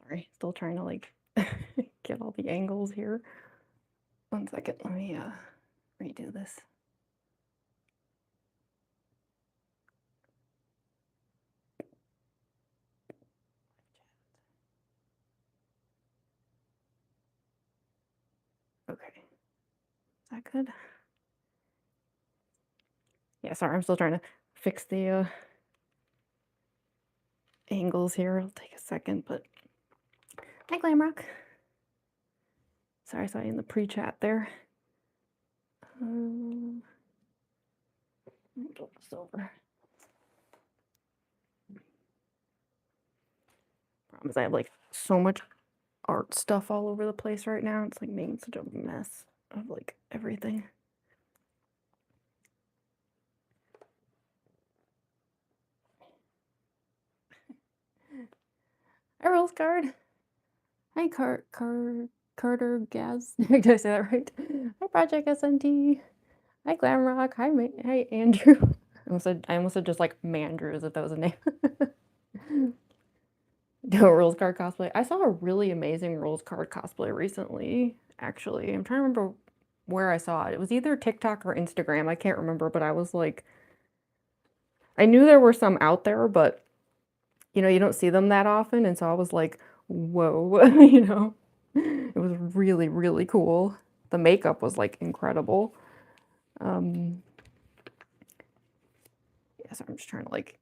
Sorry, still trying to like get all the angles here. 1 second, let me redo this. Okay, is that good? Yeah, sorry, I'm still trying to fix the angles here. It'll take a second, but hi, Glamrock. Sorry, I saw you in the pre-chat there. Let me flip this over. Problem is I have like so much art stuff all over the place right now. It's like making such a mess of like everything. Hi, Rules Card. Hi, Carter Gaz. Did I say that right? Hi, Project SNT. Hi, Glamrock. Hi, Andrew. I almost said just like Mandrew as if that was a name. No, Rules Card cosplay. I saw a really amazing Rules Card cosplay recently, actually. I'm trying to remember where I saw it. It was either TikTok or Instagram. I can't remember, but I was like, I knew there were some out there, but you know, you don't see them that often. And so I was like, whoa, you know, it was really, really cool. The makeup was like incredible. Yeah, so I'm just trying to like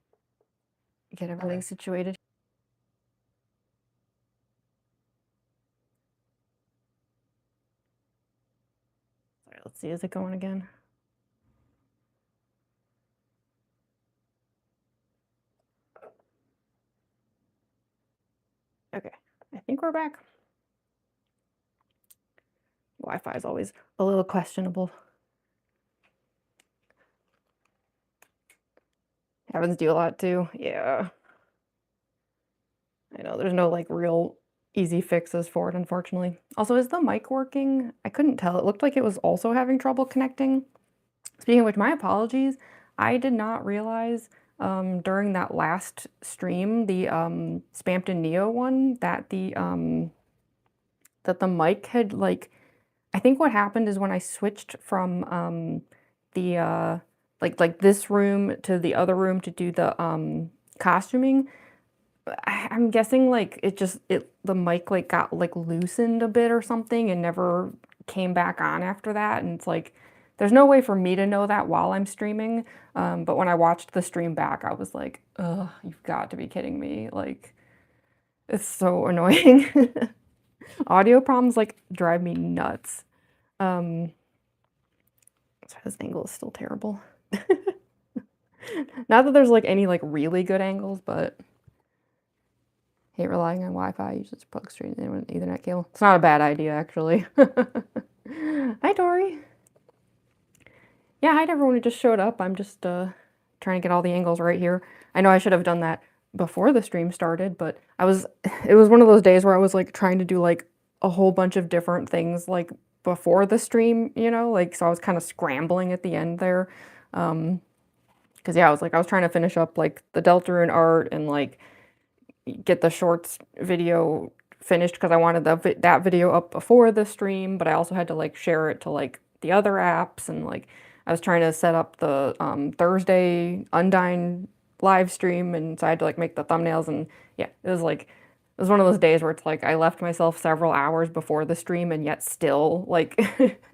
get everything situated. Sorry, let's see, is it going again? Okay, I think we're back. Wi-Fi is always a little questionable. Happens to you a lot too. Yeah. I know there's no like real easy fixes for it, unfortunately. Also, is the mic working? I couldn't tell. It looked like it was also having trouble connecting. Speaking of which, my apologies. I did not realize during that last stream, the Spampton Neo one, that the mic had like, I think what happened is when I switched from the like this room to the other room to do the costuming, I'm guessing like the mic like got like loosened a bit or something and never came back on after that. And it's like, there's no way for me to know that while I'm streaming. But when I watched the stream back, I was like, ugh, you've got to be kidding me. Like, it's so annoying. Audio problems like drive me nuts. So this angle is still terrible. Not that there's like any like really good angles, but hate relying on Wi-Fi. You just plug straight in with an Ethernet cable. It's not a bad idea, actually. Hi, Tori. Yeah, hi to everyone who just showed up. I'm just trying to get all the angles right here. I know I should have done that before the stream started, but it was one of those days where I was like trying to do like a whole bunch of different things like before the stream, you know, like, so I was kind of scrambling at the end there. Because yeah, I was trying to finish up like the Deltarune art and like get the shorts video finished because I wanted that video up before the stream, but I also had to like share it to like the other apps, and like I was trying to set up the Thursday Undyne live stream, and so I had to like make the thumbnails, and yeah, it was one of those days where it's like I left myself several hours before the stream, and yet still like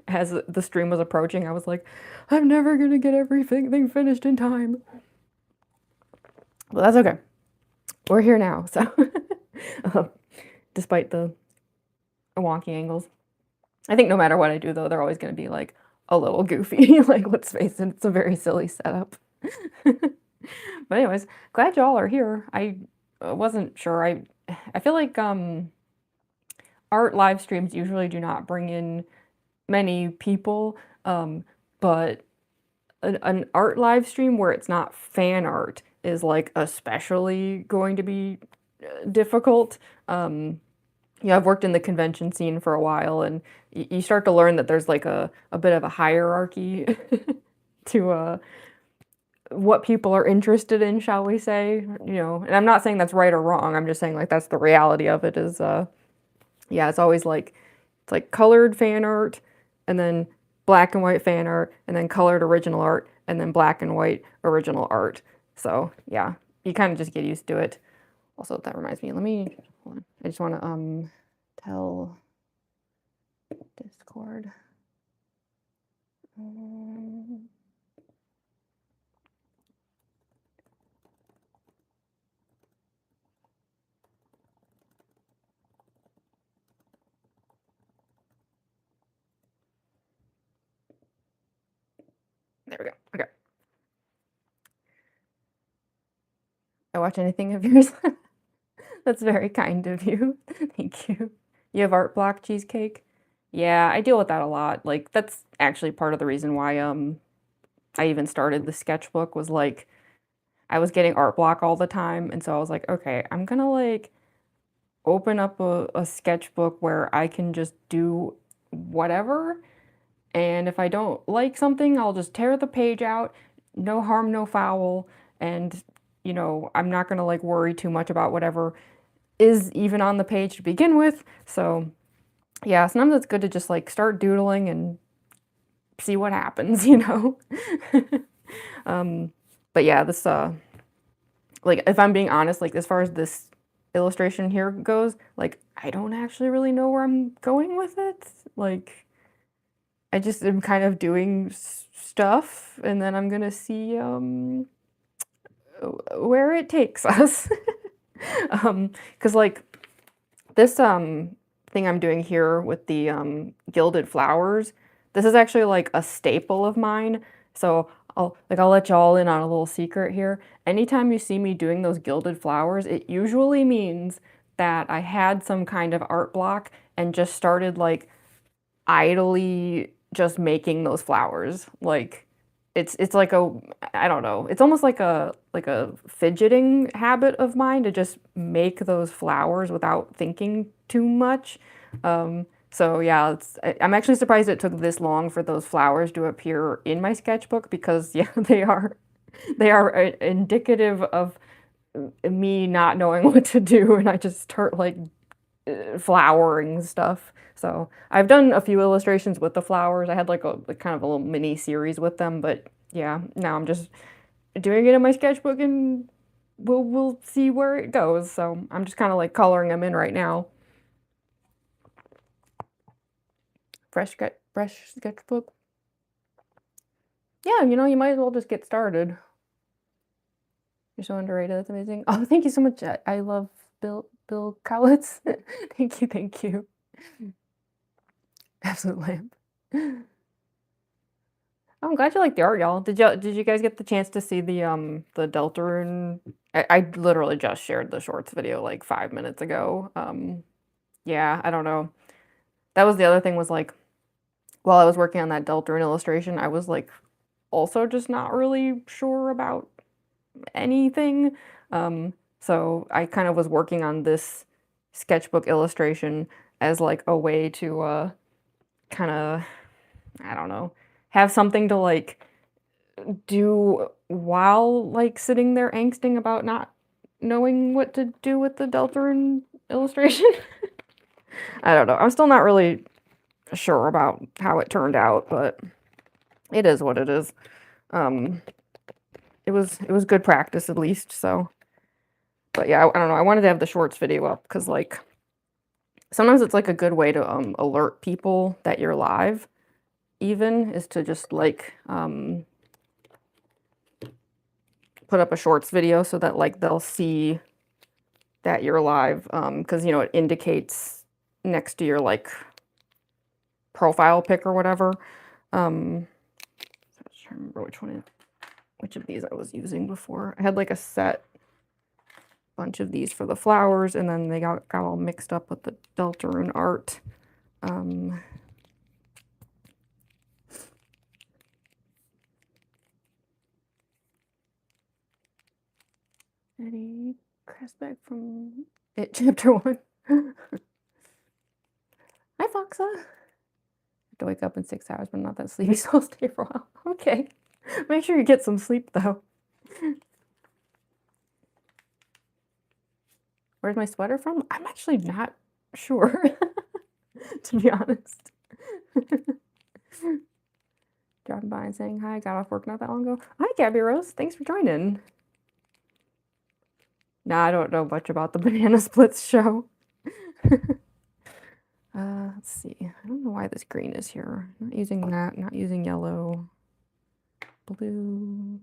as the stream was approaching, I was like, I'm never gonna get everything finished in time. But that's okay. We're here now, so despite the wonky angles. I think no matter what I do, though, they're always going to be like a little goofy. Like, let's face it, it's a very silly setup. But anyways, glad y'all are here. I wasn't sure. I feel like art live streams usually do not bring in many people, but an art live stream where it's not fan art is like especially going to be difficult. Yeah, I've worked in the convention scene for a while, and you start to learn that there's like a bit of a hierarchy to what people are interested in, shall we say, you know, and I'm not saying that's right or wrong. I'm just saying like that's the reality of it is, yeah, it's always like, it's like colored fan art and then black and white fan art and then colored original art and then black and white original art. So yeah, you kind of just get used to it. Also, that reminds me, let me, hold on. I just want to tell Discord. There we go. Okay. I watch anything of yours. That's very kind of you. Thank you. You have art block cheesecake? Yeah, I deal with that a lot. Like that's actually part of the reason why I even started the sketchbook was like I was getting art block all the time and so I was like, okay, I'm gonna like open up a sketchbook where I can just do whatever. And if I don't like something, I'll just tear the page out. No harm, no foul. And, you know, I'm not gonna like worry too much about whatever is even on the page to begin with. So yeah, sometimes it's good to just like start doodling and see what happens, you know? But yeah, this, like if I'm being honest, like as far as this illustration here goes, like I don't actually really know where I'm going with it. Like I just am kind of doing stuff and then I'm gonna see where it takes us. 'Cause like this thing I'm doing here with the gilded flowers, this is actually like a staple of mine. So I'll let y'all in on a little secret here. Anytime you see me doing those gilded flowers, it usually means that I had some kind of art block and just started like idly just making those flowers. Like it's like a, I don't know, it's almost like a fidgeting habit of mine to just make those flowers without thinking too much. So yeah, I'm actually surprised it took this long for those flowers to appear in my sketchbook because yeah, they are indicative of me not knowing what to do and I just start like flowering stuff. So I've done a few illustrations with the flowers. I had like a kind of a little mini series with them, but yeah, now I'm just doing it in my sketchbook and we'll see where it goes. So I'm just kind of like coloring them in right now. Fresh sketchbook. Yeah, you know, you might as well just get started. You're so underrated. That's amazing. Oh, thank you so much. I love Bill Cowlitz. Thank you. Absolute lamp. I'm glad you like the art, y'all. Did you guys get the chance to see the Deltarune? I literally just shared the shorts video like 5 minutes ago. Yeah, I don't know. That was the other thing was like while I was working on that Deltarune illustration, I was like also just not really sure about anything. So I kind of was working on this sketchbook illustration as like a way to kind of, I don't know, have something to like do while like sitting there angsting about not knowing what to do with the Deltarune illustration. I don't know. I'm still not really sure about how it turned out, but it is what it is. It was good practice at least, so. But yeah, I don't know. I wanted to have the shorts video up because like sometimes it's like a good way to alert people that you're live even is to just like put up a shorts video so that like they'll see that you're live because you know it indicates next to your like profile pic or whatever. I'm trying to remember which of these I was using before. I had like a set bunch of these for the flowers and then they got all mixed up with the Deltarune art. Eddie Cressback from It Chapter 1. Hi, Foxa. I have to wake up in 6 hours, but I'm not that sleepy, so I'll stay for a while. Okay. Make sure you get some sleep, though. Where's my sweater from? I'm actually not sure, to be honest. Dropping by and saying hi. Got off work not that long ago. Hi, Gabby Rose. Thanks for joining. Nah, I don't know much about the Banana Splits show. Let's see. I don't know why this green is here. Not using that. Not using yellow. Blue.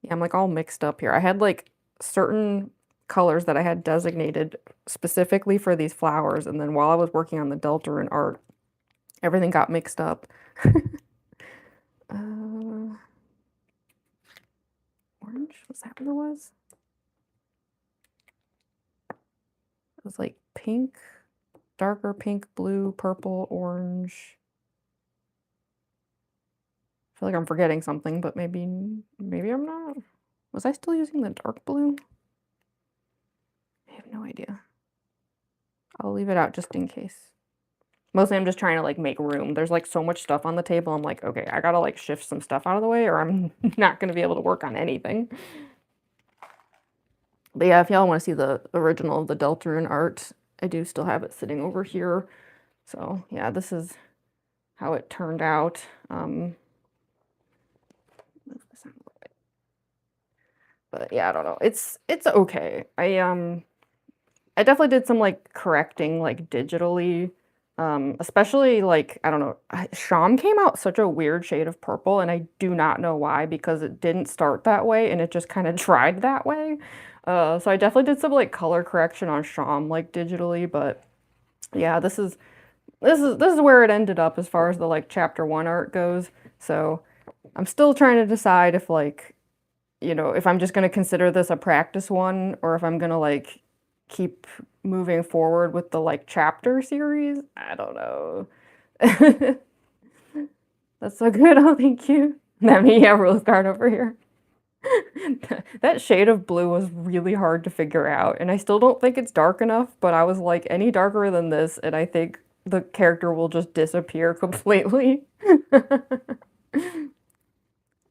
Yeah, I'm like all mixed up here. I had like certain colors that I had designated specifically for these flowers, and then while I was working on the Deltarune art, everything got mixed up. Orange? Was that what it was? It was like pink, darker pink, blue, purple, orange. I feel like I'm forgetting something, but maybe I'm not. Was I still using the dark blue? I have no idea. I'll leave it out just in case. Mostly I'm just trying to like make room. There's like so much stuff on the table. I'm like, okay, I gotta like shift some stuff out of the way or I'm not gonna be able to work on anything. But yeah, if y'all want to see the original of the Deltarune art, I do still have it sitting over here. So yeah, this is how it turned out. But yeah, I don't know. It's okay. I definitely did some like correcting like digitally. Especially like, I don't know, Sham came out such a weird shade of purple and I do not know why because it didn't start that way and it just kind of tried that way. So I definitely did some like color correction on Sham like digitally, but yeah, this is where it ended up as far as the like chapter 1 art goes. So I'm still trying to decide if like, you know, if I'm just going to consider this a practice one or if I'm going to like keep moving forward with the like chapter series. I don't know. That's so good. Oh, thank you. That me, yeah, rose card over here. That shade of blue was really hard to figure out, and I still don't think it's dark enough, but I was like, any darker than this, and I think the character will just disappear completely. It's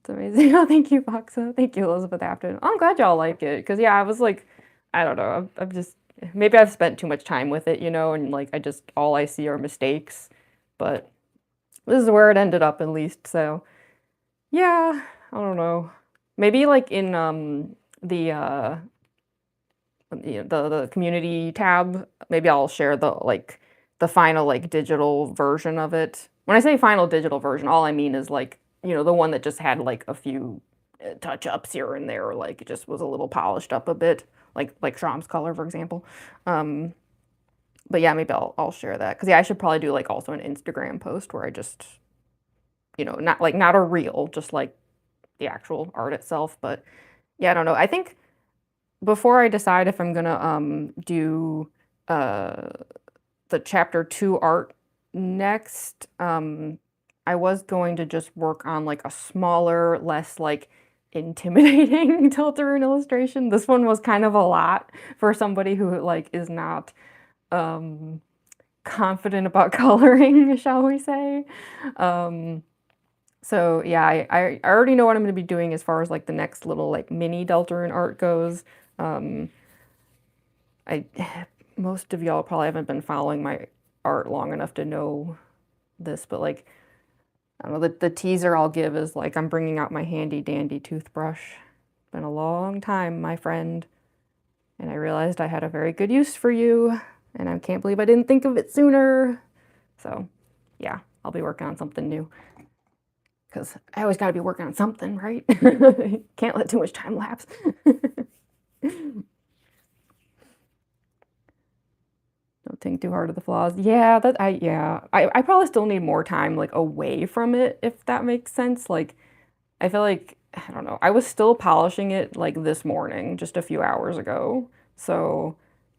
amazing. Oh, thank you, Foxa. Thank you, Elizabeth Afton. I'm glad y'all like it, because yeah, I was like, I don't know, I'm just, maybe I've spent too much time with it, you know, and like, all I see are mistakes, but this is where it ended up at least, so yeah, I don't know. Maybe like in the community tab, maybe I'll share the final like digital version of it. When I say final digital version, all I mean is like, you know, the one that just had like a few touch-ups here and there, like it just was a little polished up a bit, like Shram's color, for example. But yeah, maybe I'll share that. Because yeah, I should probably do like also an Instagram post where I just, you know, not a reel, just like the actual art itself. But yeah, I don't know. I think before I decide if I'm gonna do the chapter 2 art next, I was going to just work on like a smaller, less like intimidating Deltarune illustration. This one was kind of a lot for somebody who like is not confident about coloring, shall we say. So yeah, I already know what I'm going to be doing as far as like the next little like mini Deltarune art goes. Most of y'all probably haven't been following my art long enough to know this, but like, I don't know, the teaser I'll give is like I'm bringing out my handy dandy toothbrush. Been a long time, my friend, and I realized I had a very good use for you, and I can't believe I didn't think of it sooner. So yeah, I'll be working on something new. Because I always got to be working on something, right? Can't let too much time lapse. Don't think too hard of the flaws. Yeah, I probably still need more time like away from it, if that makes sense. Like, I feel like, I don't know, I was still polishing it like this morning, just a few hours ago. So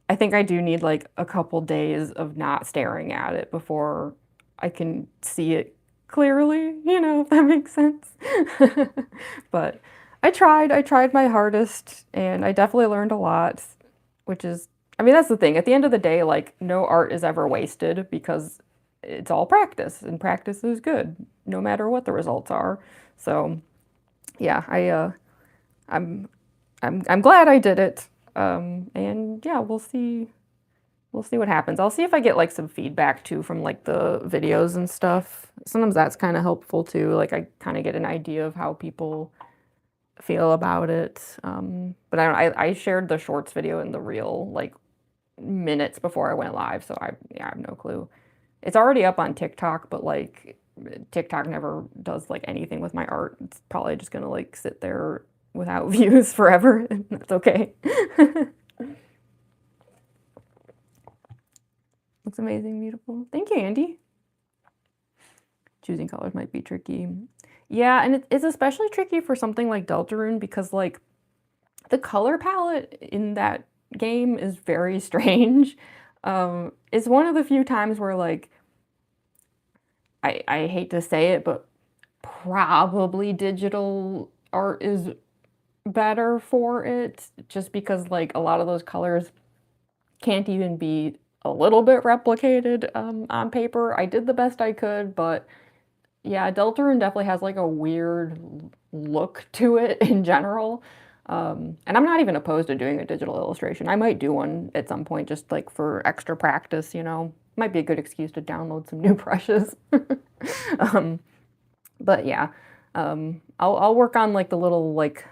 I think I do need like a couple days of not staring at it before I can see it clearly, you know, if that makes sense. But I tried my hardest, and I definitely learned a lot, which is, I mean, that's the thing. At the end of the day, like, no art is ever wasted because it's all practice, and practice is good, no matter what the results are. So yeah, I'm glad I did it. And yeah, we'll see what happens. I'll see if I get like some feedback too from like the videos and stuff. Sometimes that's kind of helpful too. Like I kind of get an idea of how people feel about it. But I shared the shorts video in the reel like minutes before I went live, so I have no clue. It's already up on TikTok, but like TikTok never does like anything with my art. It's probably just gonna like sit there without views forever, and that's okay. Looks amazing, beautiful. Thank you, Andy. Choosing colors might be tricky. Yeah, and it's especially tricky for something like Deltarune because like the color palette in that game is very strange. It's one of the few times where like I hate to say it, but probably digital art is better for it just because like a lot of those colors can't even be a little bit replicated on paper. I did the best I could, but yeah, Deltarune definitely has like a weird look to it in general. And I'm not even opposed to doing a digital illustration. I might do one at some point just like for extra practice, you know. Might be a good excuse to download some new brushes. um, but yeah, I'll work on like the little like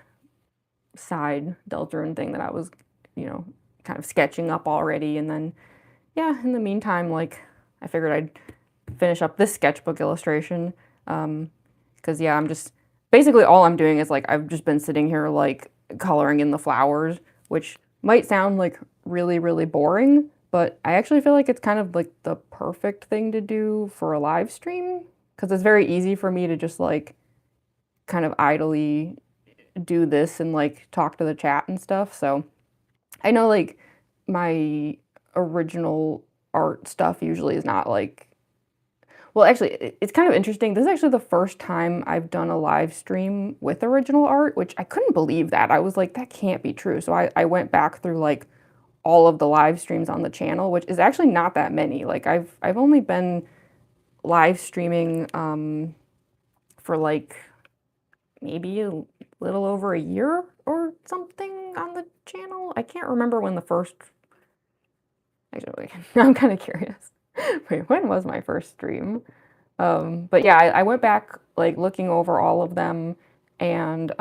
side Deltarune thing that I was, you know, kind of sketching up already. And then, yeah, in the meantime, like I figured I'd finish up this sketchbook illustration. Because yeah, I'm just, basically all I'm doing is like, I've just been sitting here like coloring in the flowers, which might sound like really, really boring, but I actually feel like it's kind of like the perfect thing to do for a live stream because it's very easy for me to just like kind of idly do this and like talk to the chat and stuff. So I know like my original art stuff usually is not like, well, actually, it's kind of interesting. This is actually the first time I've done a live stream with original art, which I couldn't believe that. I was like, that can't be true. So I went back through like all of the live streams on the channel, which is actually not that many. Like I've only been live streaming for like maybe a little over a year or something on the channel. I can't remember when the first, actually, I'm kind of curious. Wait, when was my first stream? But yeah, I went back like looking over all of them, and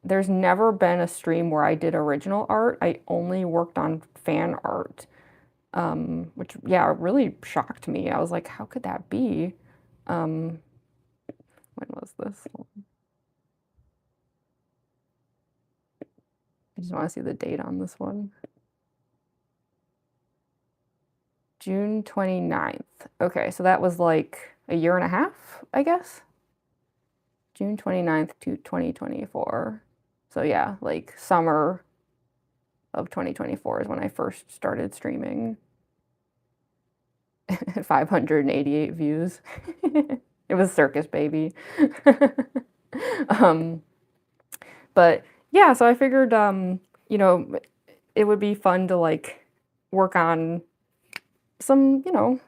there's never been a stream where I did original art. I only worked on fan art, which yeah, really shocked me. I was like, how could that be? When was this? I just want to see the date on this one. June 29th. Okay, so that was like a year and a half, I guess. June 29th to 2024. So yeah, like summer of 2024 is when I first started streaming. 588 views. It was Circus Baby. But yeah, so I figured, you know, it would be fun to like work on some, you know,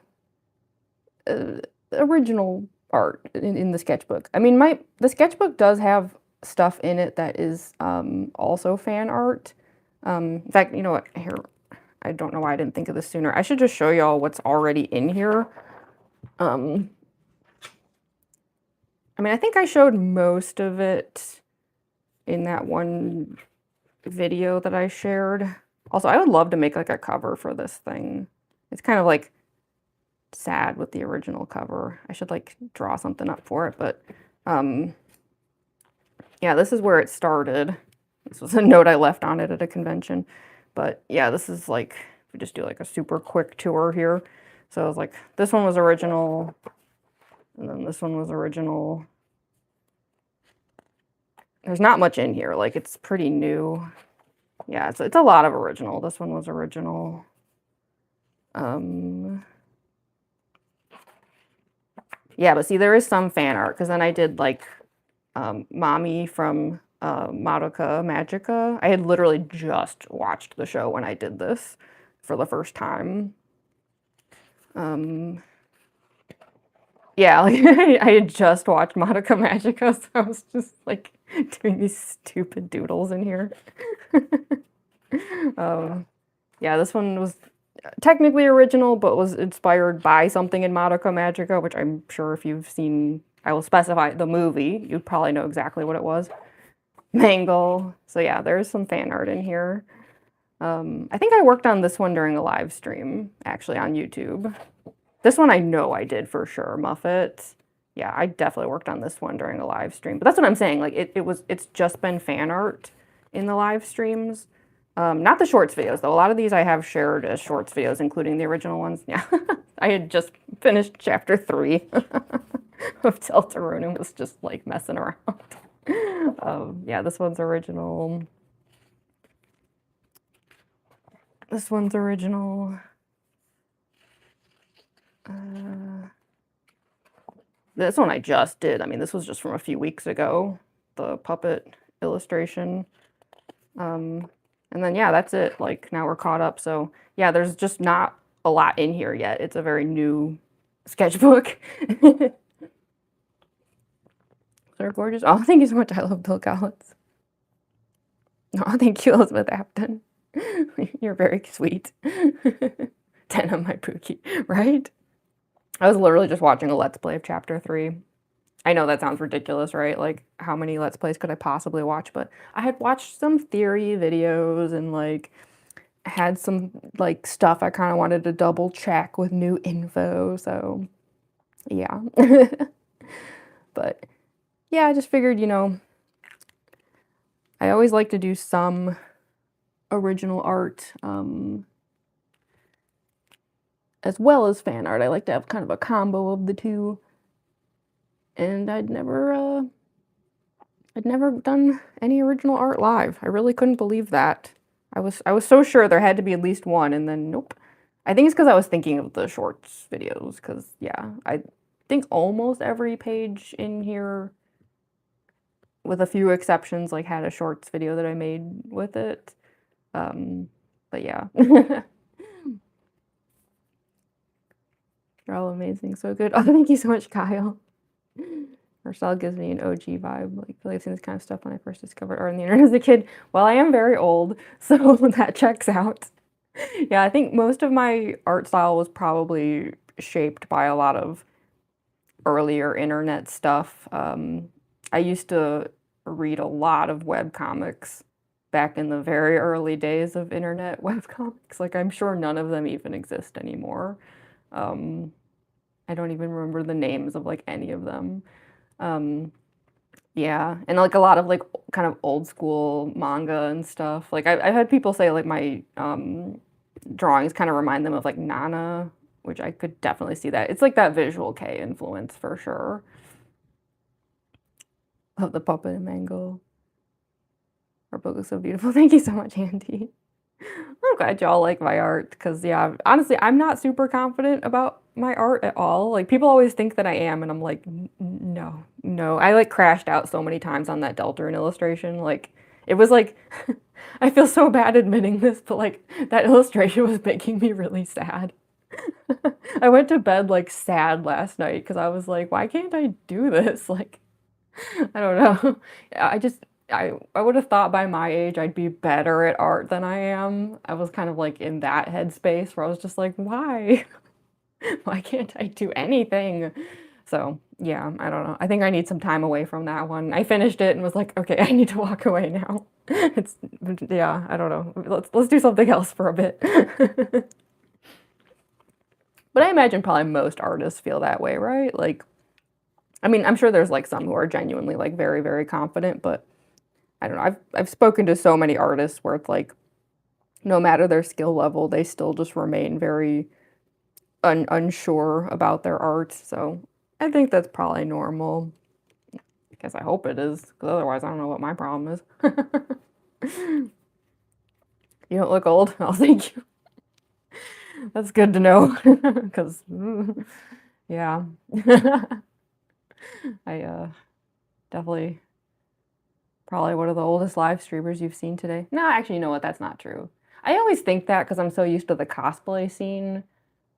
original art in the sketchbook. I mean, the sketchbook does have stuff in it that is also fan art. In fact, you know what? Here, I don't know why I didn't think of this sooner. I should just show y'all what's already in here. I mean, I think I showed most of it in that one video that I shared. Also, I would love to make like a cover for this thing. It's kind of like sad with the original cover. I should like draw something up for it, but yeah, this is where it started. This was a note I left on it at a convention. But yeah, this is like, we just do like a super quick tour here. So I was like, this one was original, and then this one was original. There's not much in here, like it's pretty new. Yeah, it's a lot of original. This one was original. Yeah, but see, there is some fan art, because then I did like Mommy from Madoka Magica. I had literally just watched the show when I did this for the first time. Yeah, like I had just watched Madoka Magica, so I was just like doing these stupid doodles in here. Um, yeah, this one was technically original, but was inspired by something in Madoka Magica, which I'm sure if you've seen, I will specify the movie, you'd probably know exactly what it was. Mangle. So yeah, there's some fan art in here. I think I worked on this one during a live stream, actually on YouTube. This one I know I did for sure, Muffet. Yeah, I definitely worked on this one during a live stream. But that's what I'm saying, like it's just been fan art in the live streams. Not the shorts videos though. A lot of these I have shared as shorts videos, including the original ones. Yeah, I had just finished chapter 3 of Deltarune and was just like messing around. Yeah, this one's original. This one's original. This one I just did. I mean, this was just from a few weeks ago, the puppet illustration. And then, yeah, that's it. Like, now we're caught up. So, yeah, there's just not a lot in here yet. It's a very new sketchbook. They're gorgeous. Oh, thank you so much. I love Bill Collins. Oh, thank you, Elizabeth Apton. You're very sweet. 10 on my Pookie, right? I was literally just watching a Let's Play of Chapter 3. I know that sounds ridiculous, right? Like, how many Let's Plays could I possibly watch? But I had watched some theory videos and, like, had some, like, stuff I kind of wanted to double check with new info, so, yeah. But, yeah, I just figured, you know, I always like to do some original art, as well as fan art. I like to have kind of a combo of the two. And I'd never done any original art live. I really couldn't believe that. I was so sure there had to be at least one, and then nope. I think it's because I was thinking of the shorts videos, because yeah, I think almost every page in here, with a few exceptions, like had a shorts video that I made with it. But yeah. They're all amazing, so good. Oh, thank you so much, Kyle. Marcel gives me an OG vibe. Like, I feel like I've seen this kind of stuff when I first discovered art on the internet as a kid. Well, I am very old, so that checks out. Yeah, I think most of my art style was probably shaped by a lot of earlier internet stuff. I used to read a lot of webcomics back in the very early days of internet webcomics. Like, I'm sure none of them even exist anymore. I don't even remember the names of like any of them. Yeah, and like a lot of like kind of old school manga and stuff. Like I've had people say like my drawings kind of remind them of like Nana, which I could definitely see that. It's like that Visual K influence for sure. Love the puppet and mango. Our book is so beautiful. Thank you so much, Andy. I'm glad y'all like my art because, yeah, honestly, I'm not super confident about my art at all. Like, people always think that I am, and I'm like, no, no. I, like, crashed out so many times on that Deltarune illustration. Like, it was like, I feel so bad admitting this, but, like, that illustration was making me really sad. I went to bed, like, sad last night because I was like, why can't I do this? Like, I don't know. I would have thought by my age I'd be better at art than I am. I was kind of like in that headspace where I was just like, why? Why can't I do anything? So yeah, I don't know. I think I need some time away from that one. I finished it and was like, okay, I need to walk away now. It's yeah, I don't know. Let's do something else for a bit. But I imagine probably most artists feel that way, right? Like, I mean, I'm sure there's like some who are genuinely like very, very confident, but I don't know. I've spoken to so many artists where it's like, no matter their skill level, they still just remain very unsure about their art. So I think that's probably normal. I guess I hope it is, because otherwise I don't know what my problem is. You don't look old. Oh, thank you. That's good to know, because yeah, I definitely. Probably one of the oldest live streamers you've seen today. No, actually, you know what? That's not true. I always think that because I'm so used to the cosplay scene.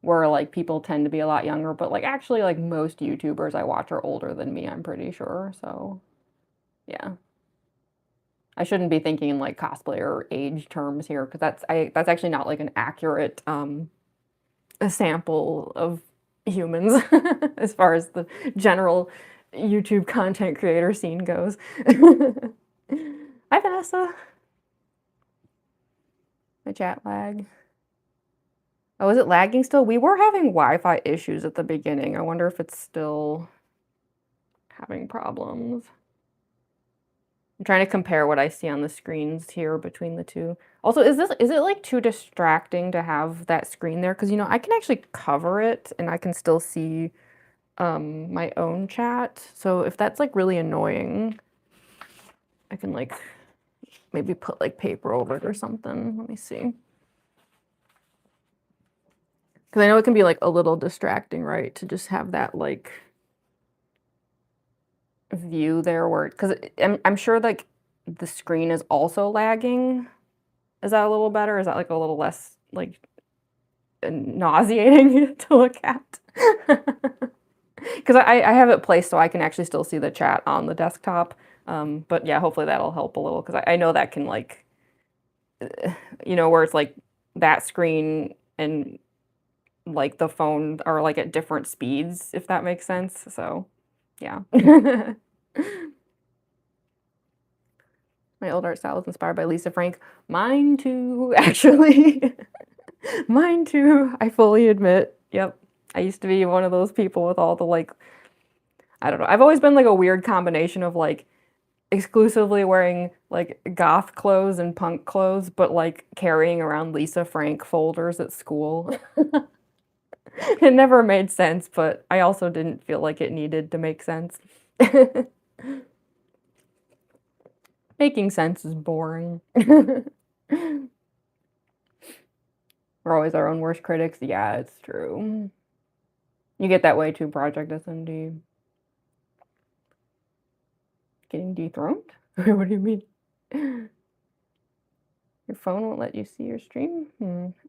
where like people tend to be a lot younger, but like actually like most YouTubers I watch are older than me, I'm pretty sure. So yeah. I shouldn't be thinking in like cosplayer age terms here because that's actually not like an accurate a sample of humans as far as the general YouTube content creator scene goes. Hi Vanessa. My chat lag. Oh, is it lagging still? We were having Wi-Fi issues at the beginning. I wonder if it's still having problems. I'm trying to compare what I see on the screens here between the two. Also, is it like too distracting to have that screen there? Because, you know, I can actually cover it and I can still see my own chat. So if that's like really annoying, I can like maybe put like paper over it or something. Let me see. Because I know it can be like a little distracting, right? To just have that like view there where, because I'm sure like the screen is also lagging. Is that a little better? Is that like a little less like nauseating to look at? Because I have it placed so I can actually still see the chat on the desktop. But yeah, hopefully that'll help a little because I know that can like, you know, where it's like that screen and like the phone are like at different speeds, if that makes sense. So yeah. My old art style was inspired by Lisa Frank. Mine too, actually. Mine too, I fully admit. Yep. I used to be one of those people with all the like, I don't know. I've always been like a weird combination of like exclusively wearing like goth clothes and punk clothes, but like carrying around Lisa Frank folders at school. It never made sense, but I also didn't feel like it needed to make sense. Making sense is boring. We're always our own worst critics. Yeah, it's true. You get that way too, Project SMD. Getting dethroned? What do you mean? Your phone won't let you see your stream?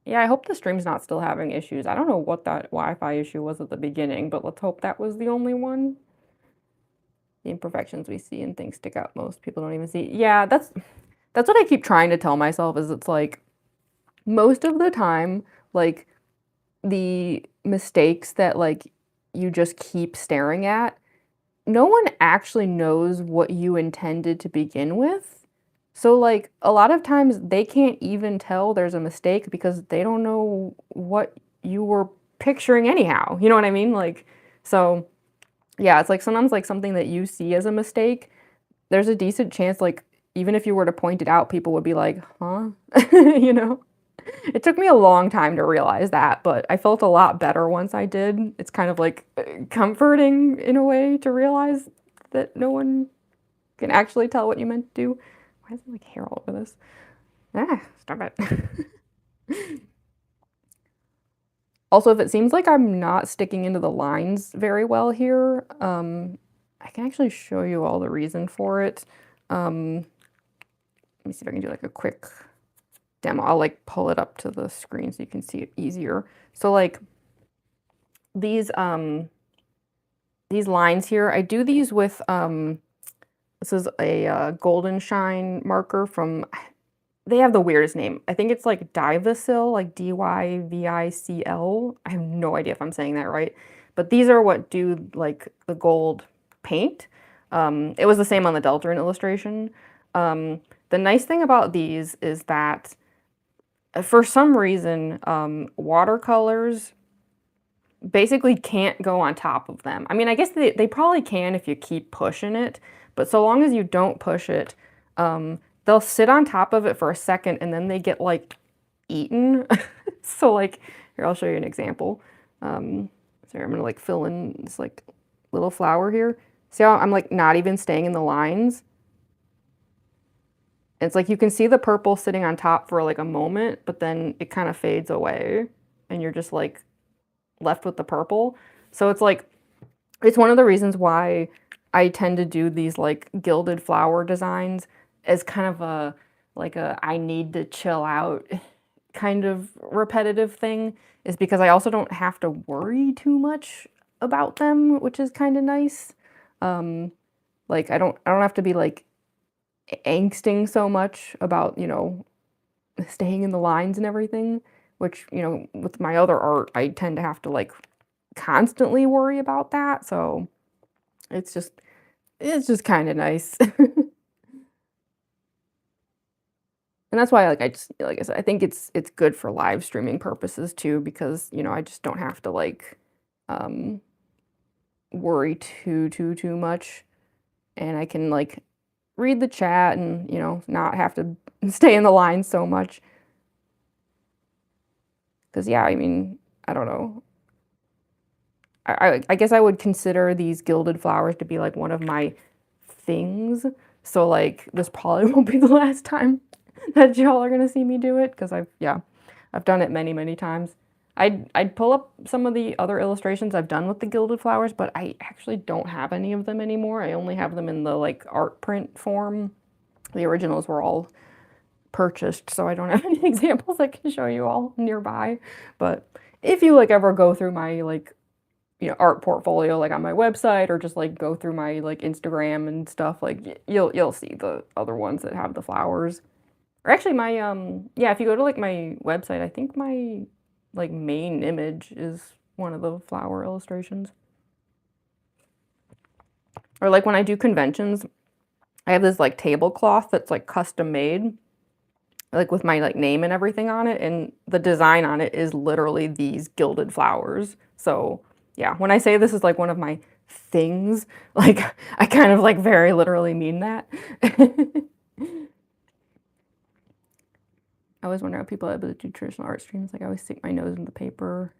Yeah, I hope the stream's not still having issues. I don't know what that Wi-Fi issue was at the beginning, but let's hope that was the only one. The imperfections we see and things stick out most. People don't even see. Yeah, that's what I keep trying to tell myself is it's like most of the time, like the mistakes that like you just keep staring at, no one actually knows what you intended to begin with. So like a lot of times they can't even tell there's a mistake because they don't know what you were picturing anyhow. You know what I mean? Like, so yeah, it's like sometimes like something that you see as a mistake, there's a decent chance like even if you were to point it out, people would be like, huh? You know? It took me a long time to realize that, but I felt a lot better once I did. It's kind of like comforting in a way to realize that no one can actually tell what you meant to do. Why is there like hair all over this? Ah, stop it. Also, if it seems like I'm not sticking into the lines very well here, I can actually show you all the reason for it. Let me see if I can do like a quick demo. I'll like pull it up to the screen so you can see it easier. So like these lines here, I do these with this is a golden shine marker from, they have the weirdest name. I think it's like Divicil, like Dyvicl. I have no idea if I'm saying that right, but these are what do like the gold paint. It was the same on the Deltarune illustration. The nice thing about these is that for some reason, watercolors basically can't go on top of them. I mean, I guess they probably can if you keep pushing it, but so long as you don't push it, they'll sit on top of it for a second and then they get like eaten. So like, here, I'll show you an example. Sorry, I'm gonna like fill in this like little flower here. See how I'm like not even staying in the lines? It's like you can see the purple sitting on top for like a moment, but then it kind of fades away and you're just like left with the purple. So it's like, it's one of the reasons why I tend to do these like gilded flower designs as kind of a, like a I need to chill out kind of repetitive thing is because I also don't have to worry too much about them, which is kind of nice. Like I don't have to be like angsting so much about, you know, staying in the lines and everything, which, you know, with my other art, I tend to have to like constantly worry about that. So it's just kind of nice. And that's why, like, I just like I said, I think it's good for live streaming purposes too, because, you know, I just don't have to like um worry too much, and I can like read the chat and, you know, not have to stay in the line so much. Because yeah, I mean, I don't know. I guess I would consider these gilded flowers to be like one of my things. So like this probably won't be the last time that y'all are gonna see me do it, because I've done it many times. I'd pull up some of the other illustrations I've done with the gilded flowers, but I actually don't have any of them anymore. I only have them in the like art print form. The originals were all purchased, so I don't have any examples I can show you all nearby. But if you like ever go through my like, you know, art portfolio like on my website, or just like go through my like Instagram and stuff, like you'll see the other ones that have the flowers. Or actually my yeah, if you go to like my website, I think my like main image is one of the flower illustrations. Or like when I do conventions, I have this like tablecloth that's like custom made, like with my like name and everything on it, and the design on it is literally these gilded flowers. So yeah, when I say this is like one of my things, like I kind of like very literally mean that. I always wonder how people are able to do traditional art streams. Like I always stick my nose in the paper.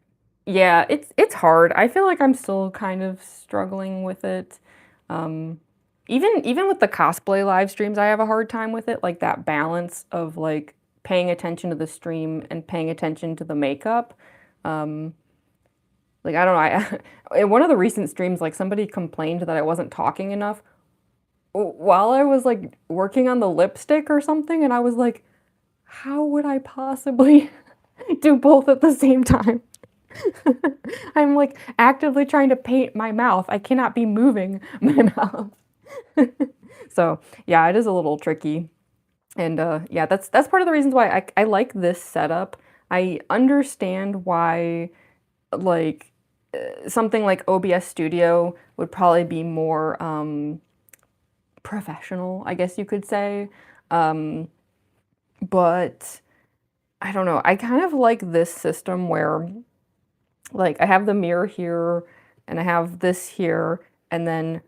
Yeah, it's hard. I feel like I'm still kind of struggling with it. Um, even with the cosplay live streams, I have a hard time with it. Like that balance of like paying attention to the stream and paying attention to the makeup. Um, like I don't know. In one of the recent streams, like somebody complained that I wasn't talking enough while I was like working on the lipstick or something, and I was like, how would I possibly do both at the same time? I'm like actively trying to paint my mouth. I cannot be moving my mouth. So yeah, it is a little tricky. And yeah, that's part of the reasons why I like this setup. I understand why like something like OBS Studio would probably be more professional, I guess you could say. But I don't know. I kind of like this system where like I have the mirror here and I have this here, and then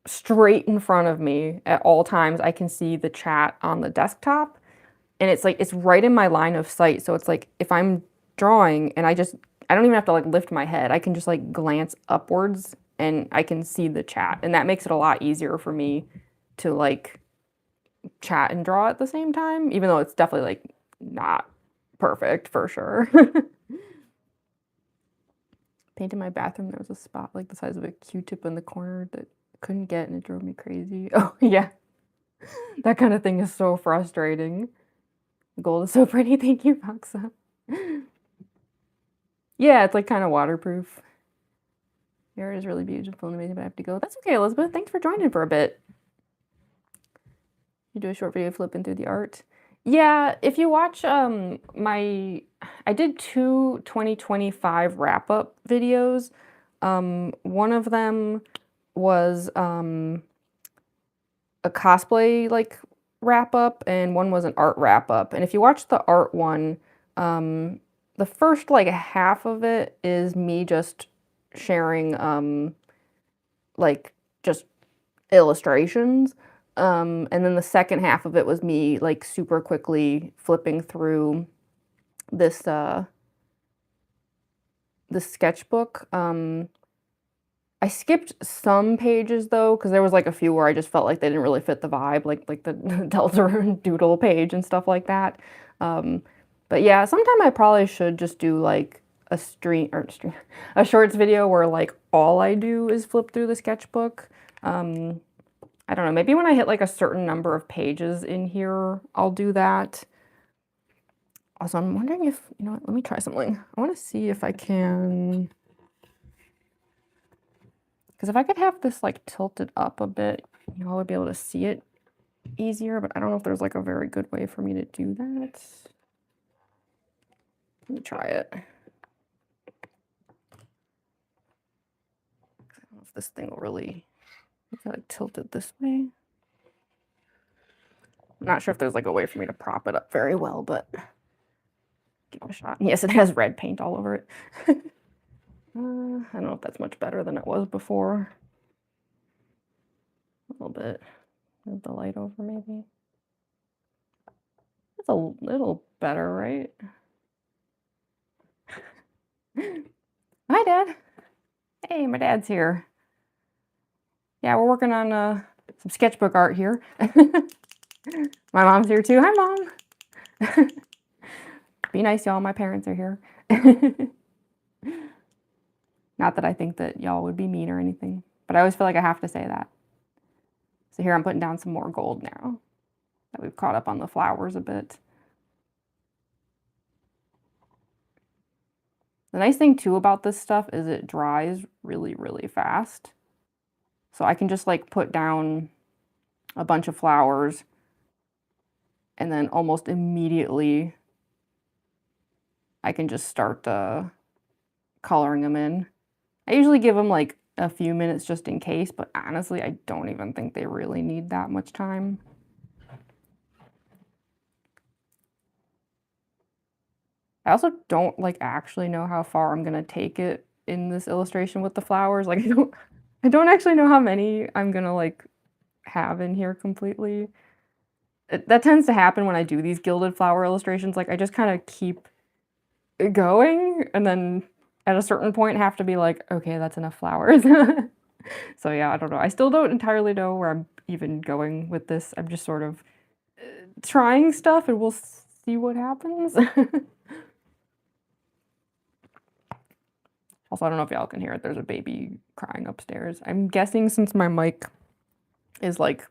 straight in front of me at all times I can see the chat on the desktop, and it's like it's right in my line of sight. So it's like if I'm drawing and I don't even have to like lift my head. I can just like glance upwards and I can see the chat, and that makes it a lot easier for me to like chat and draw at the same time, even though it's definitely like not perfect for sure. Painted my bathroom, there was a spot like the size of a Q-tip in the corner that I couldn't get, and it drove me crazy. Oh yeah, that kind of thing is so frustrating. The gold is so pretty, thank you, Foxa. Yeah, it's like kind of waterproof. Your art is really beautiful and amazing, but I have to go. That's okay, Elizabeth. Thanks for joining for a bit. You do a short video flipping through the art. Yeah, if you watch I did two 2025 wrap-up videos. One of them was a cosplay like wrap-up, and one was an art wrap-up. And if you watch the art one, the first like half of it is me just sharing like just illustrations. And then the second half of it was me like super quickly flipping through this this sketchbook. I skipped some pages though, because there was like a few where I just felt like they didn't really fit the vibe, like the Delta Doodle page and stuff like that. But yeah, sometime I probably should just do like a a shorts video where like all I do is flip through the sketchbook. I don't know, maybe when I hit like a certain number of pages in here, I'll do that. Also, I'm wondering if, you know what, let me try something. I want to see if I can, because if I could have this like tilted up a bit, you know, I would be able to see it easier, but I don't know if there's like a very good way for me to do that. Let me try it. I don't know if this thing will really, if I like tilt it this way. I'm not sure if there's like a way for me to prop it up very well, but give it a shot. Yes, it has red paint all over it. I don't know if that's much better than it was before. A little bit. Move the light over maybe. That's a little better, right? Hi, Dad. Hey, my dad's here. Yeah, we're working on some sketchbook art here. My mom's here too. Hi, Mom. Be nice, y'all. My parents are here. Not that I think that y'all would be mean or anything, but I always feel like I have to say that. So here I'm putting down some more gold now that we've caught up on the flowers a bit. The nice thing too about this stuff is it dries really, really fast. So I can just like put down a bunch of flowers and then almost immediately I can just start coloring them in. I usually give them like a few minutes just in case, but honestly, I don't even think they really need that much time. I also don't like actually know how far I'm gonna take it in this illustration with the flowers. Like I don't actually know how many I'm gonna like have in here completely. That tends to happen when I do these gilded flower illustrations. Like I just kind of keep going and then at a certain point have to be like, okay, that's enough flowers. So yeah, I don't know. I still don't entirely know where I'm even going with this. I'm just sort of trying stuff and we'll see what happens. Also, I don't know if y'all can hear it. There's a baby crying upstairs. I'm guessing since my mic is like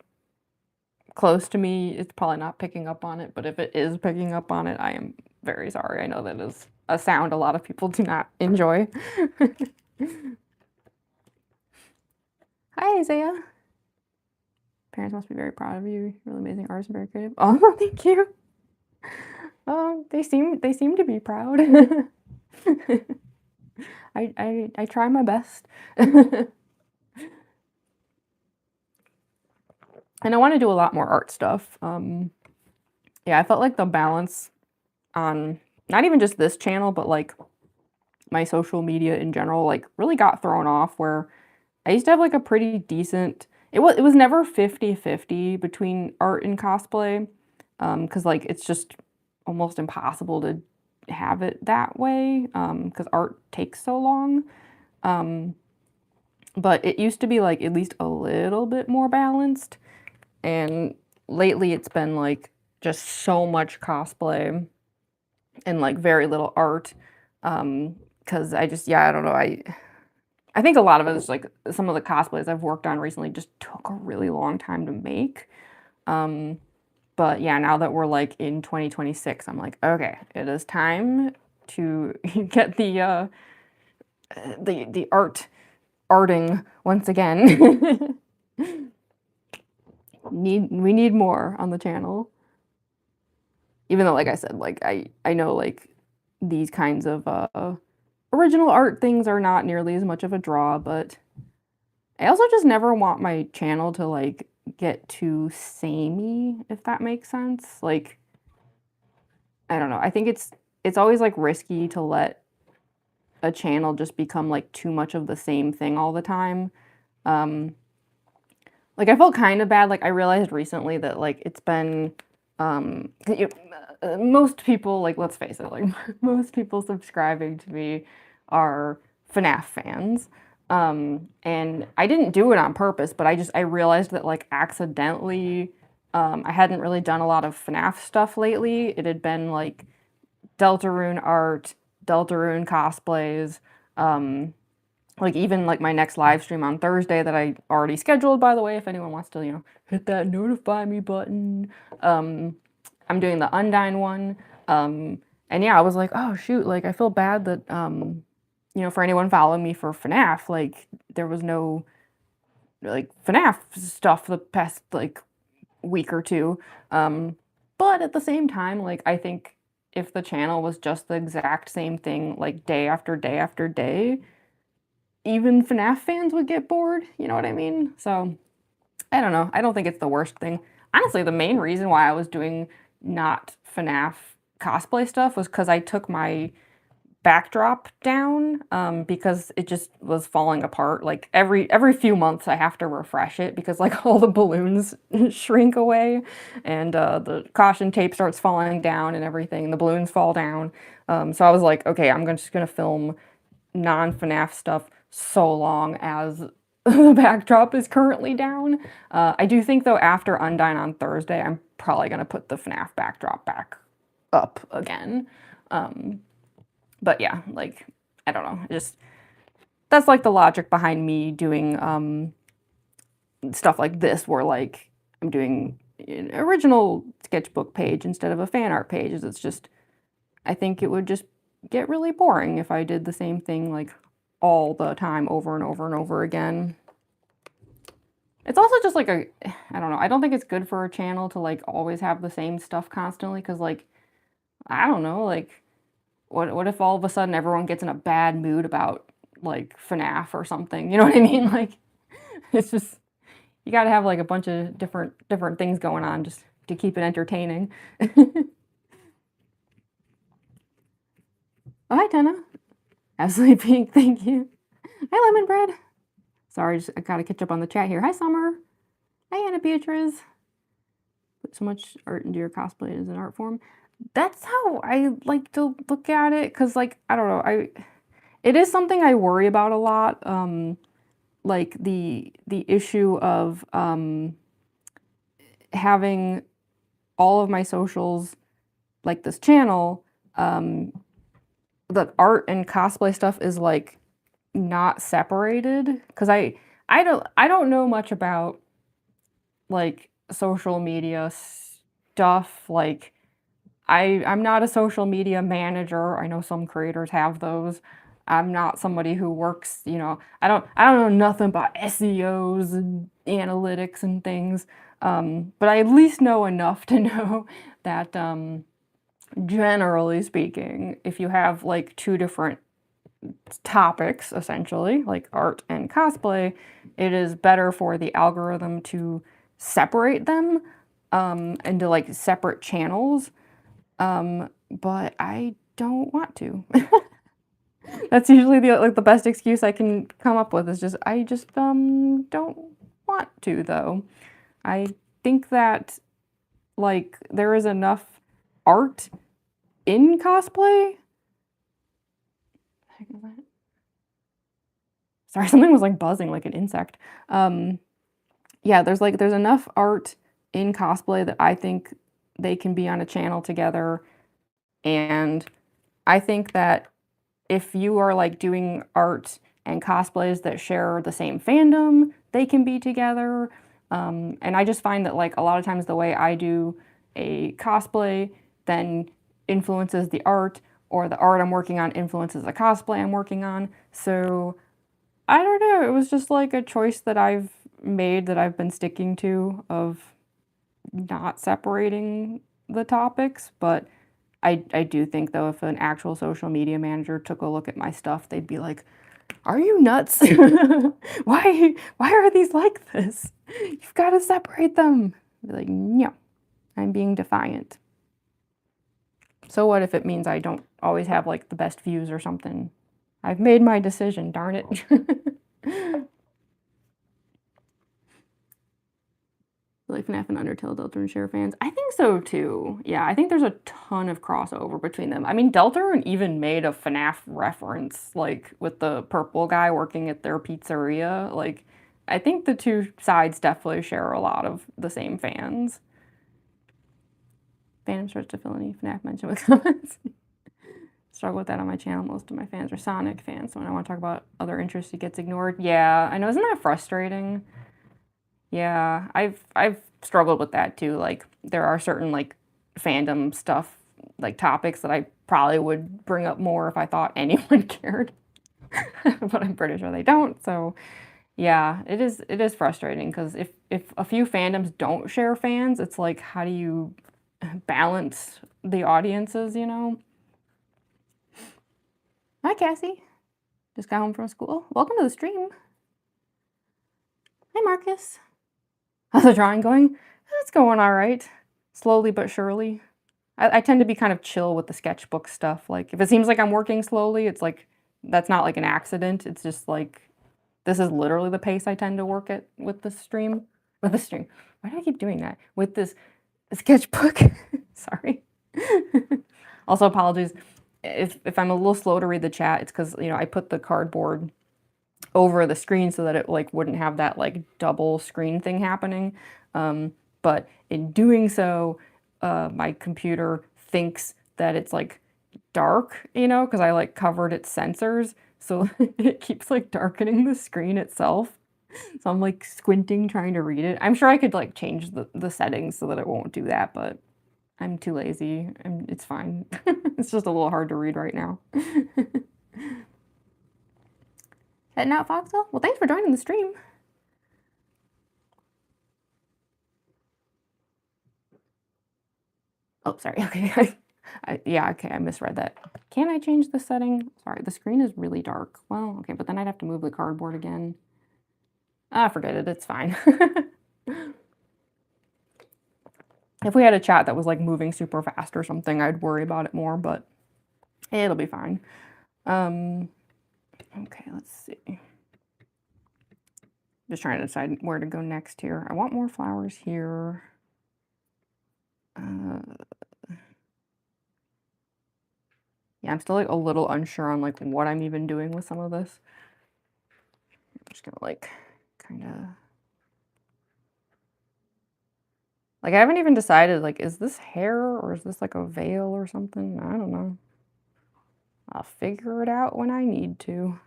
close to me, it's probably not picking up on it. But if it is picking up on it, I am very sorry. I know that is a sound a lot of people do not enjoy. Hi, Isaiah. Parents must be very proud of you. Really amazing artist and very creative. Oh, thank you. They seem to be proud. I try my best. And I want to do a lot more art stuff. Yeah, I felt like the balance on not even just this channel, but like my social media in general, like really got thrown off where I used to have like a pretty decent, it was never 50-50 between art and cosplay. Cause like it's just almost impossible to have it that way. Cause art takes so long. But it used to be like at least a little bit more balanced. And lately it's been like just so much cosplay and like very little art. Cause I just, yeah, I don't know. I think a lot of it is like some of the cosplays I've worked on recently just took a really long time to make. But yeah, now that we're like in 2026, I'm like, okay, it is time to get the arting once again. We need more on the channel. Even though, like I said, like I know like these kinds of original art things are not nearly as much of a draw, but I also just never want my channel to like get too samey, if that makes sense. Like, I don't know. I think it's always like risky to let a channel just become like too much of the same thing all the time. Like I felt kind of bad. Like I realized recently that like it's been most people, like let's face it, like most people subscribing to me are FNAF fans. And I didn't do it on purpose, but I realized that like accidentally I hadn't really done a lot of FNAF stuff lately. It had been like Deltarune art, Deltarune cosplays, like even like my next live stream on Thursday that I already scheduled, by the way, if anyone wants to, you know, hit that notify me button. I'm doing the Undyne one. And yeah, I was like, "Oh, shoot, like, I feel bad that, you know, for anyone following me for FNAF, like, there was no, like, FNAF stuff the past, like, week or 2." Um, but at the same time, like, I think if the channel was just the exact same thing, like, day after day after day, even FNAF fans would get bored, you know what I mean? So, I don't know, I don't think it's the worst thing. Honestly, the main reason why I was doing not FNAF cosplay stuff was because I took my backdrop down, because it just was falling apart. Like every few months I have to refresh it because like all the balloons shrink away and the caution tape starts falling down and everything. The balloons fall down. So I was like, okay, just gonna film non-FNAF stuff so long as the backdrop is currently down. I do think though after Undyne on Thursday, I'm probably gonna put the FNAF backdrop back up again. But yeah, like, I don't know, just that's like the logic behind me doing stuff like this where like I'm doing an original sketchbook page instead of a fan art page. It's just I think it would just get really boring if I did the same thing like all the time over and over and over again. It's also just like I don't know, I don't think it's good for a channel to like always have the same stuff constantly because like I don't know, like what if all of a sudden everyone gets in a bad mood about like FNAF or something? You know what I mean? Like it's just you got to have like a bunch of different things going on just to keep it entertaining. Oh, hi, Tenna. Absolutely pink, thank you. Hi, Lemon Bread. Sorry, I gotta catch up on the chat here. Hi, Summer. Hi, Anna Beatrice. Put so much art into your cosplay as an art form. That's how I like to look at it, because like I don't know, it is something I worry about a lot. Like the issue of having all of my socials like this channel, the art and cosplay stuff is like not separated because I don't know much about like social media stuff. Like I'm not a social media manager. I know some creators have those. I'm not somebody who works, you know, I don't know nothing about SEOs and analytics and things. But I at least know enough to know that generally speaking, if you have like two different topics, essentially, like art and cosplay, it is better for the algorithm to separate them into like separate channels. But I don't want to. That's usually the best excuse I can come up with is just I just don't want to though. I think that like there is enough art in cosplay. Heck is that? Sorry, something was like buzzing like an insect. Yeah, there's enough art in cosplay that I think they can be on a channel together, and I think that if you are like doing art and cosplays that share the same fandom, they can be together. And I just find that like a lot of times the way I do a cosplay then influences the art, or the art I'm working on influences the cosplay I'm working on. So I don't know, it was just like a choice that I've made that I've been sticking to of not separating the topics, but I do think though if an actual social media manager took a look at my stuff, they'd be like, "Are you nuts? Why are these like this? You've got to separate them." I'd be like, "No, I'm being defiant." So what if it means I don't always have like the best views or something? I've made my decision, darn it. Like FNAF and Undertale, Deltarune share fans. I think so too. Yeah, I think there's a ton of crossover between them. I mean, Deltarune even made a FNAF reference, like with the purple guy working at their pizzeria. Like, I think the two sides definitely share a lot of the same fans. Phantom starts to fill any FNAF mention with comments. Struggle with that on my channel. Most of my fans are Sonic fans, so when I want to talk about other interests, it gets ignored. Yeah, I know. Isn't that frustrating? Yeah, I've struggled with that too. Like there are certain like fandom stuff like topics that I probably would bring up more if I thought anyone cared. But I'm pretty sure they don't. So yeah, it is frustrating because if a few fandoms don't share fans, it's like how do you balance the audiences, you know? Hi Cassie. Just got home from school. Welcome to the stream. Hi Marcus. How's the drawing going? It's going all right. Slowly but surely. I tend to be kind of chill with the sketchbook stuff. Like if it seems like I'm working slowly, it's like that's not like an accident. It's just like this is literally the pace I tend to work at with the stream. With the stream. Why do I keep doing that? With this sketchbook. Sorry. Also apologies if I'm a little slow to read the chat. It's because you know I put the cardboard over the screen so that it like wouldn't have that like double screen thing happening. But in doing so, my computer thinks that it's like dark, you know, because I like covered its sensors. So it keeps like darkening the screen itself. So I'm like squinting trying to read it. I'm sure I could like change the settings so that it won't do that, but I'm too lazy. It's fine. It's just a little hard to read right now. Heading out, Foxwell? Well, thanks for joining the stream. Oh, sorry. Okay. Yeah, okay, I misread that. Can I change the setting? Sorry, the screen is really dark. Well, okay, but then I'd have to move the cardboard again. Ah, forget it. It's fine. If we had a chat that was like moving super fast or something, I'd worry about it more, but it'll be fine. Okay, let's see. Just trying to decide where to go next here. I want more flowers here. Yeah, I'm still like a little unsure on like what I'm even doing with some of this. I'm just gonna like kind of like I haven't even decided like is this hair or is this like a veil or something? I don't know. I'll figure it out when I need to.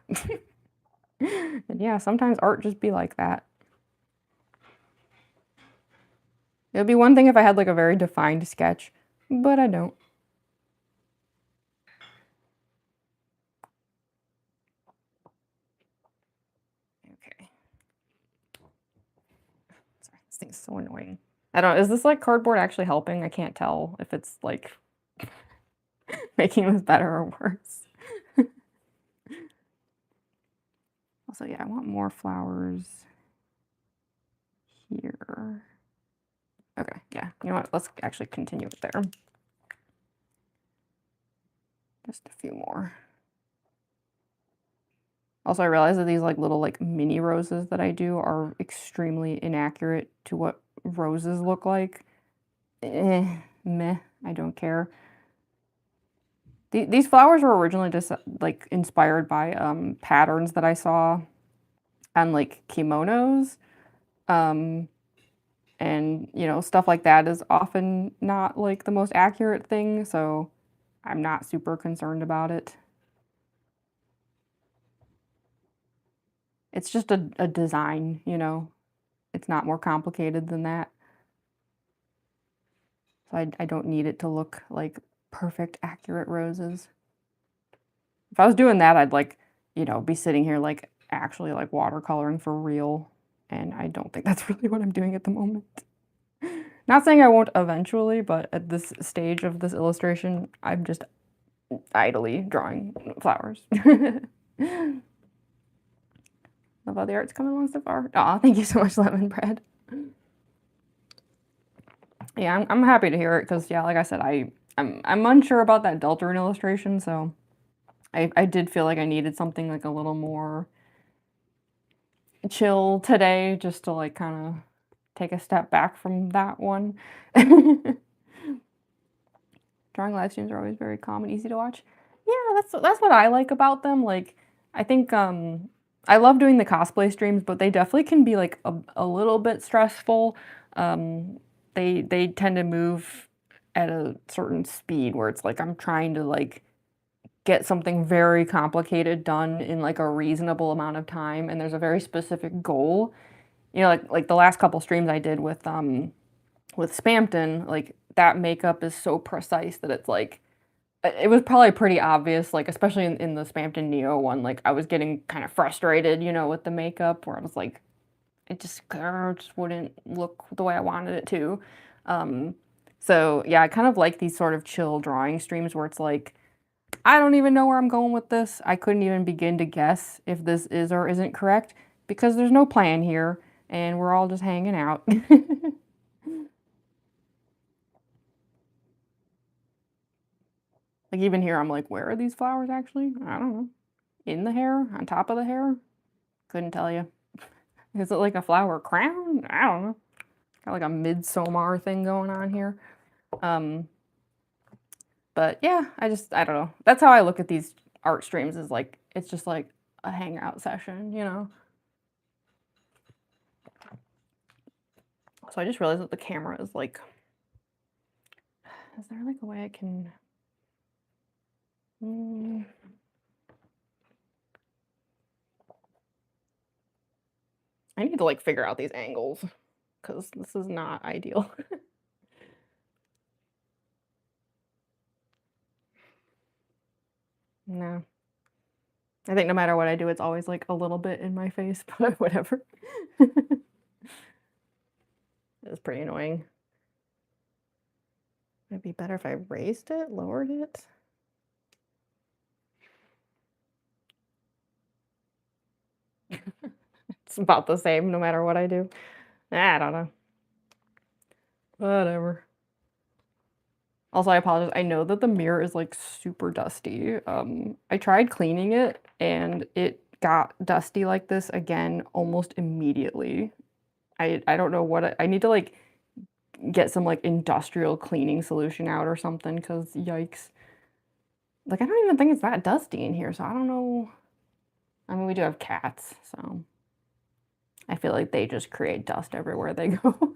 And yeah, sometimes art just be like that. It would be one thing if I had like a very defined sketch, but I don't. Okay. Sorry, this thing's so annoying. I don't, is this like cardboard actually helping? I can't tell if it's like making this better or worse. Also, yeah, I want more flowers here. Okay, yeah, you know what? Let's actually continue it there. Just a few more. Also, I realize that these like little like mini roses that I do are extremely inaccurate to what roses look like. Meh, I don't care. These flowers were originally just like inspired by patterns that I saw on like kimonos. And you know, stuff like that is often not like the most accurate thing, so I'm not super concerned about it. It's just a design, you know. It's not more complicated than that. So I don't need it to look like perfect, accurate roses. If I was doing that, I'd like, you know, be sitting here like actually like watercoloring for real. And I don't think that's really what I'm doing at the moment. Not saying I won't eventually, but at this stage of this illustration, I'm just idly drawing flowers. Love how the art's coming along so far. Aw, thank you so much, Lemon Bread. Yeah, I'm happy to hear it because yeah, like I said, I'm unsure about that Deltarune illustration, so I did feel like I needed something like a little more chill today just to like kind of take a step back from that one. Drawing live streams are always very calm and easy to watch. Yeah, that's what I like about them. Like I think I love doing the cosplay streams, but they definitely can be like a little bit stressful. They tend to move at a certain speed where it's like I'm trying to like get something very complicated done in like a reasonable amount of time, and there's a very specific goal. You know, like the last couple streams I did with Spampton, like that makeup is so precise that it's like it was probably pretty obvious, like, especially in the Spampton Neo one, like, I was getting kind of frustrated, you know, with the makeup where I was like, it just wouldn't look the way I wanted it to. Um, so yeah, I kind of like these sort of chill drawing streams where it's like, I don't even know where I'm going with this. I couldn't even begin to guess if this is or isn't correct because there's no plan here and we're all just hanging out. Like even here, I'm like, where are these flowers actually? I don't know. In the hair? On top of the hair? Couldn't tell you. Is it like a flower crown? I don't know. Got like a midsummer thing going on here. Um, but yeah, I don't know. That's how I look at these art streams is like, it's just like a hangout session, you know? So I just realized that the camera is like, is there like a way I can, I need to like figure out these angles because this is not ideal. No. I think no matter what I do, it's always like a little bit in my face, but whatever. It's pretty annoying. It'd be better if I raised it, lowered it. It's about the same no matter what I do. I don't know. Whatever. Also, I apologize. I know that the mirror is like super dusty. I tried cleaning it and it got dusty like this again almost immediately. I don't know what I need to like get some like industrial cleaning solution out or something because yikes. Like I don't even think it's that dusty in here, so I don't know. I mean, we do have cats, so I feel like they just create dust everywhere they go.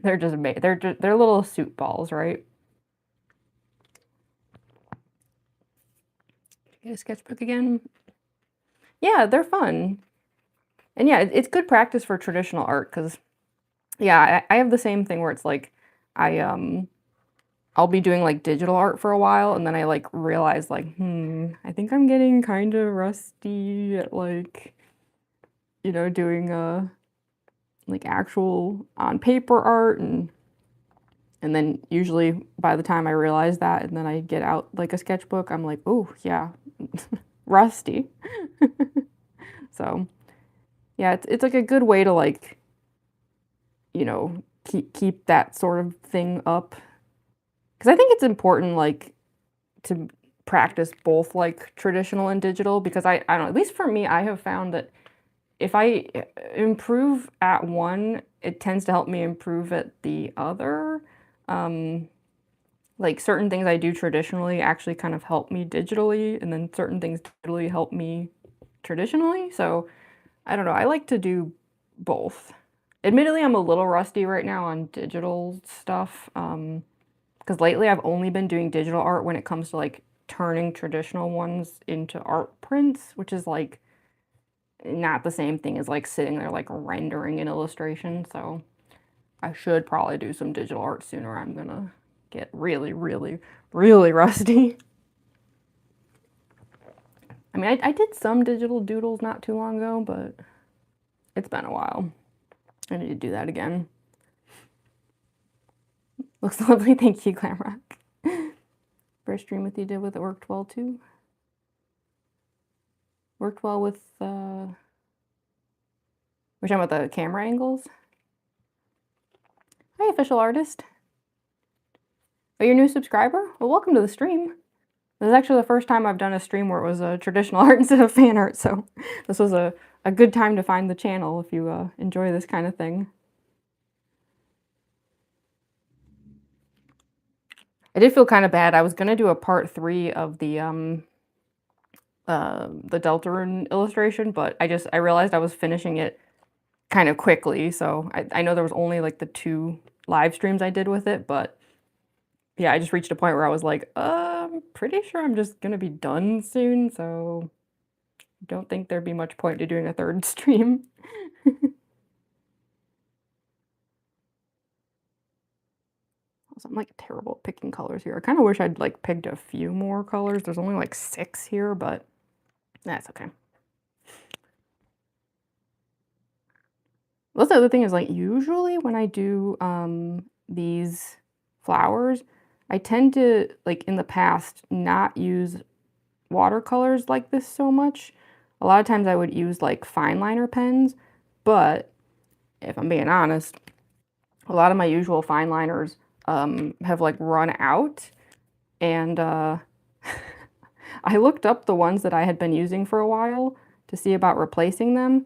They're just made. They're little suit balls, right? Get a sketchbook again. Yeah, they're fun. And yeah, it's good practice for traditional art because yeah, I have the same thing where it's like I I'll be doing like digital art for a while and then I like realize like, I think I'm getting kind of rusty at like, you know, doing like actual on paper art and then usually by the time I realize that and then I get out like a sketchbook, I'm like, oh yeah, rusty. So yeah, it's like a good way to like, you know, keep that sort of thing up. Because I think it's important like to practice both like traditional and digital because I don't know, at least for me, I have found that if I improve at one, it tends to help me improve at the other. Like certain things I do traditionally actually kind of help me digitally, and then certain things digitally help me traditionally. So I don't know, I like to do both. Admittedly, I'm a little rusty right now on digital stuff, because lately I've only been doing digital art when it comes to like turning traditional ones into art prints, which is like not the same thing as like sitting there like rendering an illustration. So I should probably do some digital art sooner. I'm gonna get really, really, really rusty. I mean, I did some digital doodles not too long ago, but it's been a while. I need to do that again. Looks lovely. Thank you, Glamrock. First stream with you did with it worked well too. Worked well with we're talking about the camera angles. Hi, official artist. Are you a new subscriber? Well, welcome to the stream. This is actually the first time I've done a stream where it was a traditional art instead of fan art, so this was a good time to find the channel if you enjoy this kind of thing. I did feel kind of bad. I was gonna do a part 3 of the Deltarune illustration, but I realized I was finishing it kind of quickly, so I know there was only like the 2 live streams I did with it, but yeah, I just reached a point where I was like, I'm pretty sure I'm just gonna be done soon, so don't think there'd be much point to doing a 3rd stream. I'm like terrible at picking colors here. I kind of wish I'd like picked a few more colors. There's only like 6 here, but that's okay. That's the other thing is like usually when I do these flowers, I tend to like in the past not use watercolors like this so much. A lot of times I would use like fine liner pens, but if I'm being honest, a lot of my usual fine liners have like run out, and I looked up the ones that I had been using for a while to see about replacing them.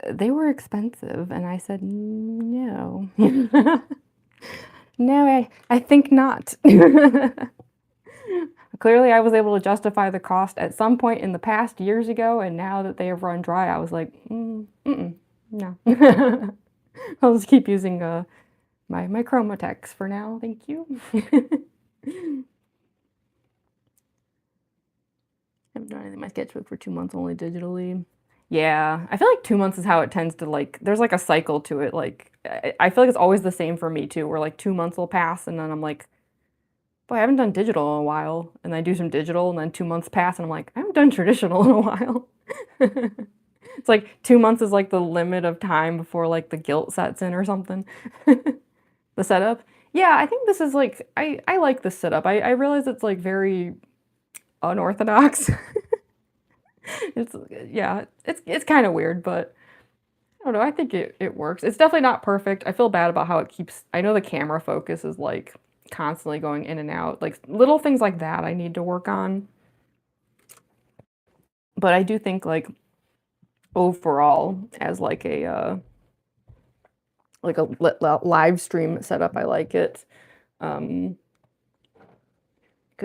They were expensive, and I said, no. No, I think not. Clearly, I was able to justify the cost at some point in the past years ago, and now that they have run dry, I was like, no. I'll just keep using my Chromatex for now, thank you. I haven't done anything in my sketchbook for 2 months, only digitally. Yeah, I feel like 2 months is how it tends to like, there's like a cycle to it. Like, I feel like it's always the same for me too, where like 2 months will pass and then I'm like, boy, I haven't done digital in a while. And I do some digital and then 2 months pass and I'm like, I haven't done traditional in a while. It's like 2 months is like the limit of time before like the guilt sets in or something. The setup. Yeah, I think this is like, I like this setup. I realize it's like very unorthodox. It's yeah, it's kind of weird, but I don't know. I think it works. It's definitely not perfect. I feel bad about how it keeps. I know the camera focus is like constantly going in and out. Like little things like that I need to work on. But I do think like overall as like a live stream setup, I like it. Because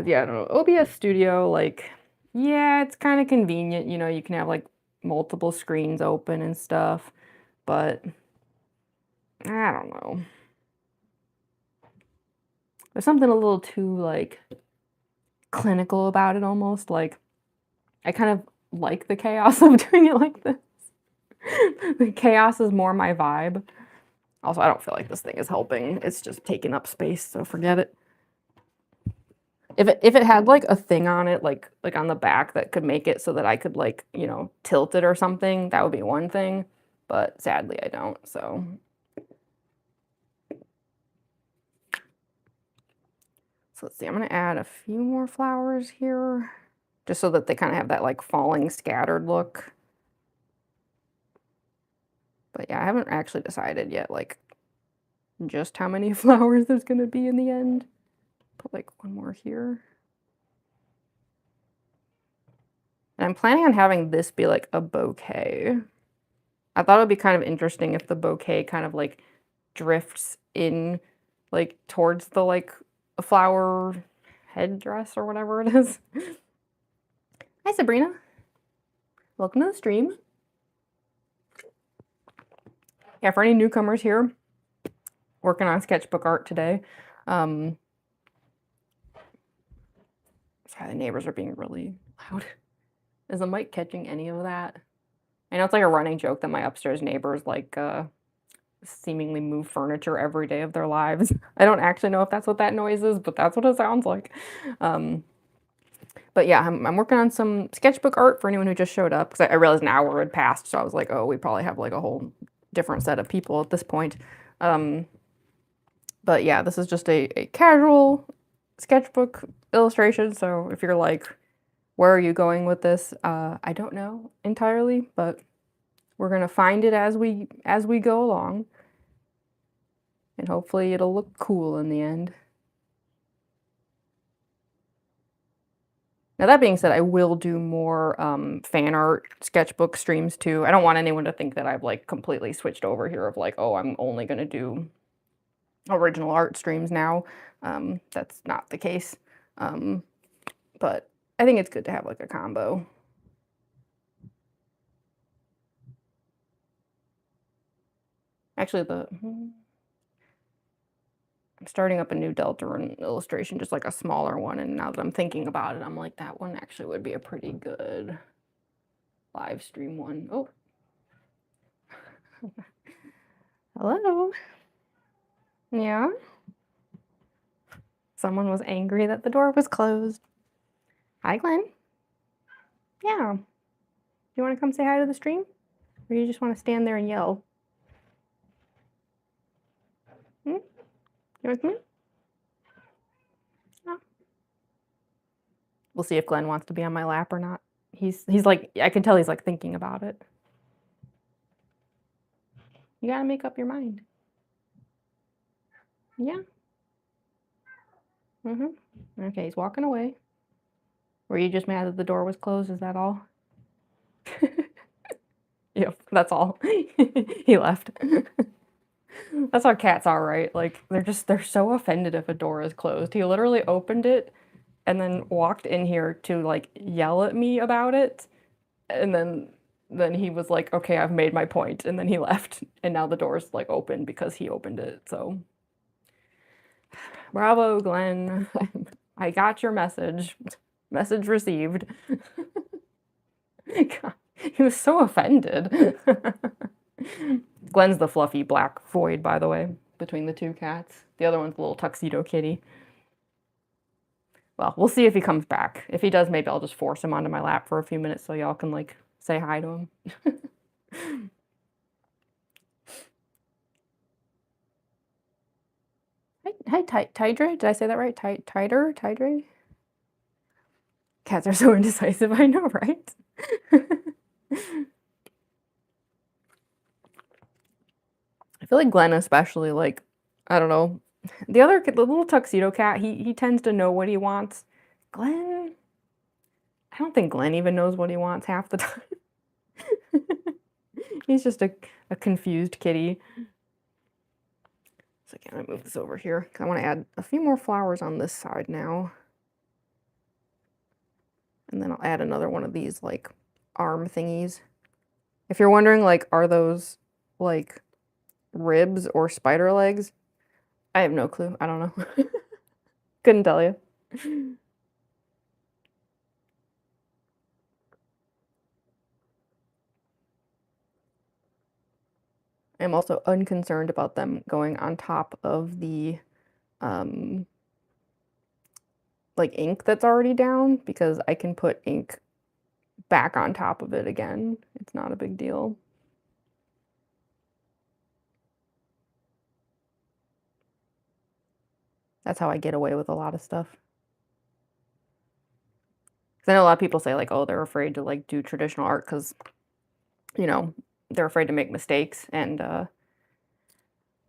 yeah, I don't know. OBS Studio, like, yeah, it's kind of convenient. You know, you can have like multiple screens open and stuff, but I don't know. There's something a little too like clinical about it almost. Like, I kind of like the chaos of doing it like this. The chaos is more my vibe. Also, I don't feel like this thing is helping. It's just taking up space, so forget it. If it had like a thing on it, like on the back that could make it so that I could like, you know, tilt it or something, that would be one thing. But sadly, I don't. So let's see. I'm gonna add a few more flowers here, just so that they kind of have that like falling scattered look. But yeah, I haven't actually decided yet, like just how many flowers there's gonna be in the end. Put like one more here. And I'm planning on having this be like a bouquet. I thought it would be kind of interesting if the bouquet kind of like drifts in like towards the like flower headdress or whatever it is. Hi Sabrina. Welcome to the stream. Yeah, for any newcomers here, working on sketchbook art today. Sorry, the neighbors are being really loud. Is the mic catching any of that? I know it's like a running joke that my upstairs neighbors like seemingly move furniture every day of their lives. I don't actually know if that's what that noise is, but that's what it sounds like. But yeah, I'm working on some sketchbook art for anyone who just showed up, because I realized an hour had passed, so I was like, oh, we probably have like a whole different set of people at this point. But yeah, this is just a casual sketchbook illustration, so if you're like, where are you going with this? I don't know entirely, but we're gonna find it as we go along, and hopefully it'll look cool in the end. Now that being said, I will do more fan art sketchbook streams too. I don't want anyone to think that I've like completely switched over here of like, oh, I'm only gonna do original art streams now. That's not the case. But I think it's good to have like a combo. Actually, I'm starting up a new Deltarune illustration, just like a smaller one, and now that I'm thinking about it, I'm like, that one actually would be a pretty good live stream one. Oh. Hello. Yeah. Someone was angry that the door was closed. Hi, Glenn. Yeah. You want to come say hi to the stream? Or you just want to stand there and yell? Hmm? You want to come in? No. We'll see if Glenn wants to be on my lap or not. He's like, I can tell he's like thinking about it. You gotta make up your mind. Yeah. Okay, he's walking away. Were you just mad that the door was closed? Is that all? Yep, that's all. He left. That's how cats are, right? Like they're so offended if a door is closed. He literally opened it and then walked in here to like yell at me about it. And then he was like, "Okay, I've made my point." And then he left. And now the door's like open because he opened it. So bravo, Glenn. I got your message. Message received. God, he was so offended. Glenn's the fluffy black void, by the way, between the two cats. The other one's a little tuxedo kitty. Well, we'll see if he comes back. If he does, maybe I'll just force him onto my lap for a few minutes so y'all can, like, say hi to him. Hi, Tidre? Did I say that right? Tidre? Cats are so indecisive, I know, right? I feel like Glenn especially, like, I don't know. The little tuxedo cat, he tends to know what he wants. Glenn, I don't think Glenn even knows what he wants half the time. He's just a confused kitty. So I'm gonna move this over here. I want to add a few more flowers on this side now. And then I'll add another one of these, like, arm thingies. If you're wondering, like, are those, like, ribs or spider legs? I have no clue. I don't know. Couldn't tell you. I'm also unconcerned about them going on top of the, like, ink that's already down, because I can put ink back on top of it again. It's not a big deal. That's how I get away with a lot of stuff. 'Cause I know a lot of people say, like, oh, they're afraid to, like, do traditional art because, you know, they're afraid to make mistakes, and, I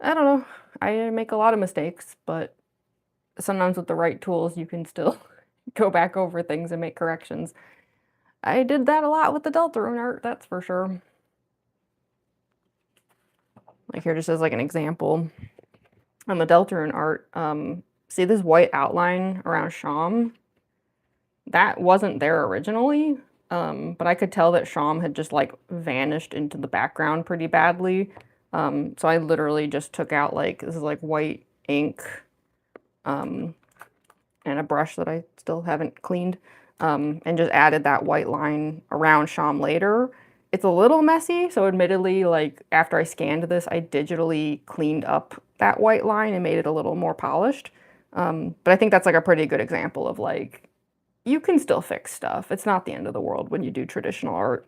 don't know. I make a lot of mistakes, but sometimes with the right tools, you can still go back over things and make corrections. I did that a lot with the Deltarune art, that's for sure. Like, here, just as, like, an example, on the Deltarune art, see this white outline around Sham? That wasn't there originally, but I could tell that Sham had just, like, vanished into the background pretty badly. So I literally just took out, like, this is, like, white ink, and a brush that I still haven't cleaned, and just added that white line around Sham later. It's a little messy, so admittedly, like, after I scanned this, I digitally cleaned up that white line and made it a little more polished. But I think that's, like, a pretty good example of, like, you can still fix stuff. It's not the end of the world when you do traditional art.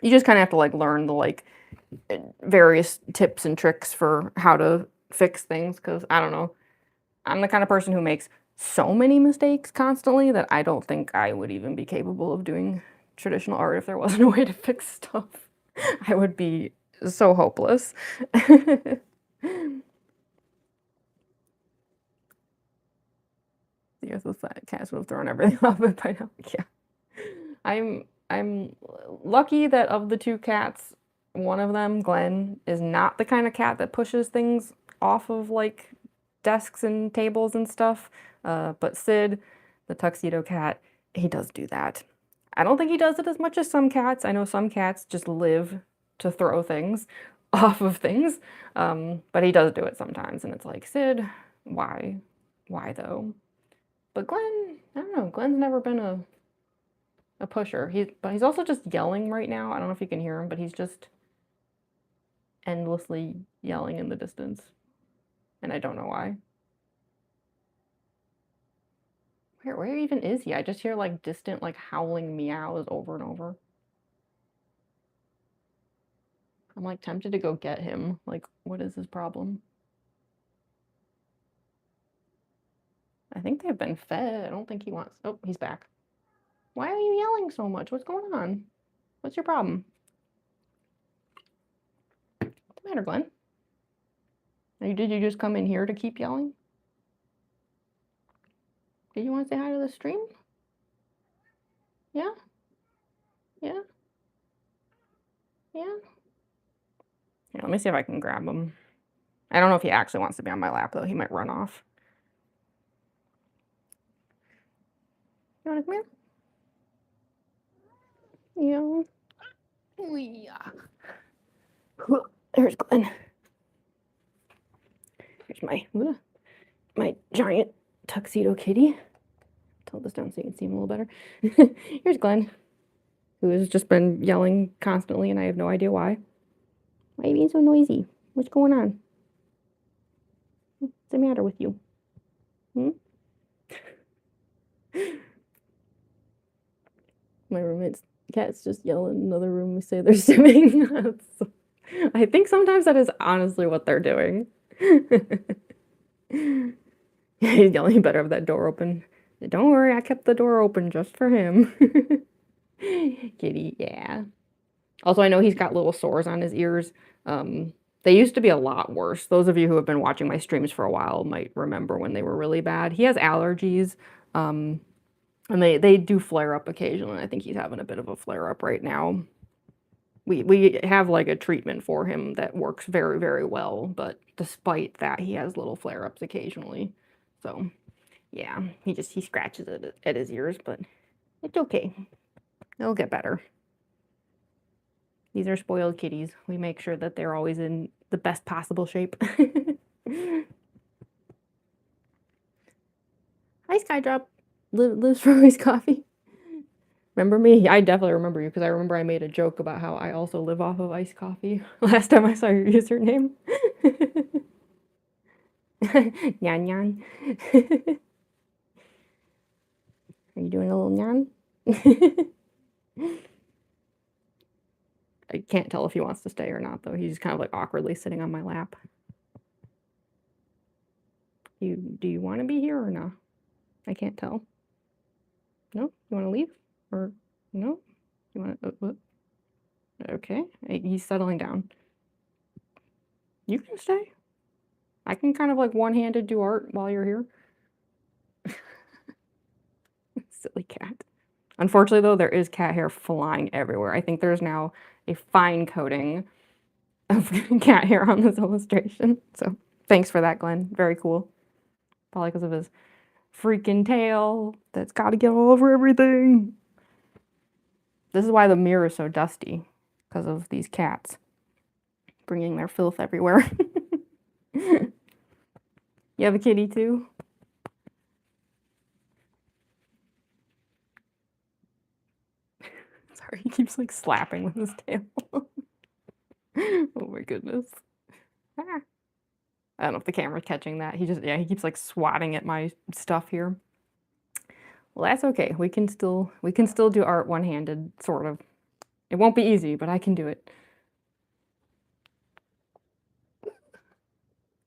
You just kinda have to, like, learn the, like, various tips and tricks for how to fix things, because I don't know. I'm the kind of person who makes so many mistakes constantly that I don't think I would even be capable of doing traditional art if there wasn't a way to fix stuff. I would be so hopeless. Yes, the cats would have thrown everything off it by now. Yeah. I'm lucky that of the two cats, one of them, Glenn, is not the kind of cat that pushes things off of, like, desks and tables and stuff. But Sid, the tuxedo cat, he does do that. I don't think he does it as much as some cats. I know some cats just live to throw things off of things. But he does do it sometimes, and it's like, Sid, why? Why though? But Glenn, I don't know. Glenn's never been a pusher. But he's also just yelling right now. I don't know if you can hear him, but he's just endlessly yelling in the distance. And I don't know why. Where even is he? I just hear like distant, like howling meows over and over. I'm like tempted to go get him. Like, what is his problem? I think they've been fed. I don't think he wants. Oh, he's back. Why are you yelling so much? What's going on? What's your problem? What's the matter, Glenn? Did you just come in here to keep yelling? Did you want to say hi to the stream? Yeah? Yeah? Yeah? Here, let me see if I can grab him. I don't know if he actually wants to be on my lap, though. He might run off. You want to come here? Yeah. There's Glenn. Here's my giant tuxedo kitty. Tilt this down so you can see him a little better. Here's Glenn, who has just been yelling constantly, and I have no idea why. Why are you being so noisy? What's going on? What's the matter with you? Hmm? My roommate's cat's just yelling in another room. We say they're simming. I think sometimes that is honestly what they're doing. He's yelling, you better have that door open. Don't worry, I kept the door open just for him. Kitty, yeah. Also, I know he's got little sores on his ears. They used to be a lot worse. Those of you who have been watching my streams for a while might remember when they were really bad. He has allergies, and they do flare up occasionally. I think he's having a bit of a flare up right now. We have like a treatment for him that works very, very well, but despite that, he has little flare ups occasionally. So, yeah, he scratches it at his ears, but it's okay. It'll get better. These are spoiled kitties. We make sure that they're always in the best possible shape. Hi, Skydrop. Lives for iced coffee. Remember me? I definitely remember you because I remember I made a joke about how I also live off of iced coffee last time I saw your username. Nyan nyan. Are you doing a little nyan? I can't tell if he wants to stay or not, though. He's kind of like awkwardly sitting on my lap. Do you want to be here or no? I can't tell. No? You want to leave? Or no? You want to... what? Okay. He's settling down. You can stay. I can kind of like one-handed do art while you're here. Silly cat. Unfortunately, though, there is cat hair flying everywhere. I think there's now a fine coating of cat hair on this illustration. So thanks for that, Glenn. Very cool. Probably because of his freaking tail that's got to get all over everything. This is why the mirror is so dusty, because of these cats bringing their filth everywhere. You have a kitty too? Sorry, he keeps like slapping with his tail. Oh my goodness. Ah. I don't know if the camera's catching that. He keeps like swatting at my stuff here. Well, that's okay. We can still do art one-handed, sort of. It won't be easy, but I can do it.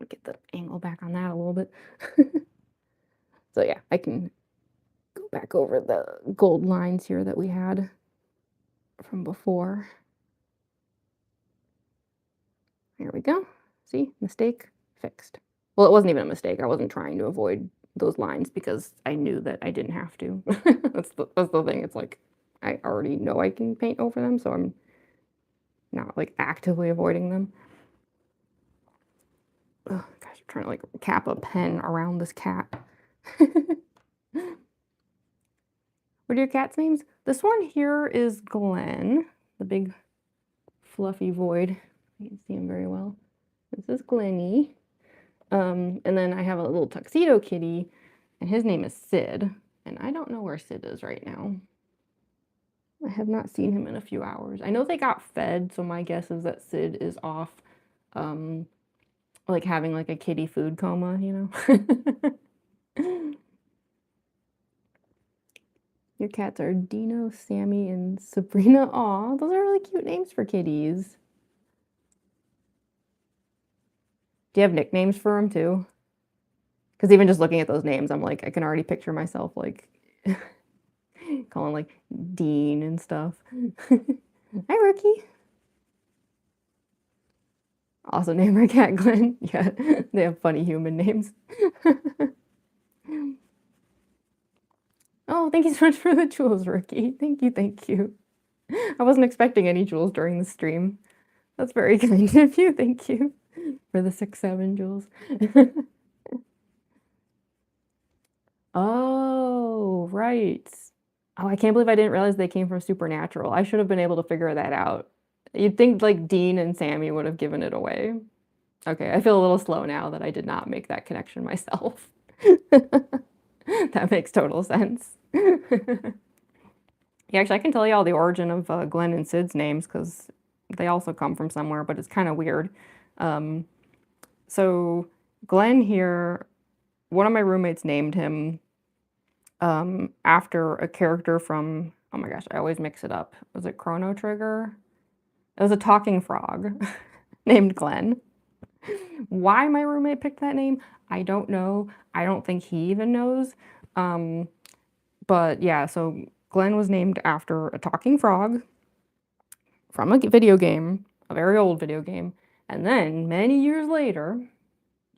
Get the angle back on that a little bit. So yeah, I can go back over the gold lines here that we had from before. There we go. See, mistake fixed. Well, it wasn't even a mistake. I wasn't trying to avoid those lines because I knew that I didn't have to. That's the thing. It's like I already know I can paint over them, so I'm not like actively avoiding them. Oh gosh, I'm trying to like cap a pen around this cat. What are your cat's names? This one here is Glenn, the big fluffy void. You can see him very well. This is Glenny. And then I have a little tuxedo kitty, and his name is Sid. And I don't know where Sid is right now. I have not seen him in a few hours. I know they got fed, so my guess is that Sid is off, like having like a kitty food coma, you know? Your cats are Dino, Sammy, and Sabrina. Aw, those are really cute names for kitties. Do you have nicknames for them too? Because even just looking at those names, I'm like, I can already picture myself like calling like Dean and stuff. Hi, Rookie. Also name our cat Glenn. Yeah, they have funny human names. Oh, thank you so much for the jewels, Rookie. Thank you, thank you. I wasn't expecting any jewels during the stream. That's very kind of you. Thank you for the 6-7 jewels. Oh, right. Oh, I can't believe I didn't realize they came from Supernatural. I should have been able to figure that out. You'd think like Dean and Sammy would have given it away. Okay, I feel a little slow now that I did not make that connection myself. That makes total sense. Yeah, actually, I can tell you all the origin of Glenn and Sid's names because they also come from somewhere, but it's kind of weird. So Glenn here, one of my roommates named him after a character from, oh my gosh, I always mix it up. Was it Chrono Trigger? It was a talking frog named Glenn. Why my roommate picked that name, I don't know. I don't think he even knows. But yeah, so Glenn was named after a talking frog from a video game, a very old video game. And then many years later,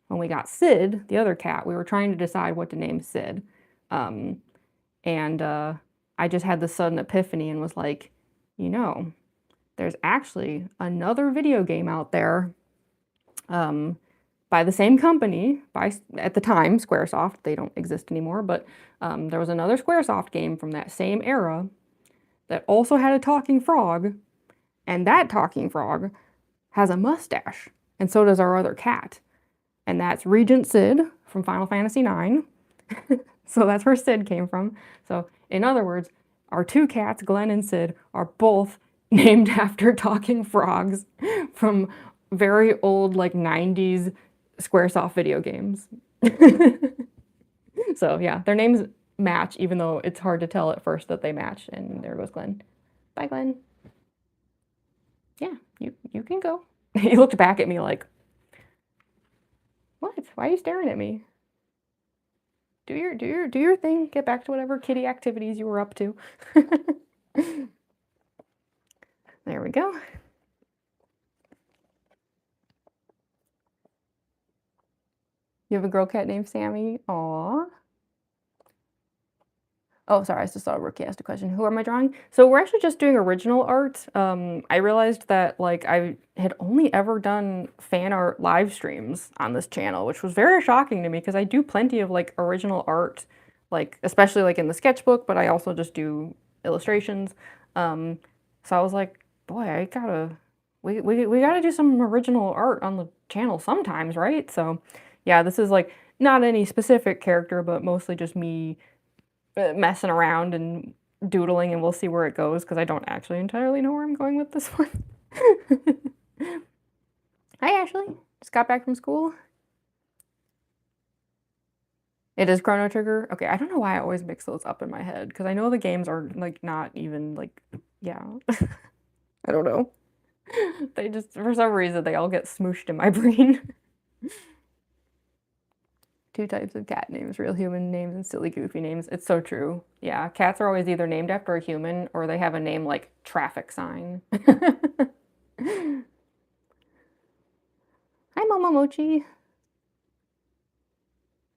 when we got Sid, the other cat, we were trying to decide what to name Sid. I just had this sudden epiphany and was like, you know, there's actually another video game out there by the same company, at the time, Squaresoft. They don't exist anymore, but there was another Squaresoft game from that same era that also had a talking frog, and that talking frog has a mustache, and so does our other cat. And that's Regent Sid from Final Fantasy IX. So that's where Sid came from. So in other words, our two cats, Glenn and Sid, are both named after talking frogs from very old, like 90s Squaresoft video games. So yeah, their names match, even though it's hard to tell at first that they match. And there goes Glenn. Bye, Glenn. Yeah, you can go. He looked back at me like, what? Why are you staring at me? Do your thing. Get back to whatever kitty activities you were up to. There we go. You have a girl cat named Sammy? Aww. Oh, sorry, I just saw Rookie asked a question. Who am I drawing? So we're actually just doing original art. I realized that like I had only ever done fan art live streams on this channel, which was very shocking to me because I do plenty of like original art, like especially like in the sketchbook, but I also just do illustrations. So I was like, boy, we gotta do some original art on the channel sometimes, right? So yeah, this is like not any specific character, but mostly just me messing around and doodling, and we'll see where it goes because I don't actually entirely know where I'm going with this one. Hi, Ashley. Just got back from school. It is Chrono Trigger. Okay, I don't know why I always mix those up in my head because I know the games are like not even like, yeah. I don't know. They just, for some reason, they all get smooshed in my brain. Two types of cat names, real human names and silly goofy names. It's so true. Yeah, cats are always either named after a human or they have a name like traffic sign. Hi, Mama Mochi.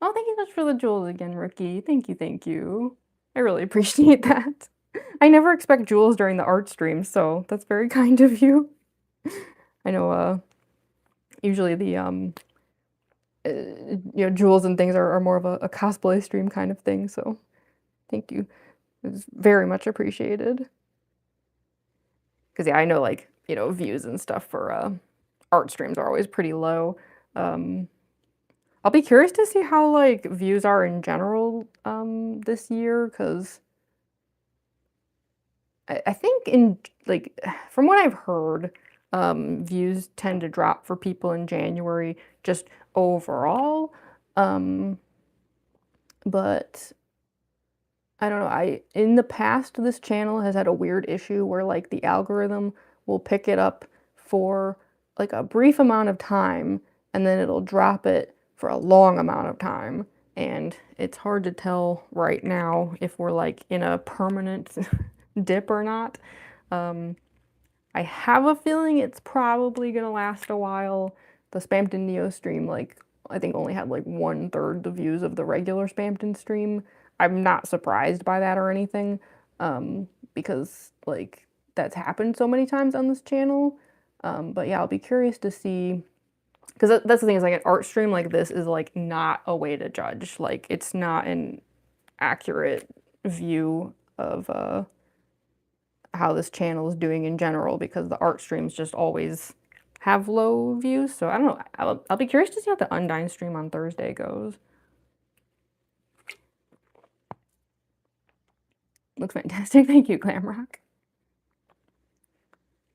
Oh, thank you so much for the jewels again, Rookie. Thank you, thank you. I really appreciate that. I never expect jewels during the art stream, so that's very kind of you. I know, usually the, jewels and things are more of a cosplay stream kind of thing, so thank you. It's very much appreciated. Because, yeah, I know, like, views and stuff for art streams are always pretty low. I'll be curious to see how, like, views are in general this year, because I think like, from what I've heard, views tend to drop for people in January just overall. But I don't know, in the past, this channel has had a weird issue where, like, the algorithm will pick it up for, like, a brief amount of time, and then it'll drop it for a long amount of time, and it's hard to tell right now if we're, like, in a permanent dip or not. Um, I have a feeling it's probably gonna last a while. The Spampton Neo stream, like, I think only had like 1/3 the views of the regular Spampton stream. I'm not surprised by that or anything, because like that's happened so many times on this channel. But yeah, I'll be curious to see, because that's the thing is like an art stream like this is like not a way to judge. Like it's not an accurate view of how this channel is doing in general because the art streams just always have low views. So I don't know. I'll be curious to see how the Undyne stream on Thursday goes. Looks fantastic. Thank you, Glamrock.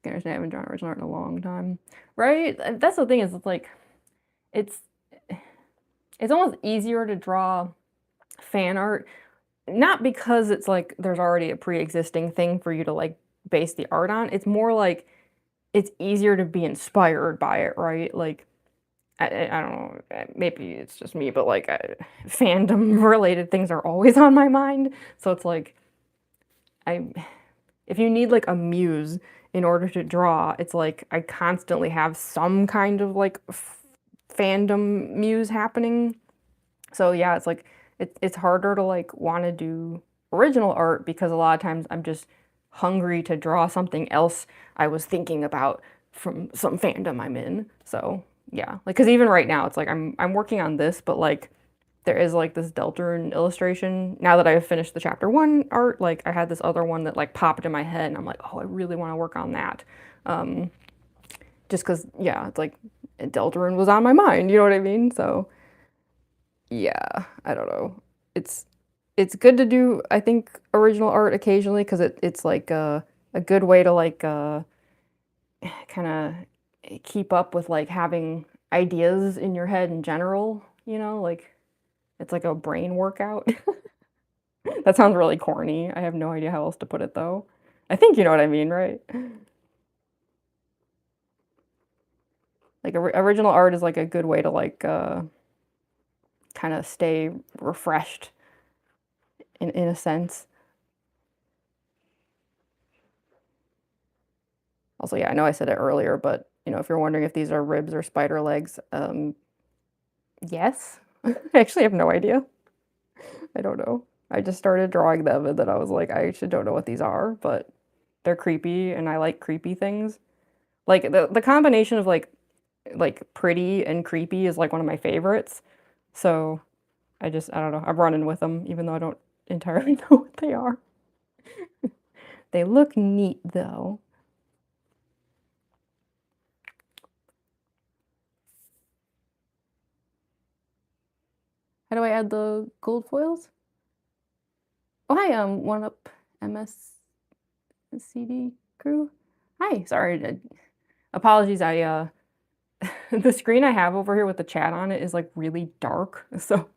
I haven't drawn original art in a long time. Right? That's the thing is it's like it's almost easier to draw fan art, not because it's like there's already a pre-existing thing for you to like base the art on. It's more like it's easier to be inspired by it, right? Like I don't know, maybe it's just me, but like fandom related things are always on my mind. So it's like if you need like a muse in order to draw, it's like I constantly have some kind of like fandom muse happening. So yeah, it's like it's harder to like want to do original art because a lot of times I'm just hungry to draw something else I was thinking about from some fandom I'm in. So yeah, like because even right now it's like I'm working on this, but like there is like this Deltarune illustration. Now that I've finished the chapter 1 art, like I had this other one that like popped in my head and I'm like, oh, I really want to work on that. Just because, yeah, it's like Deltarune was on my mind, you know what I mean? So yeah, I don't know. It's good to do, I think, original art occasionally because it's like a good way to like kind of keep up with like having ideas in your head in general, you know, like it's like a brain workout. That sounds really corny. I have no idea how else to put it though. I think you know what I mean, right? Like original art is like a good way to like kind of stay refreshed in a sense. Also, yeah, I know I said it earlier, but you know, if you're wondering if these are ribs or spider legs, yes. I actually have no idea. I don't know. I just started drawing them and then I was like, I actually don't know what these are, but they're creepy and I like creepy things. Like the combination of like pretty and creepy is like one of my favorites. So I don't know. I'm running with them even though I don't entirely know what they are. They look neat though. How do I add the gold foils? Oh, hi, One Up MSCD crew. Hi, sorry. Apologies, the screen I have over here with the chat on it is like really dark, so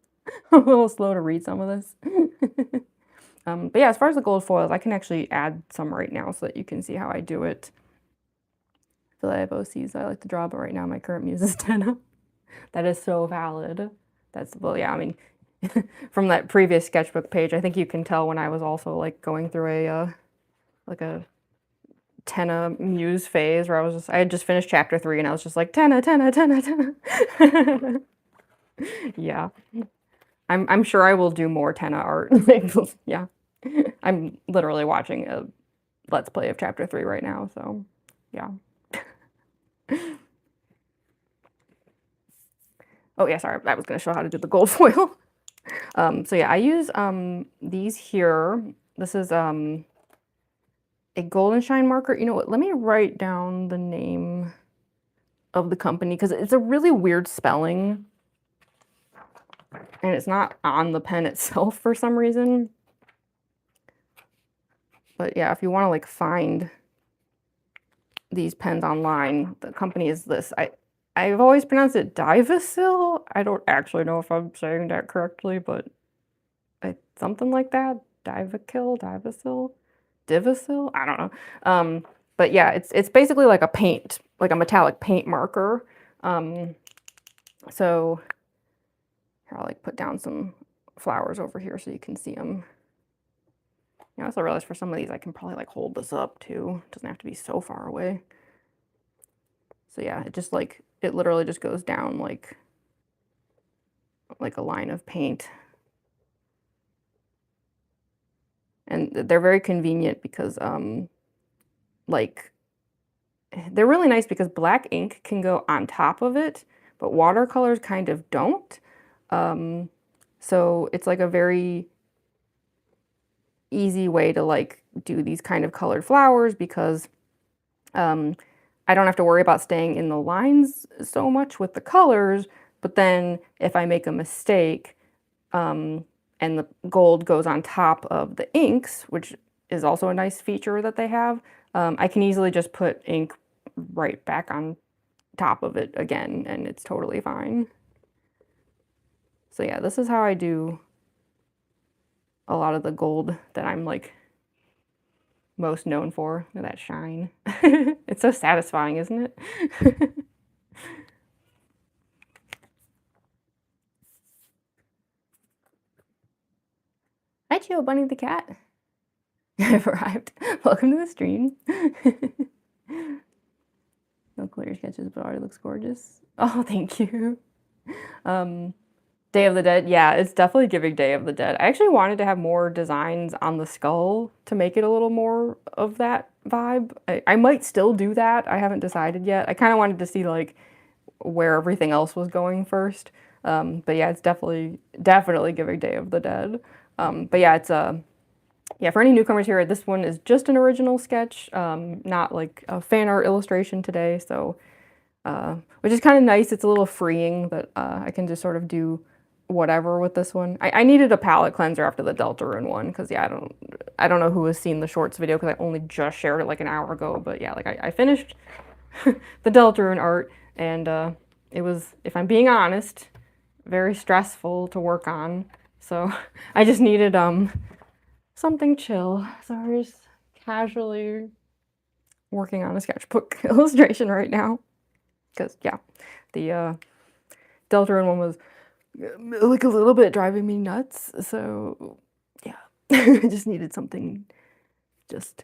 I'm a little slow to read some of this. But yeah, as far as the gold foils, I can actually add some right now so that you can see how I do it. I feel like I have OCs I like to draw, but right now my current muse is Tenna. That is so valid. Well, yeah, I mean, from that previous sketchbook page, I think you can tell when I was also like going through like a Tenna muse phase where I had just finished chapter 3 and I was just like, Tenna, Tenna, Tenna, Tenna. Yeah. I'm sure I will do more Tenna art. Yeah. I'm literally watching a Let's Play of chapter 3 right now, so yeah. Oh yeah, sorry, I was gonna show how to do the gold foil. So yeah, I use these here. This is a golden shine marker. You know what? Let me write down the name of the company because it's a really weird spelling. And it's not on the pen itself for some reason. But yeah, if you want to like find these pens online, the company is this. I've always pronounced it Divasil. I don't actually know if I'm saying that correctly, but something like that. Divisil? I don't know. But yeah, it's basically like a paint, like a metallic paint marker. So here, I'll like put down some flowers over here so you can see them. I also realized for some of these I can probably like hold this up too. It doesn't have to be so far away. So yeah, it just like, it literally just goes down like a line of paint. And they're very convenient because like they're really nice because black ink can go on top of it, but watercolors kind of don't. So it's like a very easy way to like do these kind of colored flowers because I don't have to worry about staying in the lines so much with the colors, but then if I make a mistake, and the gold goes on top of the inks, which is also a nice feature that they have, I can easily just put ink right back on top of it again, and it's totally fine. So yeah, this is how I do a lot of the gold that I'm like most known for. Look at that shine. It's so satisfying, isn't it? Hi, Chill Bunny the cat. I've arrived. Welcome to the stream. No clear sketches, but already looks gorgeous. Oh, thank you. Day of the Dead. Yeah, it's definitely giving Day of the Dead. I actually wanted to have more designs on the skull to make it a little more of that vibe. I might still do that. I haven't decided yet. I kind of wanted to see like where everything else was going first. But yeah, it's definitely giving Day of the Dead. But yeah, it's yeah, for any newcomers here, this one is just an original sketch, not like a fan art illustration today. So, which is kind of nice. It's a little freeing that I can just sort of do whatever with this one. I needed a palette cleanser after the Deltarune one because yeah, I don't know who has seen the shorts video because I only just shared it like an hour ago. But yeah, like I finished the Deltarune art and it was, if I'm being honest, very stressful to work on. So I just needed something chill. So we're just casually working on a sketchbook illustration right now. Because, yeah, the Deltarune one was like a little bit driving me nuts. So, yeah, I just needed something just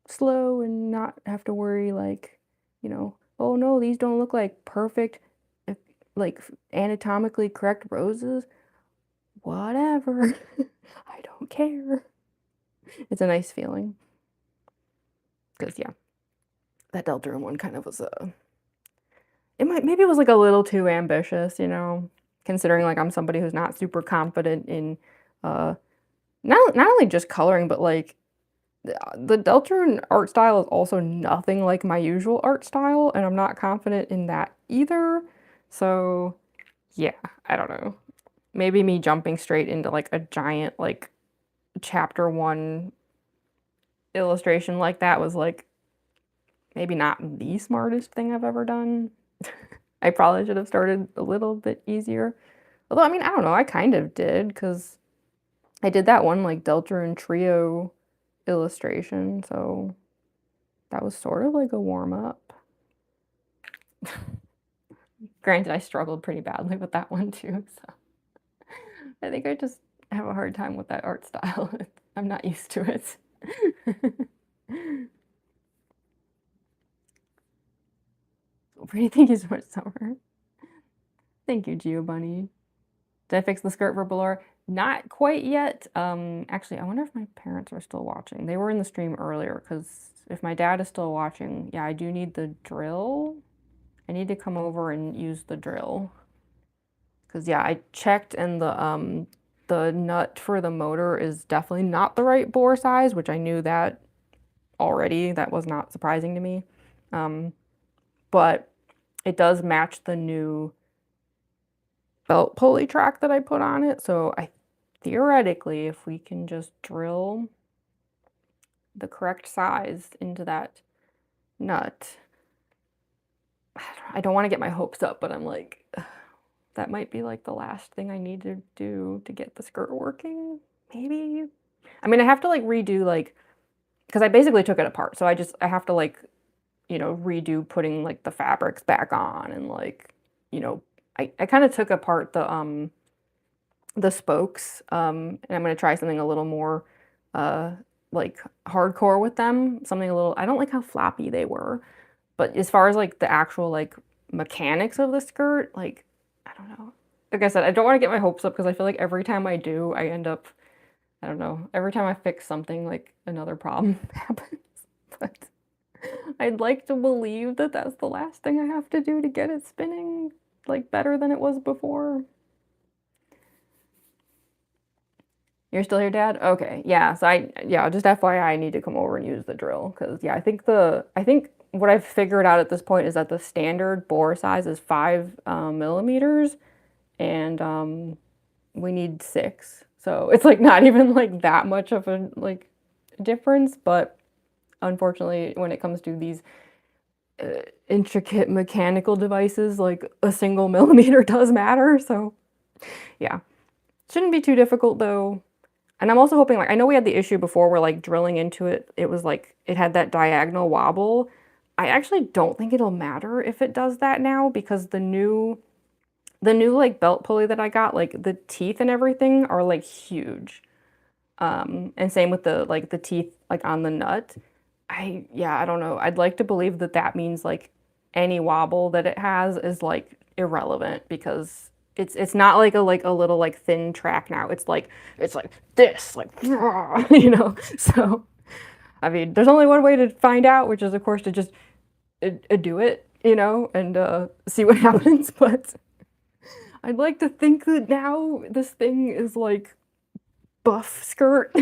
slow and not have to worry, like, you know, oh no, these don't look like perfect, like anatomically correct roses. Whatever. I don't care. It's a nice feeling. Because, yeah, that Deltarune one kind of was maybe it was like a little too ambitious, you know, considering like I'm somebody who's not super confident in not only just coloring, but like the Deltarune art style is also nothing like my usual art style, and I'm not confident in that either. So yeah, I don't know. Maybe me jumping straight into like a giant like chapter 1 illustration like that was like maybe not the smartest thing I've ever done. I probably should have started a little bit easier. Although, I mean, I don't know, I kind of did, because I did that one, like, Deltarune Trio illustration, so that was sort of like a warm-up. Granted, I struggled pretty badly with that one, too, so I think I just have a hard time with that art style. I'm not used to it. Pretty, thank you so much, Summer. Thank you, Geo Bunny. Did I fix the skirt for Ballora? Not quite yet. Actually, I wonder if my parents are still watching. They were in the stream earlier, because if my dad is still watching, yeah, I do need the drill. I need to come over and use the drill. Because, yeah, I checked, and the nut for the motor is definitely not the right bore size, which I knew that already. That was not surprising to me. But it does match the new belt pulley track that I put on it, so I theoretically, if we can just drill the correct size into that nut, I don't want to get my hopes up, but I'm like, that might be like the last thing I need to do to get the skirt working, maybe? I mean, I have to like redo like, because I basically took it apart. So I have to like, redo putting like the fabrics back on and like, you know, I kind of took apart the spokes, and I'm gonna try something a little more, uh, like hardcore with them. Something a little, I don't like how floppy they were, but as far as like the actual like mechanics of the skirt, like, I don't know. Like I said, I don't want to get my hopes up because I feel like every time I do, I end up, I don't know, every time I fix something, like another problem happens. But I'd like to believe that that's the last thing I have to do to get it spinning like better than it was before. You're still here, Dad? Okay. Yeah, so yeah, just FYI, I need to come over and use the drill because yeah, I think what I've figured out at this point is that the standard bore size is 5 millimeters, and we need 6. So it's like not even like that much of a like difference, but unfortunately, when it comes to these intricate mechanical devices, like a single millimeter does matter. So yeah, shouldn't be too difficult though. And I'm also hoping, like, I know we had the issue before where, like, drilling into it, it was like, it had that diagonal wobble. I actually don't think it'll matter if it does that now because the new, like, belt pulley that I got, like, the teeth and everything are, like, huge. And same with the, like, the teeth, like, on the nut. Yeah, I don't know. I'd like to believe that that means, like, any wobble that it has is, like, irrelevant because it's not like a little like thin track now. It's like this, like So I mean, there's only one way to find out, which is of course to just do it, and see what happens. But I'd like to think that now this thing is like buff skirt.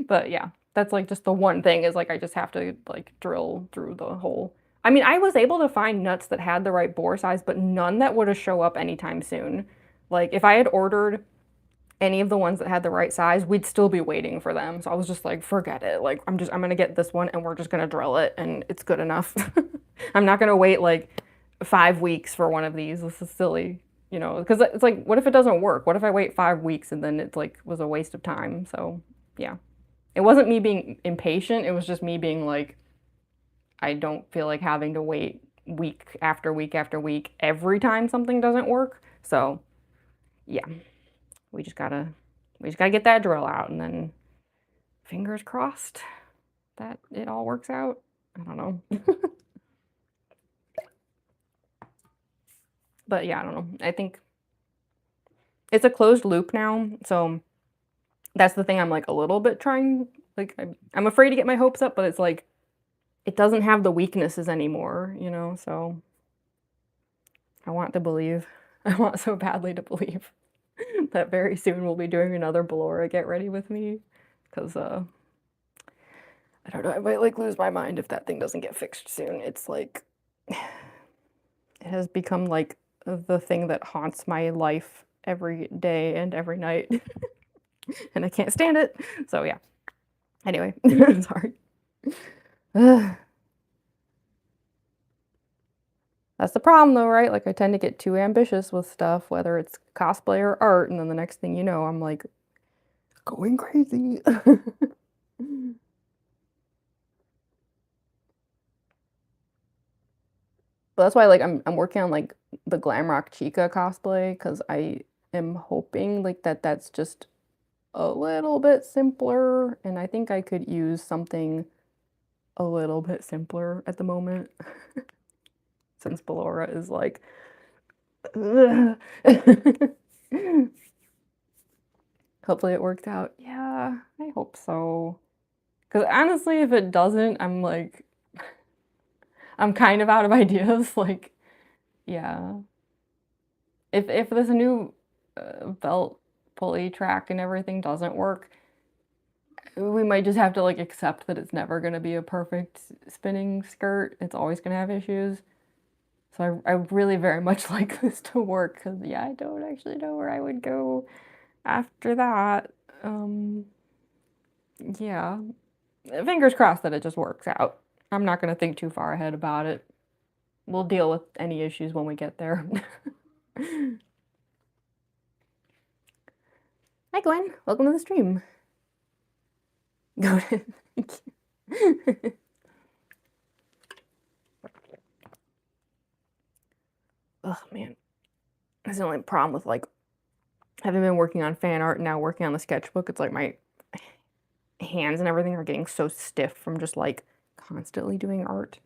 But yeah, that's like just the one thing is like I just have to like drill through the hole. I mean, I was able to find nuts that had the right bore size, but none that would have show up anytime soon. Like if I had ordered any of the ones that had the right size, we'd still be waiting for them. So I was just like, forget it. Like I'm gonna get this one and we're just gonna drill it and it's good enough. I'm not gonna wait like 5 weeks for one of these. This is silly, because it's like, what if it doesn't work? What if I wait 5 weeks and then it's like was a waste of time? So yeah. It wasn't me being impatient, it was just me being like, I don't feel like having to wait week after week after week every time something doesn't work. So, yeah, we just gotta get that drill out and then fingers crossed that it all works out. I don't know. But yeah, I don't know. I think it's a closed loop now, so that's the thing I'm like a little bit trying, like I'm afraid to get my hopes up, but it's like it doesn't have the weaknesses anymore, so I want to believe. I want so badly to believe that very soon we'll be doing another Ballora Get Ready with me, because, I don't know, I might, like, lose my mind if that thing doesn't get fixed soon. It's like, it has become, like, the thing that haunts my life every day and every night, and I can't stand it, so yeah. Anyway, sorry. That's the problem though, right? Like I tend to get too ambitious with stuff, whether it's cosplay or art, and then the next thing you know, I'm like going crazy. But that's why like I'm working on like the Glam Rock Chica cosplay because I am hoping like that's just a little bit simpler, and I think I could use something a little bit simpler at the moment since Ballora is like hopefully it worked out. Yeah, I hope so. Because honestly, if it doesn't, I'm like, I'm kind of out of ideas. Like, yeah. If this new belt pulley track and everything doesn't work, we might just have to like accept that it's never going to be a perfect spinning skirt. It's always going to have issues. So I really very much like this to work because yeah, I don't actually know where I would go after that. Yeah. Fingers crossed that it just works out. I'm not going to think too far ahead about it. We'll deal with any issues when we get there. Hi, Gwen. Welcome to the stream. Go ahead. Thank you. Oh, man. That's the only problem with, like, having been working on fan art and now working on the sketchbook. It's like my hands and everything are getting so stiff from just, like, constantly doing art.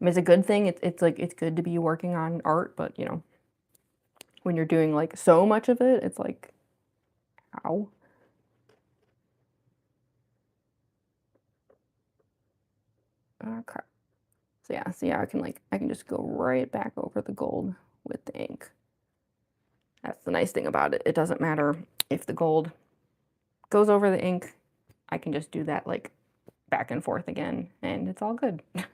I mean, it's a good thing. It's like, it's good to be working on art, but, you know, when you're doing, like, so much of it, it's like, ow. Okay. So yeah, I can just go right back over the gold with the ink. That's the nice thing about it. It doesn't matter if the gold goes over the ink. I can just do that like back and forth again, and it's all good. I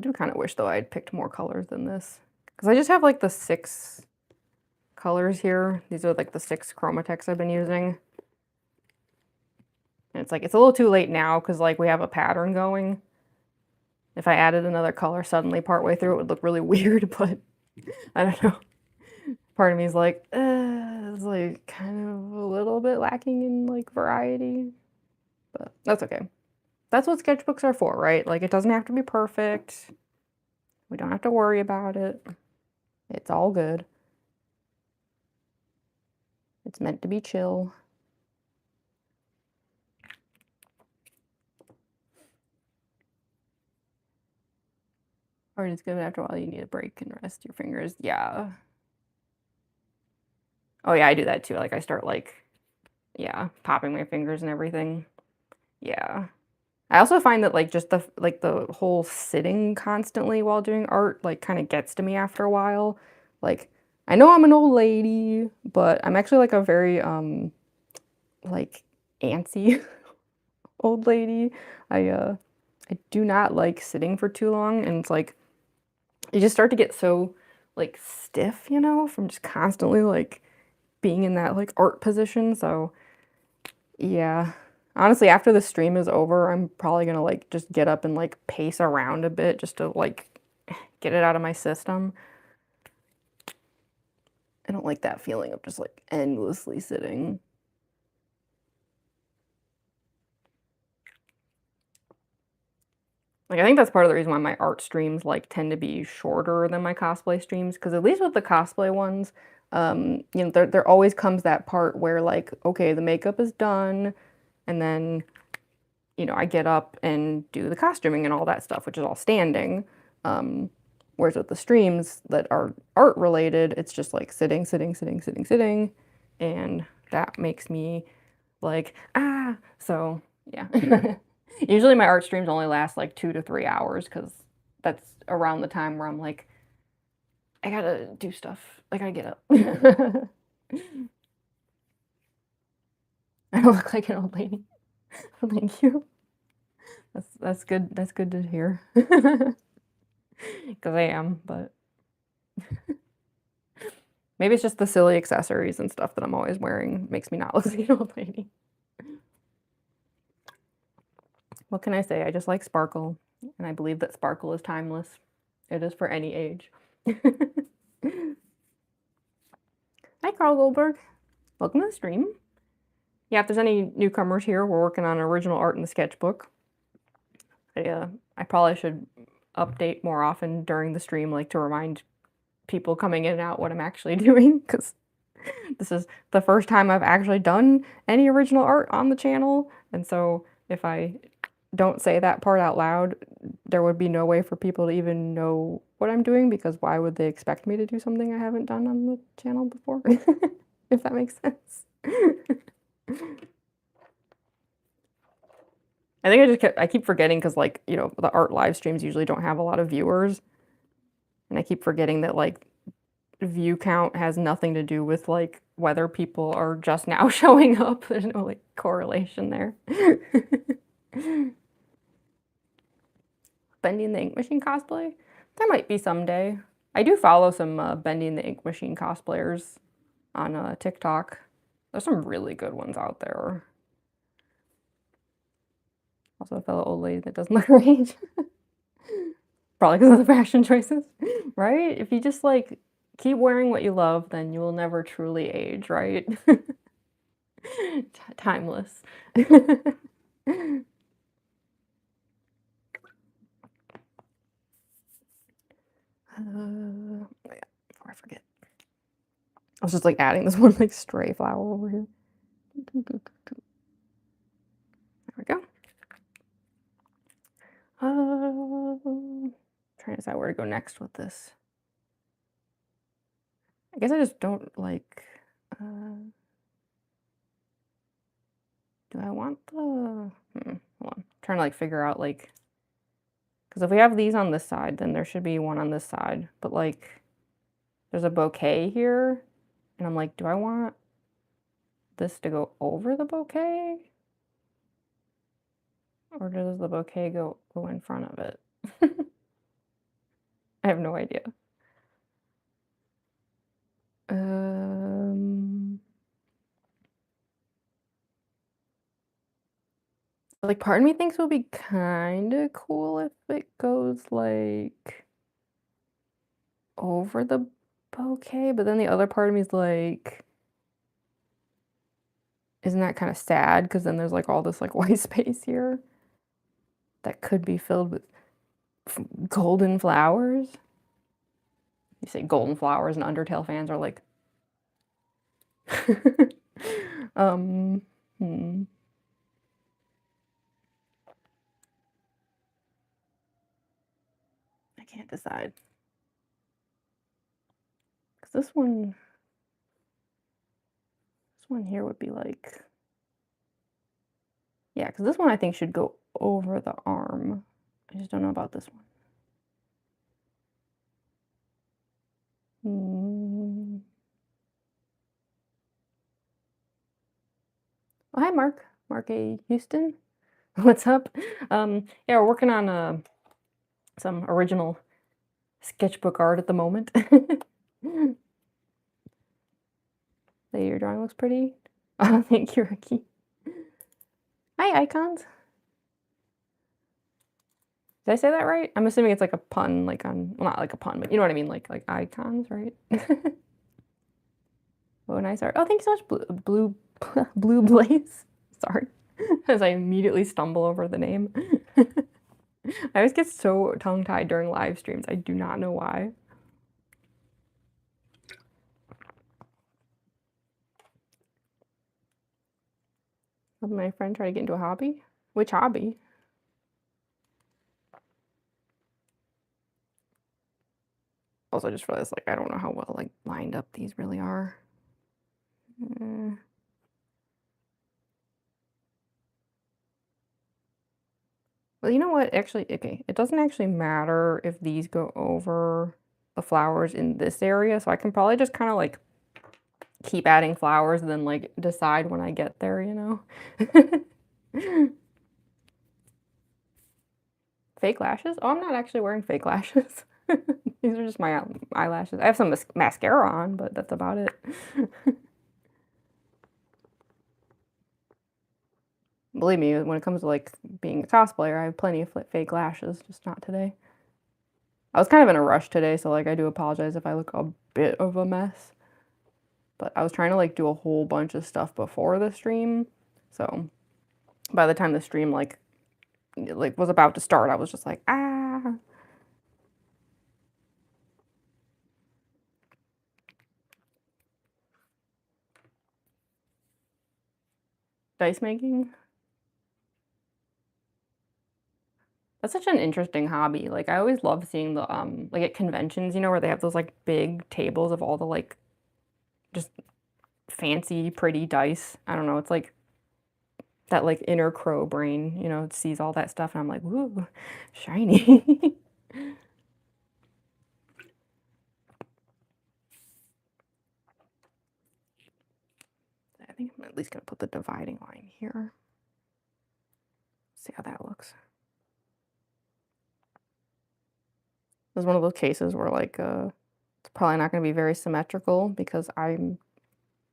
do kind of wish though I had picked more colors than this, because I just have like the 6 colors here. These are like the 6 Chromatex I've been using. And it's like, it's a little too late now because like we have a pattern going. If I added another color suddenly partway through, it would look really weird, but I don't know. Part of me is like, it's like kind of a little bit lacking in like variety, but that's okay. That's what sketchbooks are for, right? Like, it doesn't have to be perfect. We don't have to worry about it. It's all good. It's meant to be chill. Or just give it after a while, you need a break and rest your fingers. Yeah. Oh yeah, I do that too. Like, I start like, yeah, popping my fingers and everything. Yeah. I also find that like just the whole sitting constantly while doing art like kind of gets to me after a while. Like, I know I'm an old lady, but I'm actually like a very like antsy old lady. I do not like sitting for too long, and it's like you just start to get so like stiff, you know, from just constantly like being in that like art position. So yeah. Honestly, after the stream is over, I'm probably gonna like just get up and like pace around a bit just to like get it out of my system. I don't like that feeling of just like endlessly sitting. Like, I think that's part of the reason why my art streams like tend to be shorter than my cosplay streams, because at least with the cosplay ones, you know, there always comes that part where like, okay, the makeup is done, and then, you know, I get up and do the costuming and all that stuff, which is all standing. Whereas with the streams that are art related, it's just like sitting, sitting, sitting, sitting, sitting, and that makes me like, ah, so yeah. Usually my art streams only last like 2 to 3 hours because that's around the time where I'm like, I gotta do stuff. I gotta get up. I don't look like an old lady. Thank you. That's good. That's good to hear. Because I am, but maybe it's just the silly accessories and stuff that I'm always wearing makes me not look like an old lady. What can I say? I just like sparkle, and I believe that sparkle is timeless. It is for any age. Hi, Carl Goldberg. Welcome to the stream. Yeah, if there's any newcomers here, we're working on original art in the sketchbook. I probably should update more often during the stream, like to remind people coming in and out what I'm actually doing, because this is the first time I've actually done any original art on the channel, and so if I don't say that part out loud, there would be no way for people to even know what I'm doing, because why would they expect me to do something I haven't done on the channel before? If that makes sense. I think I keep forgetting because like, you know, the art live streams usually don't have a lot of viewers. And I keep forgetting that like view count has nothing to do with like whether people are just now showing up. There's no like correlation there. Bending the Ink Machine cosplay? There might be someday. I do follow some Bending the Ink Machine cosplayers on TikTok. There's some really good ones out there. Also a fellow old lady that doesn't look her age. Probably because of the fashion choices, right? If you just like keep wearing what you love, then you will never truly age, right? Timeless. Yeah, before I forget. I was just like adding this one like stray flower over here. There we go. Trying to decide where to go next with this. I guess I just don't like, do I want the, hold on. Trying to like figure out like, because if we have these on this side, then there should be one on this side, but like, there's a bouquet here, and I'm like, do I want this to go over the bouquet? Or does the bouquet go in front of it? I have no idea. Like part of me thinks it would be kind of cool if it goes like over the bouquet, but then the other part of me is like, isn't that kind of sad? Because then there's like all this like white space here that could be filled with golden flowers. You say golden flowers, and Undertale fans are like, hmm. I can't decide. Because this one here would be like, yeah, because this one I think should go over the arm. I just don't know about this one. Oh, hi, Mark. Mark A. Houston. What's up? Yeah, we're working on some original sketchbook art at the moment. Your drawing looks pretty. Oh, thank you, Ricky. Hi, icons. Did I say that right? I'm assuming it's like a pun, like on, well, not like a pun, but you know what I mean, like icons, right? Oh, nice art. Oh, thank you so much, Blue Blaze. Sorry, as I immediately stumble over the name. I always get so tongue-tied during live streams. I do not know why. Helping my friend try to get into a hobby? Which hobby? Also, I just realized, like, I don't know how well, like, lined up these really are. Well, you know what? Actually, okay, it doesn't actually matter if these go over the flowers in this area, so I can probably just kind of, like, keep adding flowers and then, like, decide when I get there, you know? Fake lashes? Oh, I'm not actually wearing fake lashes. These are just my eyelashes. I have some mascara on, but that's about it. Believe me, when it comes to like being a cosplayer, I have plenty of fake lashes, just not today. I was kind of in a rush today, so like I do apologize if I look a bit of a mess. But I was trying to like do a whole bunch of stuff before the stream. So by the time the stream like was about to start, I was just like, ah. Dice making? That's such an interesting hobby. Like I always love seeing the like at conventions, you know, where they have those like big tables of all the like just fancy pretty dice. I don't know, it's like that like inner crow brain, you know, sees all that stuff and I'm like, woo, shiny. I think I'm at least gonna put the dividing line here. See how that looks. This is one of those cases where like it's probably not gonna be very symmetrical because I'm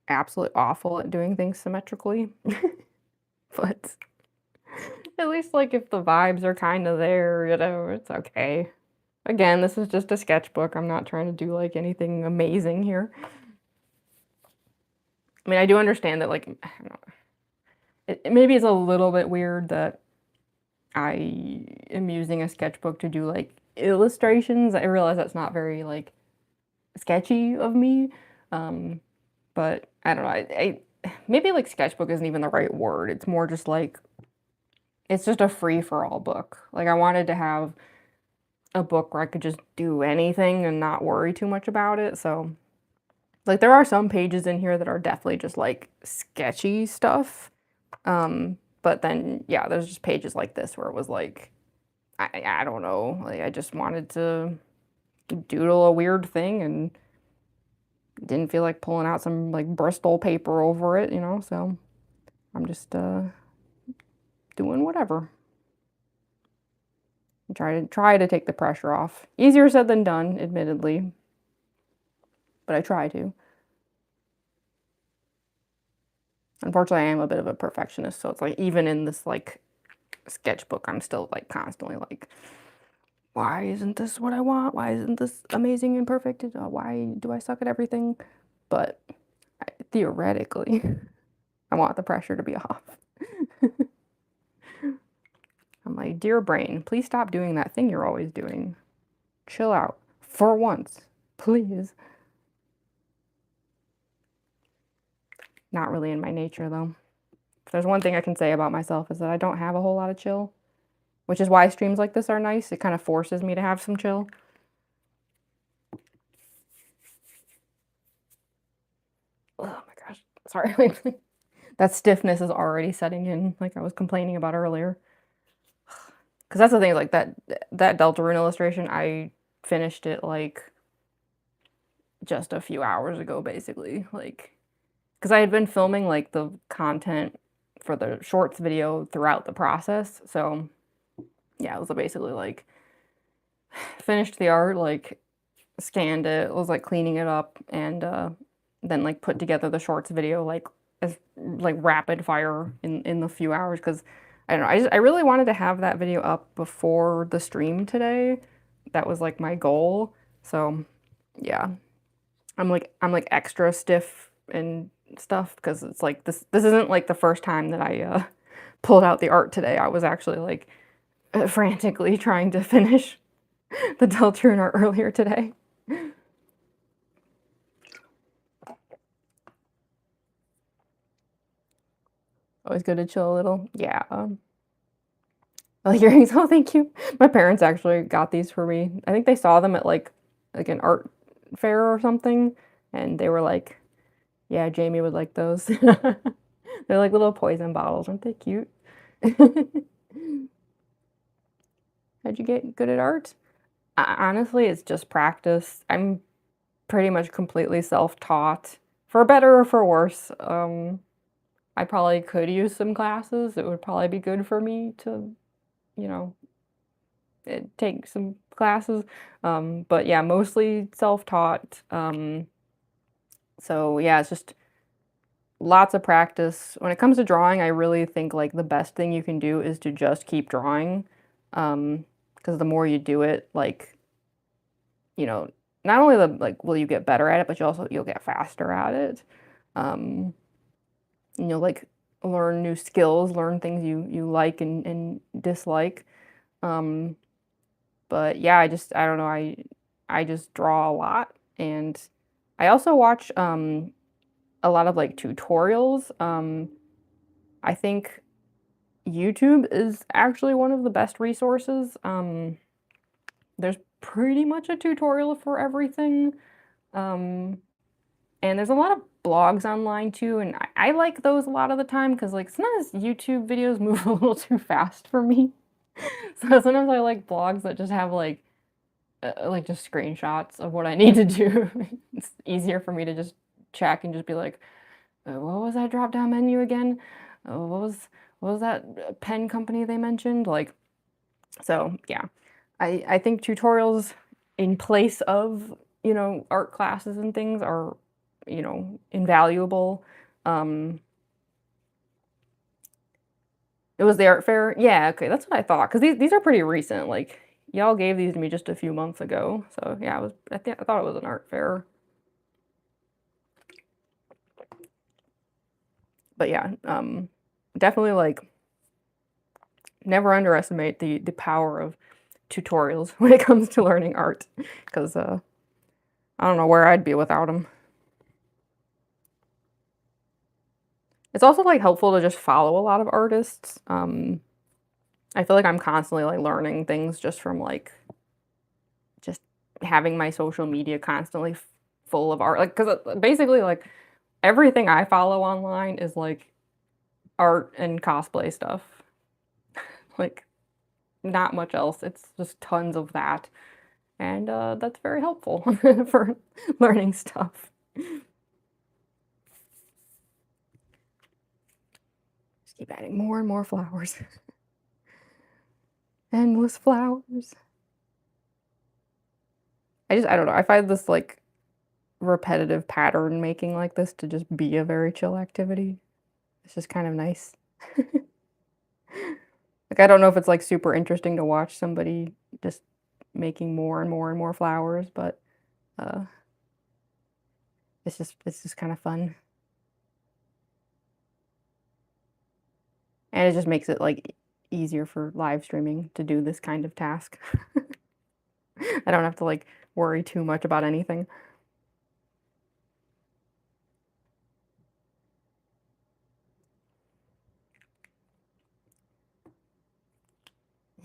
absolutely awful at doing things symmetrically. But at least like if the vibes are kind of there, you know, it's okay. Again, this is just a sketchbook. I'm not trying to do like anything amazing here. I mean, I do understand that, like, I don't know, maybe it's a little bit weird that I am using a sketchbook to do like illustrations. I realize that's not very like sketchy of me. Um, but I don't know. Maybe like sketchbook isn't even the right word. It's more just like it's just a free for all book. Like I wanted to have a book where I could just do anything and not worry too much about it. So like there are some pages in here that are definitely just like sketchy stuff. But then yeah, there's just pages like this where it was like I don't know, like I just wanted to doodle a weird thing and didn't feel like pulling out some like Bristol paper over it, you know, so I'm just doing whatever. And try to take the pressure off. Easier said than done, admittedly, but I try to. Unfortunately, I am a bit of a perfectionist, so it's like even in this like sketchbook, I'm still like constantly like, why isn't this what I want? Why isn't this amazing and perfect? Why do I suck at everything? But theoretically, I want the pressure to be off. I'm like, dear brain, please stop doing that thing you're always doing. Chill out. For once. Please. Not really in my nature, though. If there's one thing I can say about myself is that I don't have a whole lot of chill, which is why streams like this are nice. It kind of forces me to have some chill. Oh my gosh. Sorry. That stiffness is already setting in, like I was complaining about earlier. Because that's the thing, like that Deltarune illustration, I finished it like just a few hours ago, basically. Like, because I had been filming like the content for the shorts video throughout the process. So yeah, it was basically like finished the art, like scanned it, was like cleaning it up, and then like put together the shorts video like as like rapid fire in the few hours because I don't know, I really wanted to have that video up before the stream today. That was like my goal. So yeah, I'm like extra stiff and stuff because it's like this isn't like the first time that I pulled out the art today. I was actually like frantically trying to finish the Deltarune art earlier today. Always good to chill a little. Yeah. Like earrings. Oh, thank you. My parents actually got these for me. I think they saw them at like an art fair or something, and they were like, "Yeah, Jamie would like those." They're like little poison bottles. Aren't they cute? How'd you get good at art? Honestly, it's just practice. I'm pretty much completely self-taught, for better or for worse. I probably could use some classes. It would probably be good for me to, you know, take some classes. But yeah, mostly self-taught. So yeah, it's just lots of practice. When it comes to drawing, I really think like the best thing you can do is to just keep drawing. Because the more you do it, like, you know, not only will you get better at it, but you'll get faster at it. And you'll like learn new skills, learn things you like and dislike. But yeah, I don't know, I just draw a lot, and I also watch a lot of like tutorials. I think YouTube is actually one of the best resources. There's pretty much a tutorial for everything. And there's a lot of blogs online too, and I like those a lot of the time because like sometimes YouTube videos move a little too fast for me. So sometimes I like blogs that just have like just screenshots of what I need to do. It's easier for me to just check and just be like, what was that drop down menu again? What was that pen company they mentioned? Like, so yeah, I think tutorials in place of, you know, art classes and things are, you know, invaluable. It was the art fair? Yeah, okay, that's what I thought, because these are pretty recent, like, y'all gave these to me just a few months ago. So yeah, I thought it was an art fair. But yeah, definitely like never underestimate the power of tutorials when it comes to learning art, because I don't know where I'd be without them. It's also like helpful to just follow a lot of artists. I feel like I'm constantly like learning things just from like just having my social media constantly full of art. Like, because basically like everything I follow online is like art and cosplay stuff. Like not much else. It's just tons of that. And that's very helpful for learning stuff. Just keep adding more and more flowers. Endless flowers. I don't know. I find this like repetitive pattern making like this to just be a very chill activity. It's just kind of nice. Like I don't know if it's like super interesting to watch somebody just making more and more and more flowers, but uh it's just kind of fun. And it just makes it like easier for live streaming to do this kind of task. I don't have to like worry too much about anything.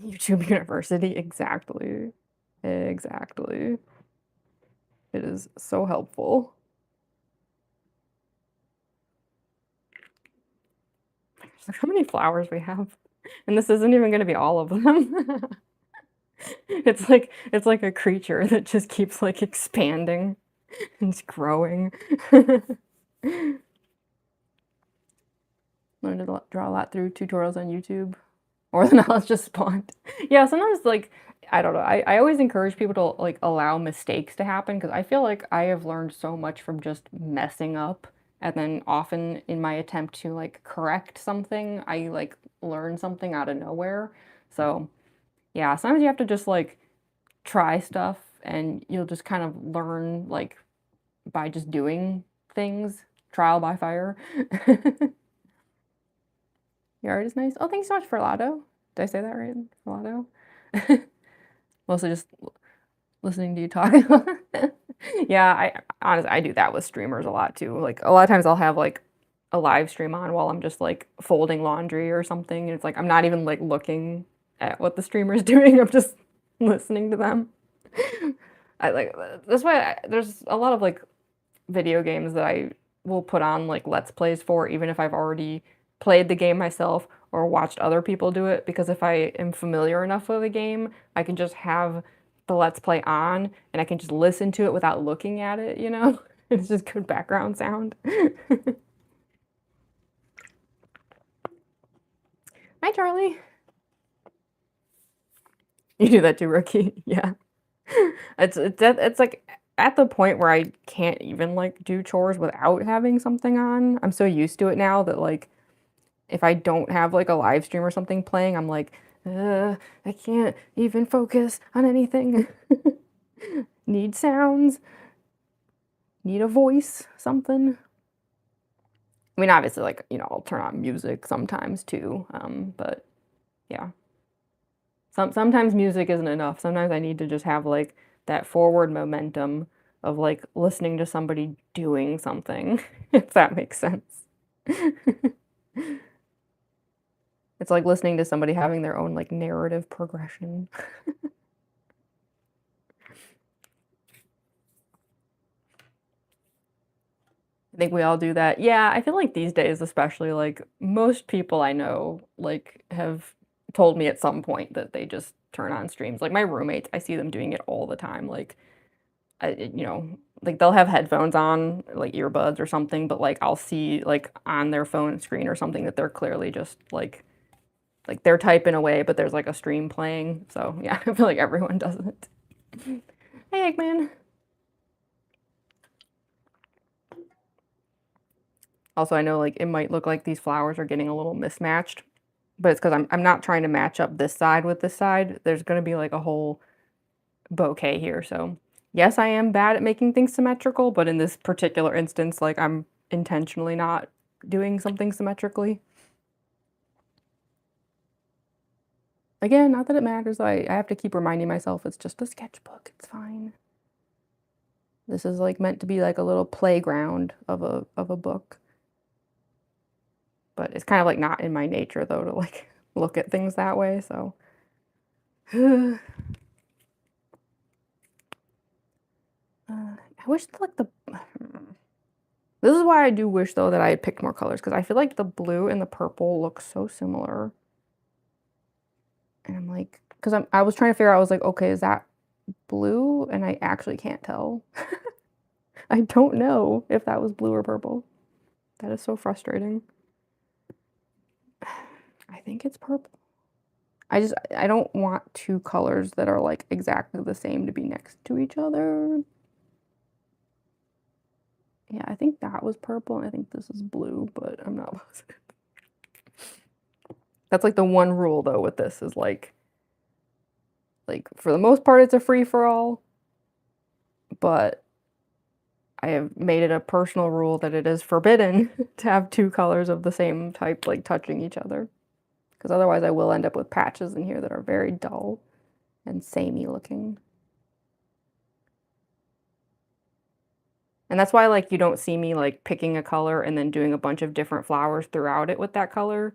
YouTube University, exactly. Exactly. It is so helpful. Look how many flowers we have. And this isn't even going to be all of them. It's like a creature that just keeps like expanding and growing. Learned to draw a lot through tutorials on YouTube, or the knowledge just spawned. Yeah, sometimes like I don't know. I always encourage people to like allow mistakes to happen because I feel like I have learned so much from just messing up, and then often in my attempt to like correct something, I like learn something out of nowhere. So yeah, sometimes you have to just like try stuff and you'll just kind of learn like by just doing things, trial by fire. Your art is nice. Oh, thanks so much, Ferlado. Did I say that right? Ferlado? Mostly just listening to you talk. Yeah, I honestly I do that with streamers a lot too. Like a lot of times I'll have like a live stream on while I'm just like folding laundry or something. And it's like I'm not even like looking at what the streamer's doing. I'm just listening to them. I like that's why there's a lot of like video games that I will put on like let's plays for, even if I've already played the game myself or watched other people do it, because if I am familiar enough with a game, I can just have the let's play on and I can just listen to it without looking at it, you know? It's just good background sound. Hi, Charlie. You do that too, Rookie. Yeah. It's like at the point where I can't even like do chores without having something on. I'm so used to it now that like if I don't have like a live stream or something playing, I'm like, I can't even focus on anything. Need sounds, need a voice, something. I mean, obviously, like, you know, I'll turn on music sometimes too, but yeah. Sometimes music isn't enough. Sometimes I need to just have like that forward momentum of like listening to somebody doing something, if that makes sense. It's like listening to somebody having their own like narrative progression. I think we all do that. Yeah, I feel like these days, especially, like most people I know, like have told me at some point that they just turn on streams. Like my roommates, I see them doing it all the time. Like, you know, like they'll have headphones on, like earbuds or something, but like I'll see like on their phone screen or something that they're clearly just like they're typing away, but there's like a stream playing. So yeah, I feel like everyone does it. Hey, Eggman. Also, I know like it might look like these flowers are getting a little mismatched. but it's because I'm not trying to match up this side with this side. There's gonna be like a whole bouquet here. So yes, I am bad at making things symmetrical, but in this particular instance, like I'm intentionally not doing something symmetrically. Again, not that it matters. I have to keep reminding myself it's just a sketchbook. It's fine. This is like meant to be like a little playground of a book. But it's kind of like not in my nature though to like look at things that way, so I wish like the this is why I do wish though that I had picked more colors because I feel like the blue and the purple look so similar. And I'm like, because I was trying to figure out, I was like, okay, is that blue? And I actually can't tell. I don't know if that was blue or purple. That is so frustrating. I think it's purple. I don't want two colors that are like exactly the same to be next to each other. Yeah, I think that was purple, and I think this is blue, but I'm not positive. That's like the one rule though with this is like for the most part it's a free for all, but I have made it a personal rule that it is forbidden to have two colors of the same type like touching each other. Because otherwise I will end up with patches in here that are very dull and samey looking. And that's why like you don't see me like picking a color and then doing a bunch of different flowers throughout it with that color.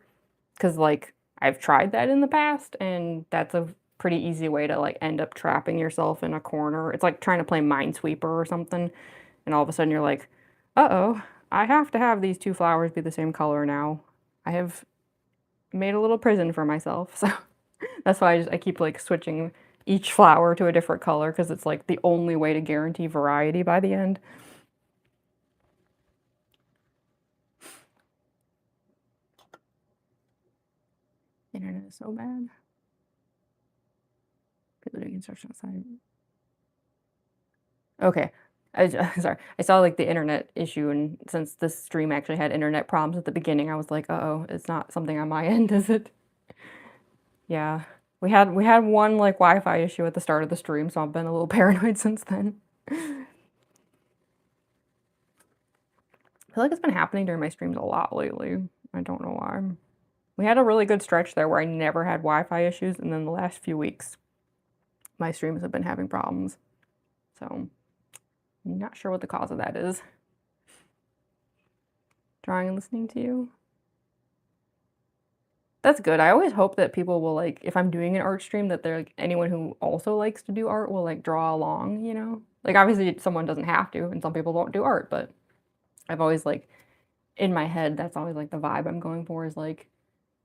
Because like I've tried that in the past and that's a pretty easy way to like end up trapping yourself in a corner. It's like trying to play Minesweeper or something. And all of a sudden you're like, uh-oh, I have to have these two flowers be the same color now. I have made a little prison for myself. So that's why I keep like switching each flower to a different color because it's like the only way to guarantee variety by the end. Internet is so bad. People doing construction outside. Okay. Sorry. I saw like the internet issue, and since this stream actually had internet problems at the beginning, I was like, uh-oh, it's not something on my end, is it? Yeah. We had one like Wi-Fi issue at the start of the stream, so I've been a little paranoid since then. I feel like it's been happening during my streams a lot lately. I don't know why. We had a really good stretch there where I never had Wi-Fi issues, and then the last few weeks, my streams have been having problems. So, I'm not sure what the cause of that is. Drawing and listening to you. That's good. I always hope that people will like, if I'm doing an art stream, that they're like anyone who also likes to do art will like draw along, you know? Like obviously someone doesn't have to, and some people don't do art, but I've always like in my head, that's always like the vibe I'm going for is like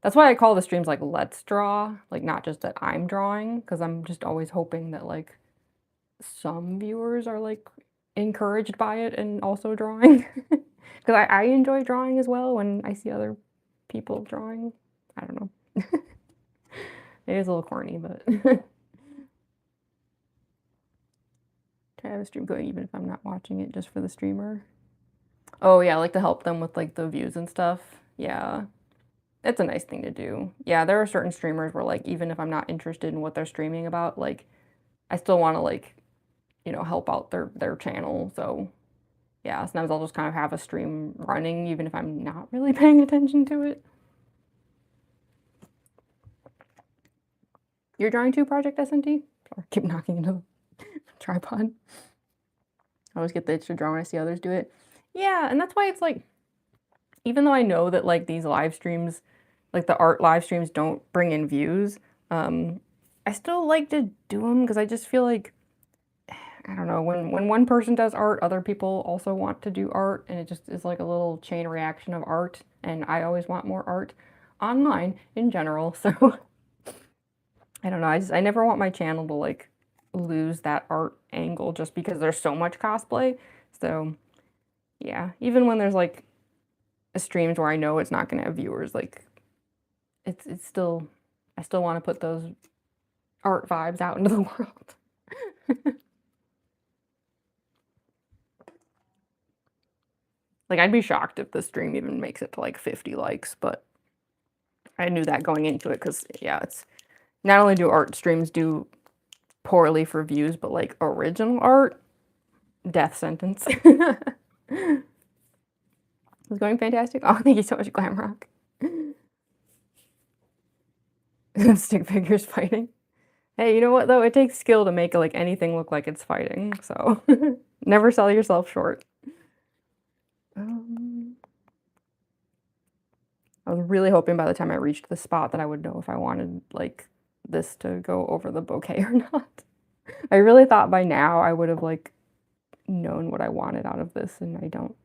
that's why I call the streams like let's draw, like not just that I'm drawing, because I'm just always hoping that like some viewers are like encouraged by it and also drawing. Because I enjoy drawing as well when I see other people drawing. I don't know. It is a little corny, but try to have a stream going even if I'm not watching it just for the streamer. Oh yeah, I like to help them with like the views and stuff. Yeah. It's a nice thing to do. Yeah, there are certain streamers where like even if I'm not interested in what they're streaming about, like I still want to like, you know, help out their channel. So yeah, sometimes I'll just kind of have a stream running even if I'm not really paying attention to it. You're drawing too, Project SNT? Sorry, keep knocking into the tripod. I always get the itch to draw when I see others do it. Yeah, and that's why it's like, even though I know that like these live streams, like the art live streams don't bring in views, I still like to do them because I just feel like, I don't know, when one person does art, other people also want to do art, and it just is like a little chain reaction of art, and I always want more art online in general, so I don't know, I never want my channel to like lose that art angle just because there's so much cosplay. So yeah, even when there's like streams where I know it's not gonna have viewers, like it's still I still want to put those art vibes out into the world. Like I'd be shocked if the stream even makes it to like 50 likes, but I knew that going into it because, yeah, it's not only do art streams do poorly for views, but like original art, death sentence. It's going fantastic. Oh, thank you so much, Glamrock. Stick figures fighting. Hey, you know what though? It takes skill to make like anything look like it's fighting, so never sell yourself short. I was really hoping by the time I reached the spot that I would know if I wanted like this to go over the bouquet or not. I really thought by now I would have like known what I wanted out of this, and I don't.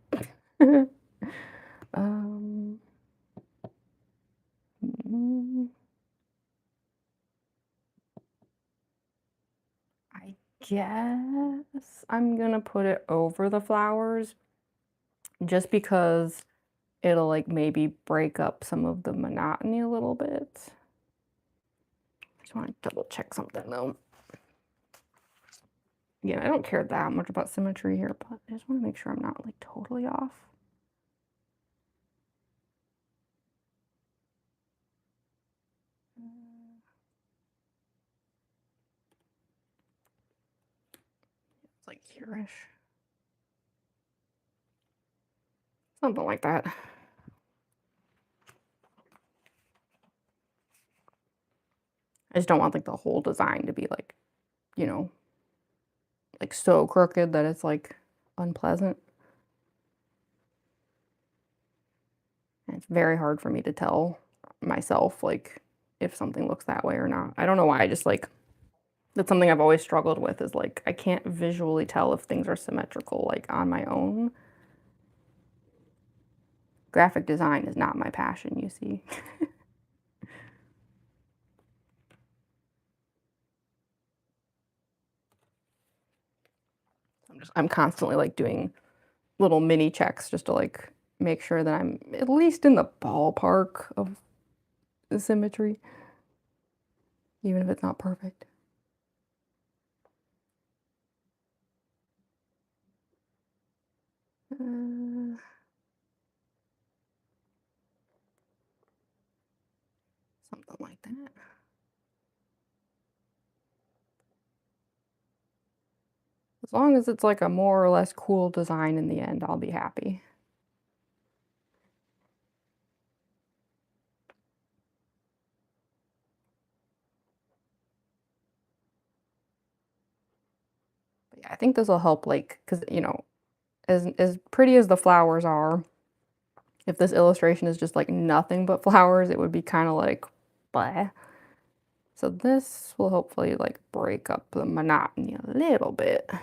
I guess I'm gonna put it over the flowers just because it'll like maybe break up some of the monotony a little bit. I just want to double check something though. Again, I don't care that much about symmetry here, but I just want to make sure I'm not like totally off. It's like here-ish. Something like that. I just don't want like the whole design to be like, you know, like so crooked that it's like unpleasant. And it's very hard for me to tell myself like if something looks that way or not. I don't know why. I just like that's something I've always struggled with is like I can't visually tell if things are symmetrical like on my own. Graphic design is not my passion, you see. I'm constantly like doing little mini checks just to like make sure that I'm at least in the ballpark of the symmetry, even if it's not perfect. Something like that. As long as it's like a more or less cool design in the end, I'll be happy. But yeah, I think this will help, like, because, you know, as pretty as the flowers are, if this illustration is just like nothing but flowers, it would be kind of like, blah. So this will hopefully like break up the monotony a little bit. I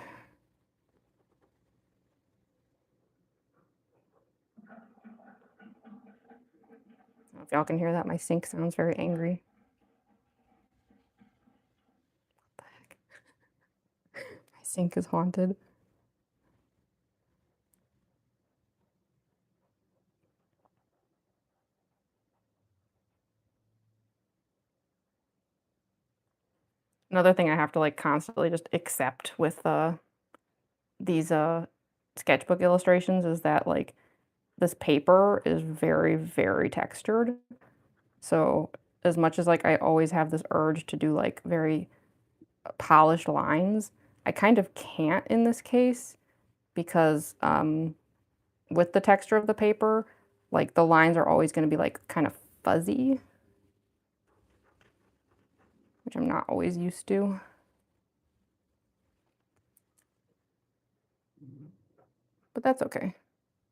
don't know if y'all can hear that, my sink sounds very angry. What the heck? My sink is haunted. Another thing I have to like constantly just accept with these sketchbook illustrations is that like this paper is very, very textured. So as much as like I always have this urge to do like very polished lines, I kind of can't in this case because with the texture of the paper, like the lines are always going to be like kind of fuzzy, which I'm not always used to. But that's okay.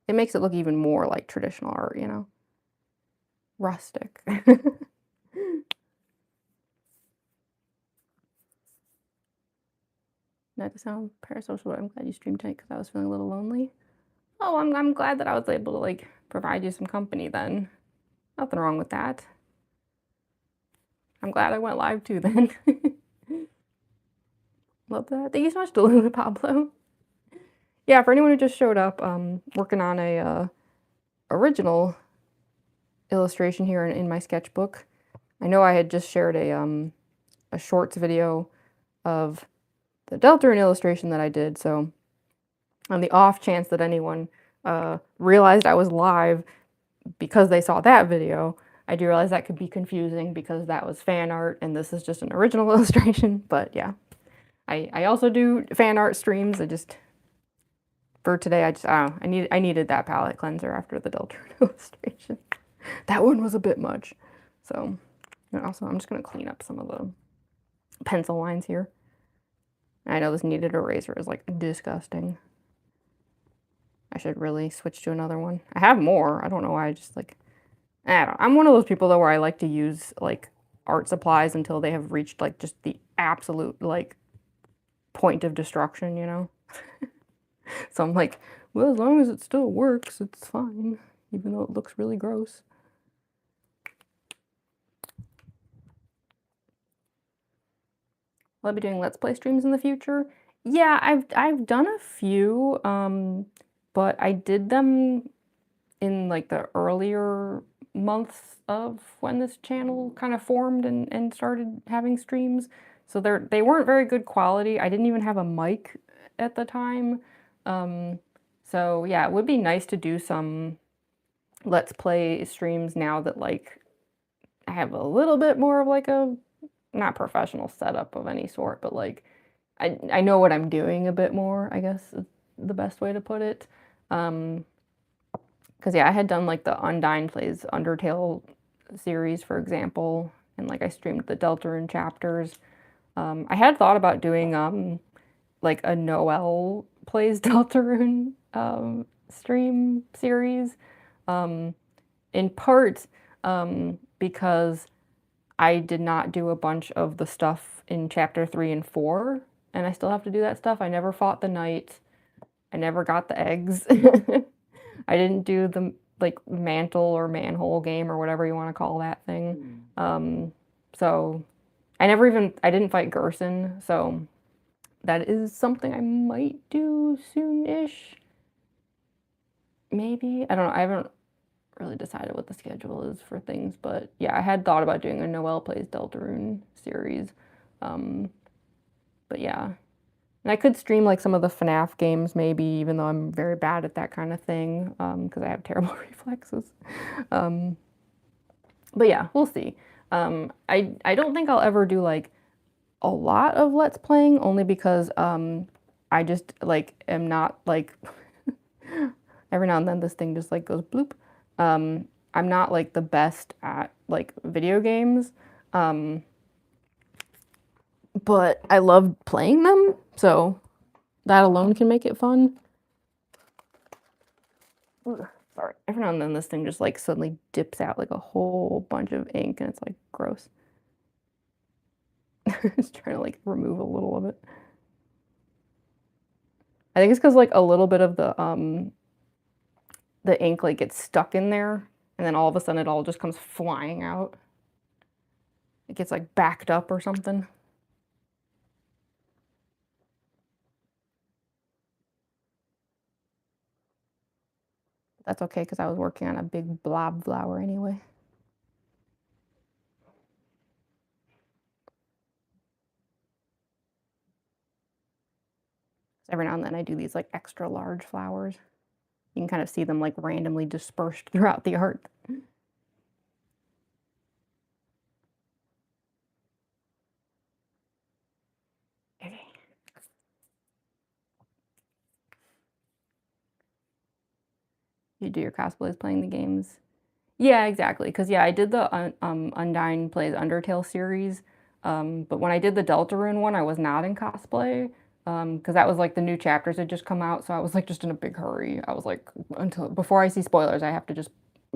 It makes it look even more like traditional art, you know? Rustic. Not to sound parasocial, but I'm glad you streamed tonight because I was feeling a little lonely. Oh, I'm glad that I was able to like provide you some company then. Nothing wrong with that. I'm glad I went live too then. Love that. Thank you so much, Delulu Pablo. Yeah, for anyone who just showed up, working on a original illustration here in my sketchbook. I know I had just shared a shorts video of the Deltarune illustration that I did, so on the off chance that anyone realized I was live because they saw that video, I do realize that could be confusing because that was fan art and this is just an original illustration, but yeah. I also do fan art streams. For today, I don't know, I needed that palette cleanser after the Deltarune illustration. That one was a bit much. So, and also I'm just gonna clean up some of the pencil lines here. I know this kneaded eraser is like disgusting. I should really switch to another one. I have more. I don't know why I just like, I'm one of those people though where I like to use like art supplies until they have reached like just the absolute like point of destruction, you know? So I'm like, well, as long as it still works, it's fine, even though it looks really gross. Will I be doing Let's Play streams in the future? Yeah, I've done a few, but I did them in like the earlier months of when this channel kind of formed and started having streams. So they weren't very good quality. I didn't even have a mic at the time. So yeah, it would be nice to do some Let's Play streams now that like I have a little bit more of like a not professional setup of any sort, but like I know what I'm doing a bit more, I guess is the best way to put it. Because yeah, I had done like the Undyne Plays Undertale series, for example, and like I streamed the Deltarune chapters. I had thought about doing like a Noelle Plays Deltarune stream series, in part because I did not do a bunch of the stuff in chapter 3 and 4, and I still have to do that stuff. I never fought the knight. I never got the eggs. I didn't do the like mantle or manhole game or whatever you want to call that thing. So I didn't fight Gerson, so that is something I might do soon-ish. Maybe. I don't know. I haven't really decided what the schedule is for things, but yeah, I had thought about doing a Noelle Plays Deltarune series. But yeah. And I could stream like some of the FNAF games maybe, even though I'm very bad at that kind of thing, because I have terrible reflexes. But yeah, we'll see. I don't think I'll ever do like a lot of Let's Playing, only because I just like am not like every now and then this thing just like goes bloop. I'm not like the best at like video games. But I love playing them, so that alone can make it fun. Ugh, sorry, every now and then this thing just like suddenly dips out like a whole bunch of ink and it's like gross. Just trying to like remove a little of it. I think it's because like a little bit of the ink like gets stuck in there and then all of a sudden it all just comes flying out. It gets like backed up or something. That's okay because I was working on a big blob flower anyway. So every now and then I do these like extra large flowers. You can kind of see them like randomly dispersed throughout the art. Okay. You do your cosplays playing the games. Yeah, exactly. Because yeah, I did the Undyne Plays Undertale series, but when I did the Deltarune one, I was not in cosplay, because that was like the new chapters had just come out, so I was like just in a big hurry. I was like, before I see spoilers, I have to just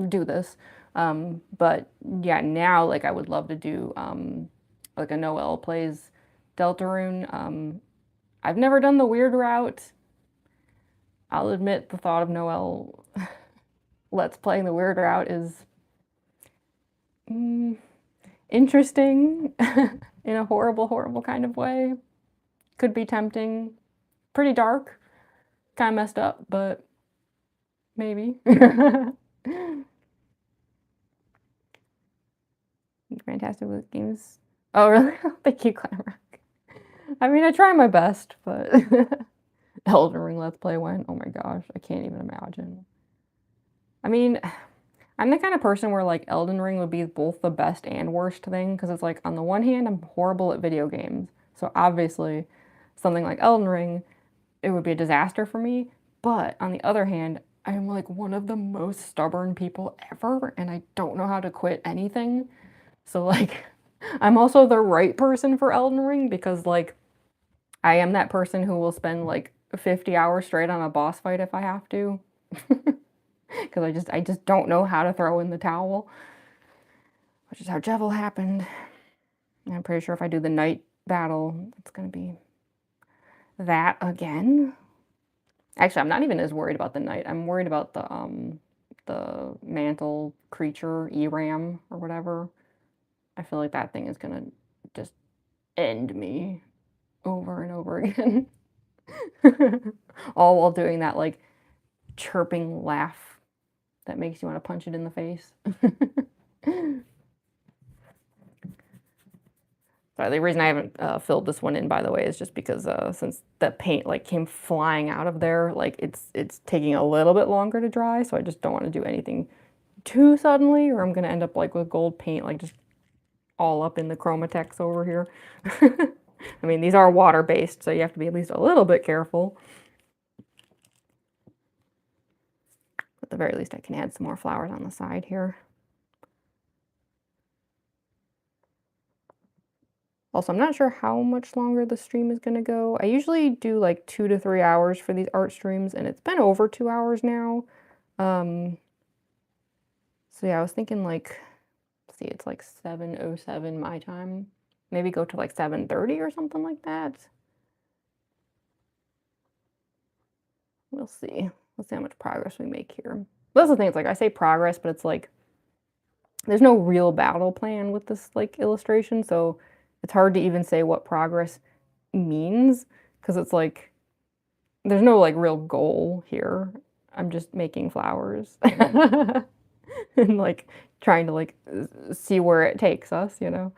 do this. But yeah, now like I would love to do like a Noelle Plays Deltarune. I've never done the weird route. I'll admit the thought of Noelle Let's Playing the weird route is interesting in a horrible, horrible kind of way. Could be tempting. Pretty dark. Kind of messed up, but maybe. Fantastic with games. Oh, really? Thank you, Clamrock. I mean, I try my best, but Elden Ring Let's Play went. Oh my gosh, I can't even imagine. I mean, I'm the kind of person where like Elden Ring would be both the best and worst thing because it's like on the one hand, I'm horrible at video games. So obviously something like Elden Ring, it would be a disaster for me. But on the other hand, I'm like one of the most stubborn people ever and I don't know how to quit anything. So like I'm also the right person for Elden Ring because like I am that person who will spend like 50 hours straight on a boss fight if I have to. Because I just don't know how to throw in the towel, which is how Jevil happened. And I'm pretty sure if I do the night battle, it's gonna be that again. Actually, I'm not even as worried about the night. I'm worried about the mantle creature, ERAM or whatever. I feel like that thing is gonna just end me over and over again. All while doing that like chirping laugh that makes you want to punch it in the face. Sorry, the reason I haven't filled this one in, by the way, is just because since the paint like came flying out of there, like it's taking a little bit longer to dry, so I just don't want to do anything too suddenly, or I'm gonna end up like with gold paint, like just all up in the Chromatex over here. I mean, these are water-based, so you have to be at least a little bit careful. At the very least, I can add some more flowers on the side here. Also, I'm not sure how much longer the stream is going to go. I usually do like 2 to 3 hours for these art streams, and it's been over 2 hours now. So yeah, I was thinking like, let's see, it's like 7:07 my time. Maybe go to like 7:30 or something like that. We'll see. Let's see how much progress we make here. That's the thing, it's like I say progress, but it's like there's no real battle plan with this like illustration, so it's hard to even say what progress means because it's like there's no like real goal here. I'm just making flowers and like trying to like see where it takes us, you know.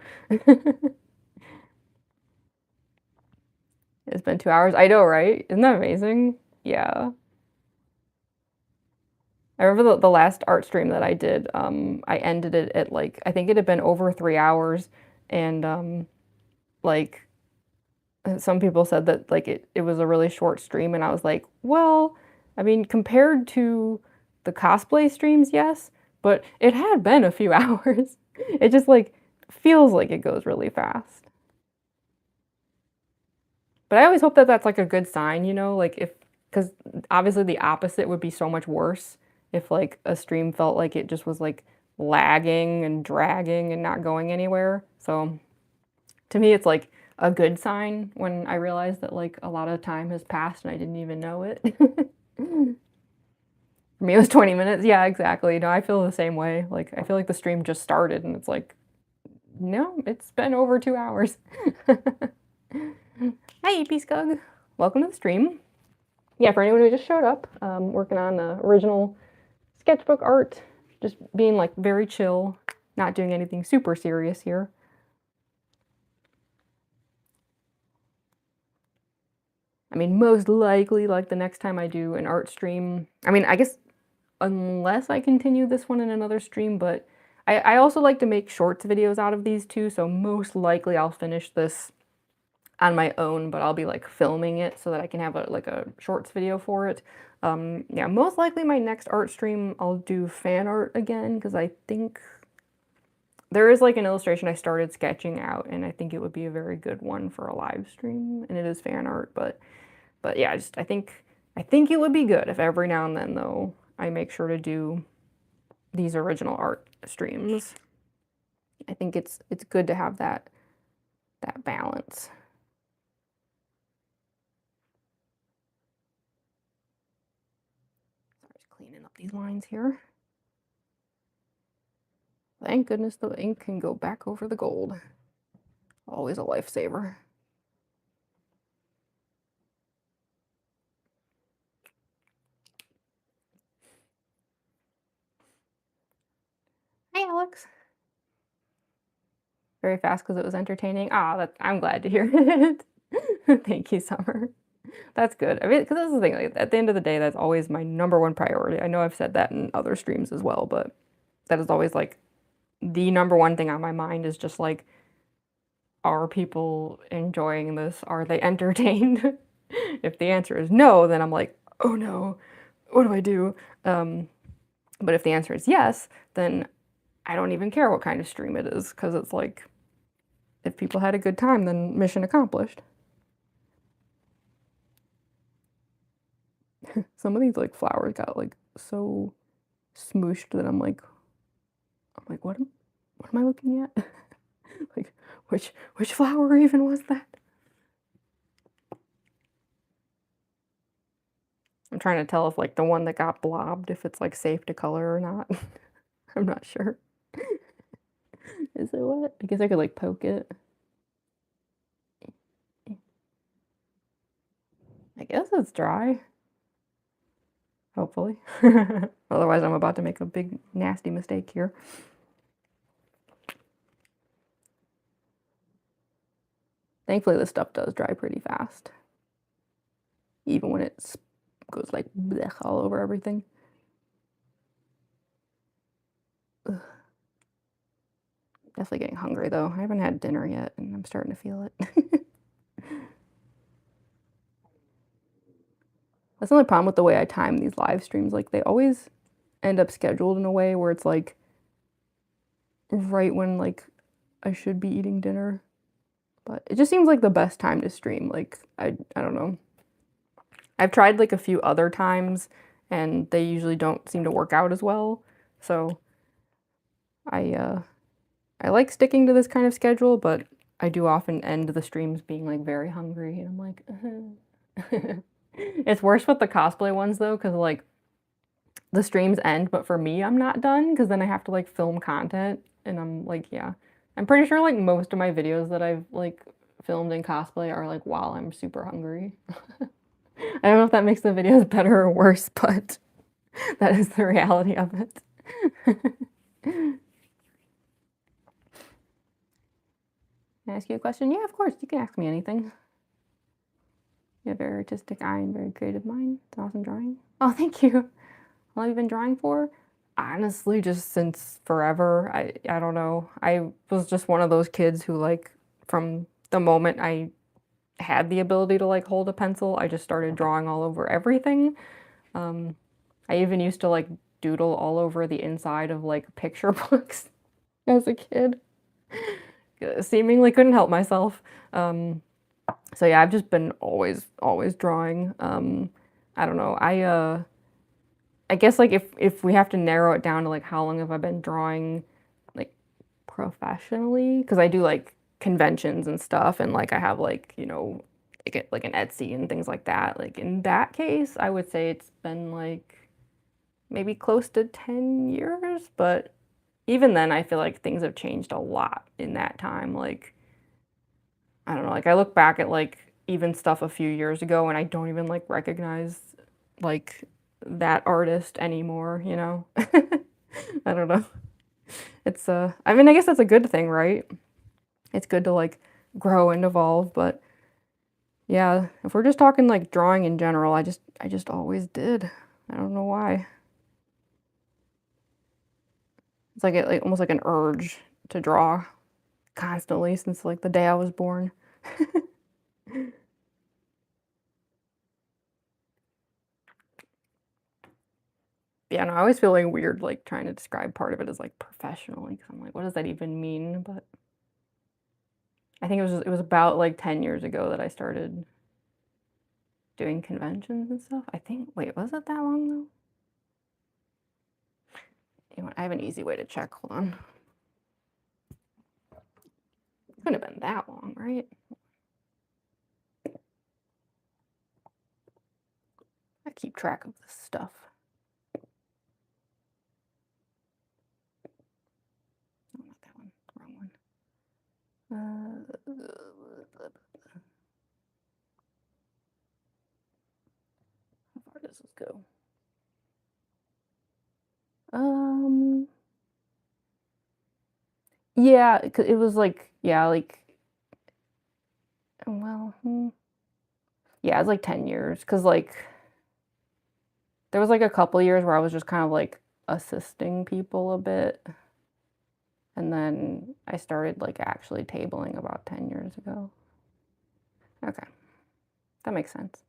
It's been 2 hours. I know, right? Isn't that amazing? Yeah. I remember the last art stream that I did, I ended it at like, I think it had been over 3 hours, and like, some people said that like it was a really short stream, and I was like, well, I mean, compared to the cosplay streams, yes, but it had been a few hours. It just like feels like it goes really fast. But I always hope that that's like a good sign, you know, like if, because obviously the opposite would be so much worse if like a stream felt like it just was like lagging and dragging and not going anywhere. So to me, it's like a good sign when I realize that like a lot of time has passed and I didn't even know it. For me, it was 20 minutes. Yeah, exactly. No, I feel the same way. Like, I feel like the stream just started and it's like, no, it's been over 2 hours. Hi, EP Scug. Welcome to the stream. Yeah, for anyone who just showed up, working on the original sketchbook art, just being like very chill, not doing anything super serious here. I mean, most likely, like the next time I do an art stream, I mean, I guess unless I continue this one in another stream, but I also like to make shorts videos out of these too, so most likely I'll finish this on my own, but I'll be like filming it so that I can have like a shorts video for it. Yeah, most likely my next art stream I'll do fan art again because I think there is like an illustration I started sketching out and I think it would be a very good one for a live stream, and it is fan art, but yeah, I think it would be good if every now and then though I make sure to do these original art streams. I think it's good to have that balance. Just cleaning up these lines here. Thank goodness the ink can go back over the gold. Always a lifesaver. Hey, Alex. Very fast because it was entertaining. Ah, I'm glad to hear it. Thank you, Summer. That's good. I mean, because that's the thing. Like, at the end of the day, that's always my #1 priority. I know I've said that in other streams as well, but that is always like the number one thing on my mind is just like, are people enjoying this? Are they entertained? If the answer is no, then I'm like, oh no, what do I do? But if the answer is yes, then I don't even care what kind of stream it is, because it's like, if people had a good time, then mission accomplished. Some of these like flowers got like so smooshed that I'm like, what am I looking at? Like, which flower even was that? I'm trying to tell if like the one that got blobbed, if it's like safe to color or not. I'm not sure. Is it wet? I guess I could like poke it. I guess it's dry. Hopefully. Otherwise I'm about to make a big nasty mistake here. Thankfully this stuff does dry pretty fast. Even when it goes like blech all over everything. Ugh. Definitely getting hungry though. I haven't had dinner yet and I'm starting to feel it. That's the only problem with the way I time these live streams. Like they always end up scheduled in a way where it's like right when like I should be eating dinner. But it just seems like the best time to stream. Like I don't know. I've tried like a few other times and they usually don't seem to work out as well. So I like sticking to this kind of schedule, but I do often end the streams being like very hungry and I'm like It's worse with the cosplay ones though, because like the streams end, but for me, I'm not done because then I have to like film content and I'm like, yeah. I'm pretty sure like most of my videos that I've like filmed in cosplay are like while I'm super hungry. I don't know if that makes the videos better or worse, but that is the reality of it. Can I ask you a question? Yeah, of course, you can ask me anything. You have a very artistic eye and very creative mind. It's awesome drawing. Oh, thank you. How long have you been drawing for? Honestly, just since forever. I don't know. I was just one of those kids who like from the moment I had the ability to like hold a pencil, I just started drawing all over everything. I even used to like doodle all over the inside of like picture books as a kid. Seemingly couldn't help myself. So yeah, I've just been always drawing. I don't know. I guess like if we have to narrow it down to like how long have I been drawing like professionally, because I do like conventions and stuff and like I have like, you know, like an Etsy and things like that. Like in that case, I would say it's been like maybe close to 10 years, but even then I feel like things have changed a lot in that time. Like I don't know, like I look back at like even stuff a few years ago and I don't even like recognize like that artist anymore, you know? I don't know. It's I mean, I guess that's a good thing, right? It's good to like grow and evolve, but yeah, if we're just talking like drawing in general, I just always did. I don't know why. It's like almost like an urge to draw constantly since like the day I was born. Yeah, no, I always feel like weird like trying to describe part of it as like professionally because I'm like, what does that even mean? But I think it was about like 10 years ago that I started doing conventions and stuff. I think, wait, was it that long though? You know what, I have an easy way to check. Hold on. It couldn't have been that long, right? I keep track of this stuff. Oh, not that one. Wrong one. How far does this go? Yeah, it was like, yeah, like, well, yeah, it's like 10 years. Cause like, there was like a couple years where I was just kind of like assisting people a bit. And then I started like actually tabling about 10 years ago. Okay, that makes sense.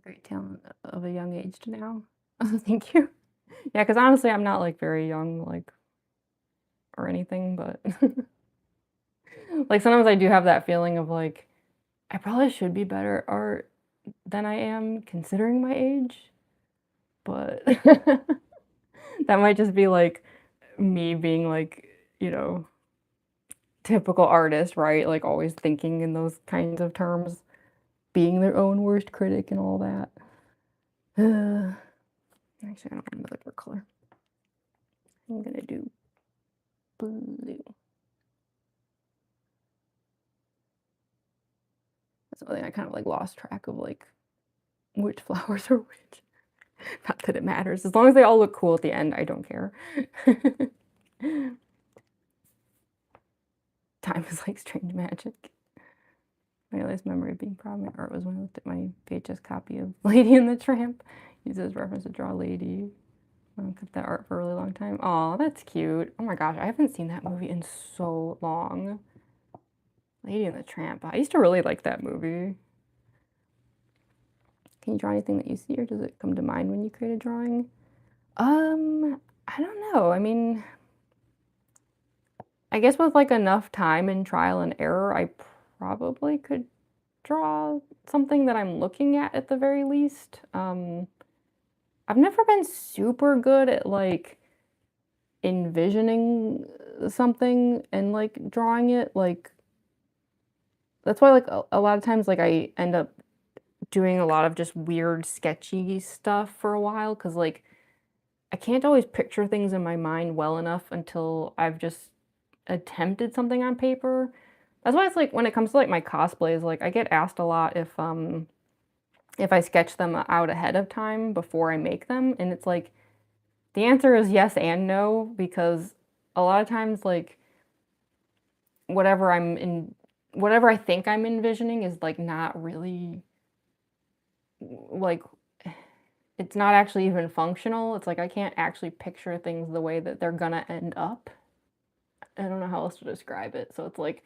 Great talent of a young age to now. Thank you. Yeah, because honestly, I'm not like very young, like, or anything, but like sometimes I do have that feeling of like, I probably should be better at art than I am considering my age, but that might just be like me being like, you know, typical artist, right? Like always thinking in those kinds of terms, being their own worst critic and all that. Actually, I don't want another dark color. I'm gonna do blue. That's something I kind of like lost track of, like which flowers are which. Not that it matters. As long as they all look cool at the end, I don't care. Time is like strange magic. My earliest memory of being proud of my art was when I looked at my VHS copy of Lady and the Tramp. Used as reference to draw Lady. Kept that art for a really long time. Oh, that's cute. Oh my gosh, I haven't seen that movie in so long. Lady and the Tramp. I used to really like that movie. Can you draw anything that you see, or does it come to mind when you create a drawing? I don't know. I mean, I guess with like enough time and trial and error, I probably could draw something that I'm looking at the very least. I've never been super good at like envisioning something and like drawing it. Like that's why like a lot of times like I end up doing a lot of just weird sketchy stuff for a while because like I can't always picture things in my mind well enough until I've just attempted something on paper. That's why it's like when it comes to like my cosplays, like I get asked a lot if I sketch them out ahead of time before I make them, and it's like the answer is yes and no because a lot of times like whatever I think I'm envisioning is like not really like it's not actually even functional. It's like I can't actually picture things the way that they're gonna end up. I don't know how else to describe it. So it's like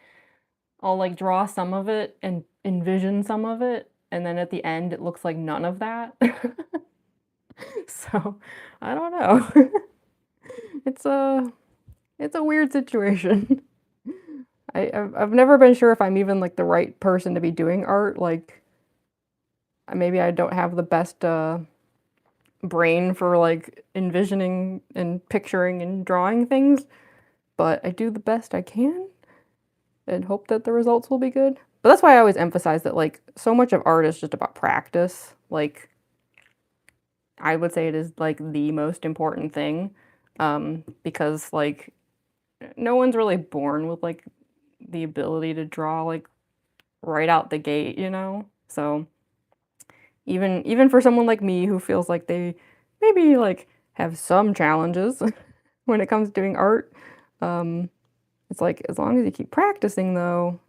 I'll like draw some of it and envision some of it, and then at the end it looks like none of that. So I don't know. It's a weird situation. I've never been sure if I'm even like the right person to be doing art. Like maybe I don't have the best brain for like envisioning and picturing and drawing things, but I do the best I can and hope that the results will be good. But that's why I always emphasize that like so much of art is just about practice. Like I would say it is like the most important thing because like no one's really born with like the ability to draw like right out the gate, you know? So even for someone like me who feels like they maybe like have some challenges when it comes to doing art, it's like as long as you keep practicing though,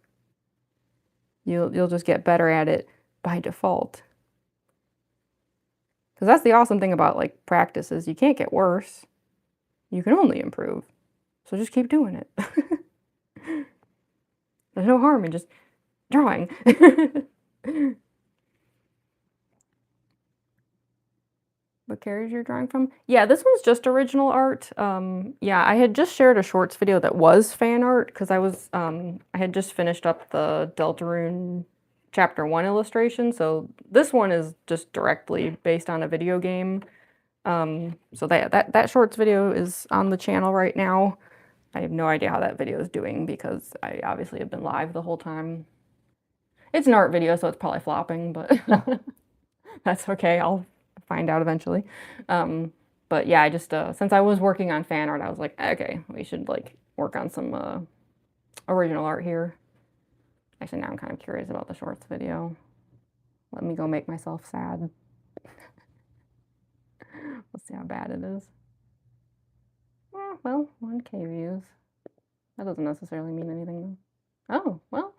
you'll just get better at it by default. Because that's the awesome thing about like practice is you can't get worse. You can only improve. So just keep doing it. There's no harm in just drawing. What characters you're drawing from? Yeah, this one's just original art. Yeah, I had just shared a shorts video that was fan art because I had just finished up the Deltarune Chapter 1 illustration, so this one is just directly based on a video game. So that shorts video is on the channel right now. I have no idea how that video is doing because I obviously have been live the whole time. It's an art video, so it's probably flopping, but that's okay. I'll find out eventually. But yeah, I just since I was working on fan art, I was like, okay, we should like work on some original art here. Actually, now I'm kind of curious about the shorts video. Let me go make myself sad. Let's see how bad it is. Well, 1K views. That doesn't necessarily mean anything though. Oh, well.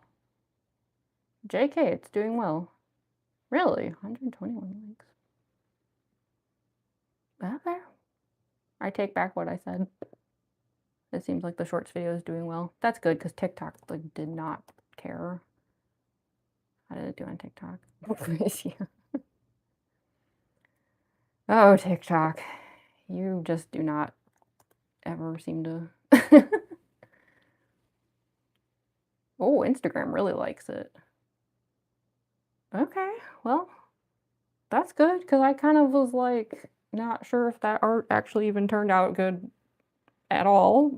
JK, it's doing well. Really? 121 likes. Okay. I take back what I said. It seems like the shorts video is doing well. That's good because TikTok like did not care. How did it do on TikTok? Oh, TikTok. You just do not ever seem to. Oh, Instagram really likes it. Okay, well, that's good because I kind of was like not sure if that art actually even turned out good at all.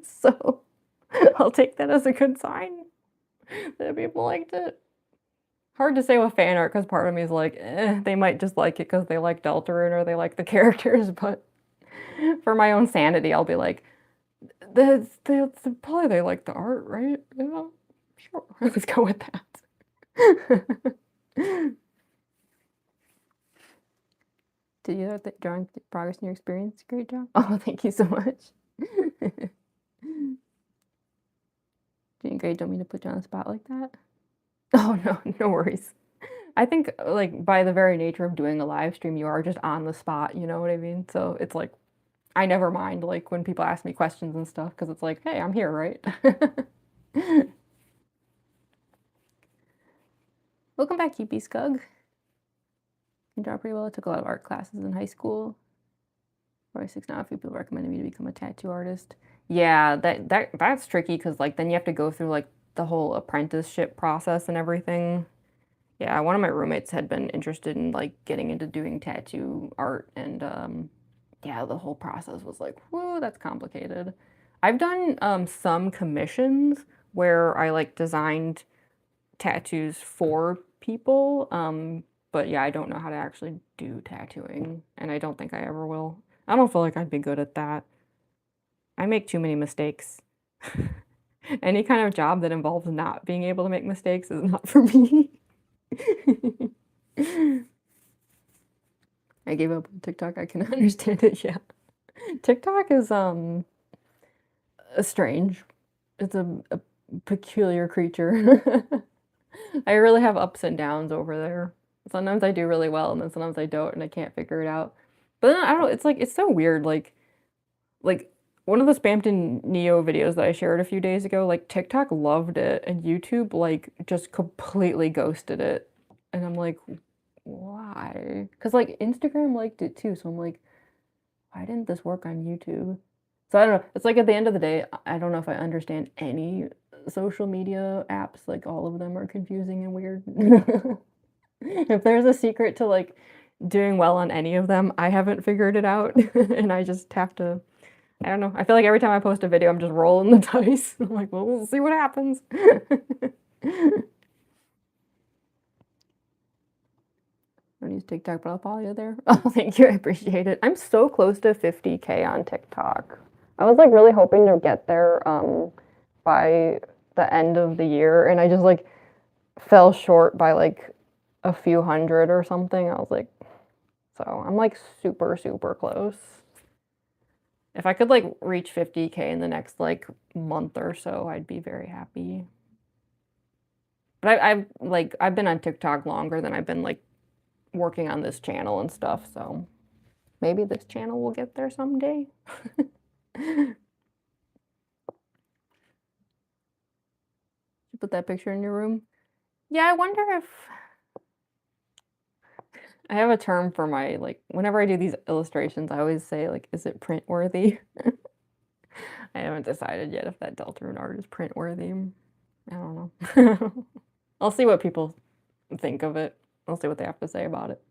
So I'll take that as a good sign that people liked it. Hard to say with fan art because part of me is like, they might just like it because they like Deltarune or they like the characters, but for my own sanity, I'll be like, probably they like the art, right? Yeah, sure. Let's go with that. Did you have the drawing progress in your experience? Great job. Oh, thank you so much. Doing great. Don't mean to put you on the spot like that. Oh, no, no worries. I think like by the very nature of doing a live stream, you are just on the spot, you know what I mean? So it's like I never mind like when people ask me questions and stuff because it's like, hey, I'm here, right? Welcome back, Keepy Scug. Can draw pretty well. I took a lot of art classes in high school. 46 now, a few people recommended me to become a tattoo artist. Yeah, that's tricky because like then you have to go through like the whole apprenticeship process and everything. Yeah, one of my roommates had been interested in like getting into doing tattoo art and yeah, the whole process was like, whoa, that's complicated. I've done some commissions where I like designed tattoos for people. But yeah, I don't know how to actually do tattooing, and I don't think I ever will. I don't feel like I'd be good at that. I make too many mistakes. Any kind of job that involves not being able to make mistakes is not for me. I gave up on TikTok. I can understand it. Yeah. TikTok is strange. It's a peculiar creature. I really have ups and downs over there. Sometimes I do really well, and then sometimes I don't, and I can't figure it out. But then I don't know, it's like it's so weird. Like one of the Spamton Neo videos that I shared a few days ago, like TikTok loved it, and YouTube like just completely ghosted it. And I'm like, why? Because like Instagram liked it too, so I'm like, why didn't this work on YouTube? So I don't know. It's like at the end of the day, I don't know if I understand any social media apps. Like all of them are confusing and weird. If there's a secret to like doing well on any of them, I haven't figured it out. And I just have to, I don't know. I feel like every time I post a video, I'm just rolling the dice. I'm like, well, we'll see what happens. I don't use TikTok, but I'll follow you there. Oh, thank you. I appreciate it. I'm so close to 50K on TikTok. I was like really hoping to get there by the end of the year, and I just like fell short by like a few hundred or something. I was like, so I'm like super, super close. If I could like reach 50K in the next like month or so, I'd be very happy. But I've been on TikTok longer than I've been like working on this channel and stuff, so maybe this channel will get there someday. Put that picture in your room. Yeah, I wonder if I have a term for my like whenever I do these illustrations, I always say like, is it print worthy? I haven't decided yet if that Deltarune art is print worthy. I don't know. I'll see what people think of it. I'll see what they have to say about it.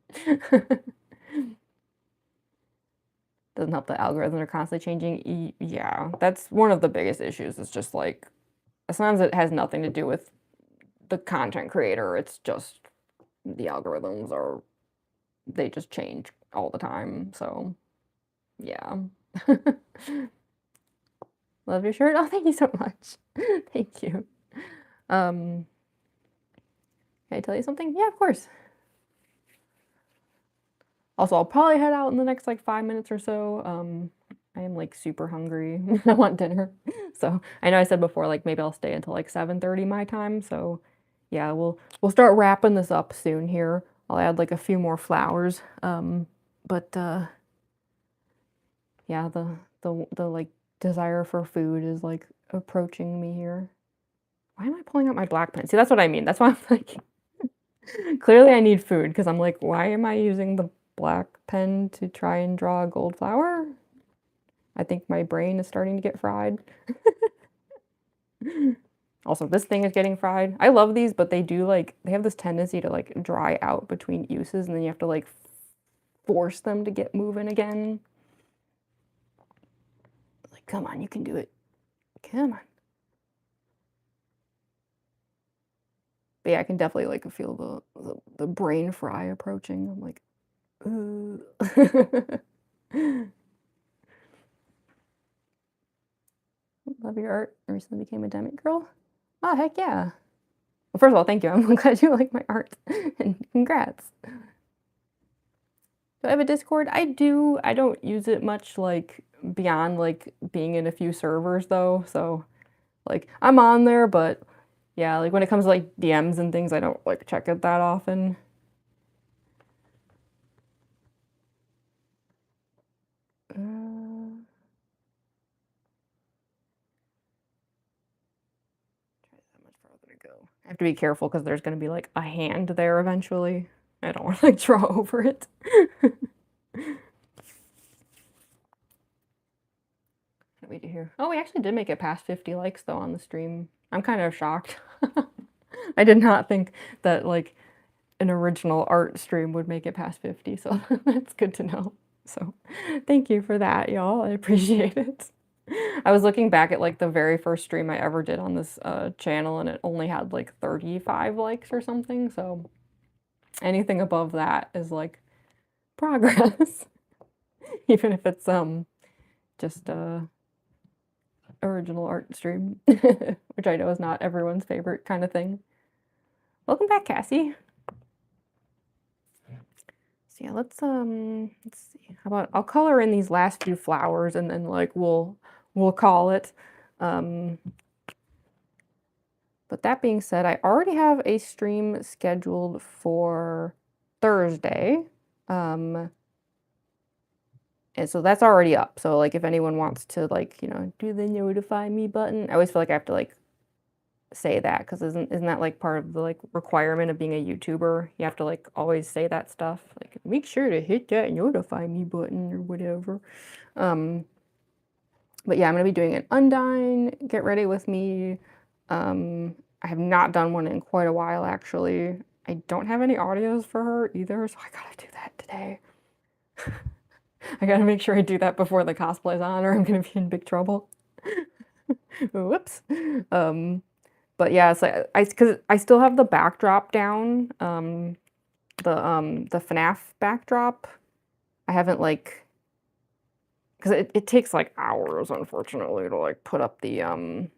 Doesn't help that algorithms are constantly changing. Yeah, that's one of the biggest issues. It's just like sometimes it has nothing to do with the content creator. It's just the algorithms are they just change all the time. So yeah. Love your shirt. Oh, thank you so much. Thank you. Can I tell you something? Yeah, of course. Also, I'll probably head out in the next like 5 minutes or so. I am like super hungry. I want dinner. So I know I said before, like maybe I'll stay until like 7:30 my time. So yeah, we'll start wrapping this up soon here. I'll add like a few more flowers. But yeah, the like desire for food is like approaching me here. Why am I pulling out my black pen? See, that's what I mean. That's why I'm like, clearly I need food because I'm like, why am I using the black pen to try and draw a gold flower? I think my brain is starting to get fried. Also, this thing is getting fried. I love these, but they do like, they have this tendency to like dry out between uses and then you have to like force them to get moving again. Like, come on, you can do it. Come on. But yeah, I can definitely like feel the brain fry approaching. I'm like, ooh. Love your art. I recently became a Demic girl. Oh, heck yeah. Well, first of all, thank you. I'm glad you like my art. And congrats. Do I have a Discord? I do. I don't use it much, like, beyond, like, being in a few servers, though. So, like, I'm on there, but, yeah, like, when it comes to, like, DMs and things, I don't, like, check it that often. Go. I have to be careful because there's going to be like a hand there eventually. I don't want to like draw over it. What do we do here? Oh, we actually did make it past 50 likes though on the stream. I'm kind of shocked. I did not think that like an original art stream would make it past 50, so that's good to know. So thank you for that, y'all. I appreciate it. I was looking back at like the very first stream I ever did on this channel and it only had like 35 likes or something, so anything above that is like progress. Even if it's just original art stream, which I know is not everyone's favorite kind of thing. Welcome back, Cassie. So yeah, let's see. How about I'll color in these last few flowers and then like we'll call it. But that being said, I already have a stream scheduled for Thursday. And so that's already up. So like if anyone wants to like, you know, do the notify me button, I always feel like I have to like say that because isn't that like part of the like requirement of being a YouTuber? You have to like always say that stuff. Like make sure to hit that notify me button or whatever. But yeah, I'm gonna be doing an Undine, Get Ready With Me. I have not done one in quite a while actually. I don't have any audios for her either, so I gotta do that today. I gotta make sure I do that before the cosplay's on or I'm gonna be in big trouble. Whoops. But yeah, so because I still have the backdrop down, the FNAF backdrop. I haven't like, because it takes like hours, unfortunately, to like put up the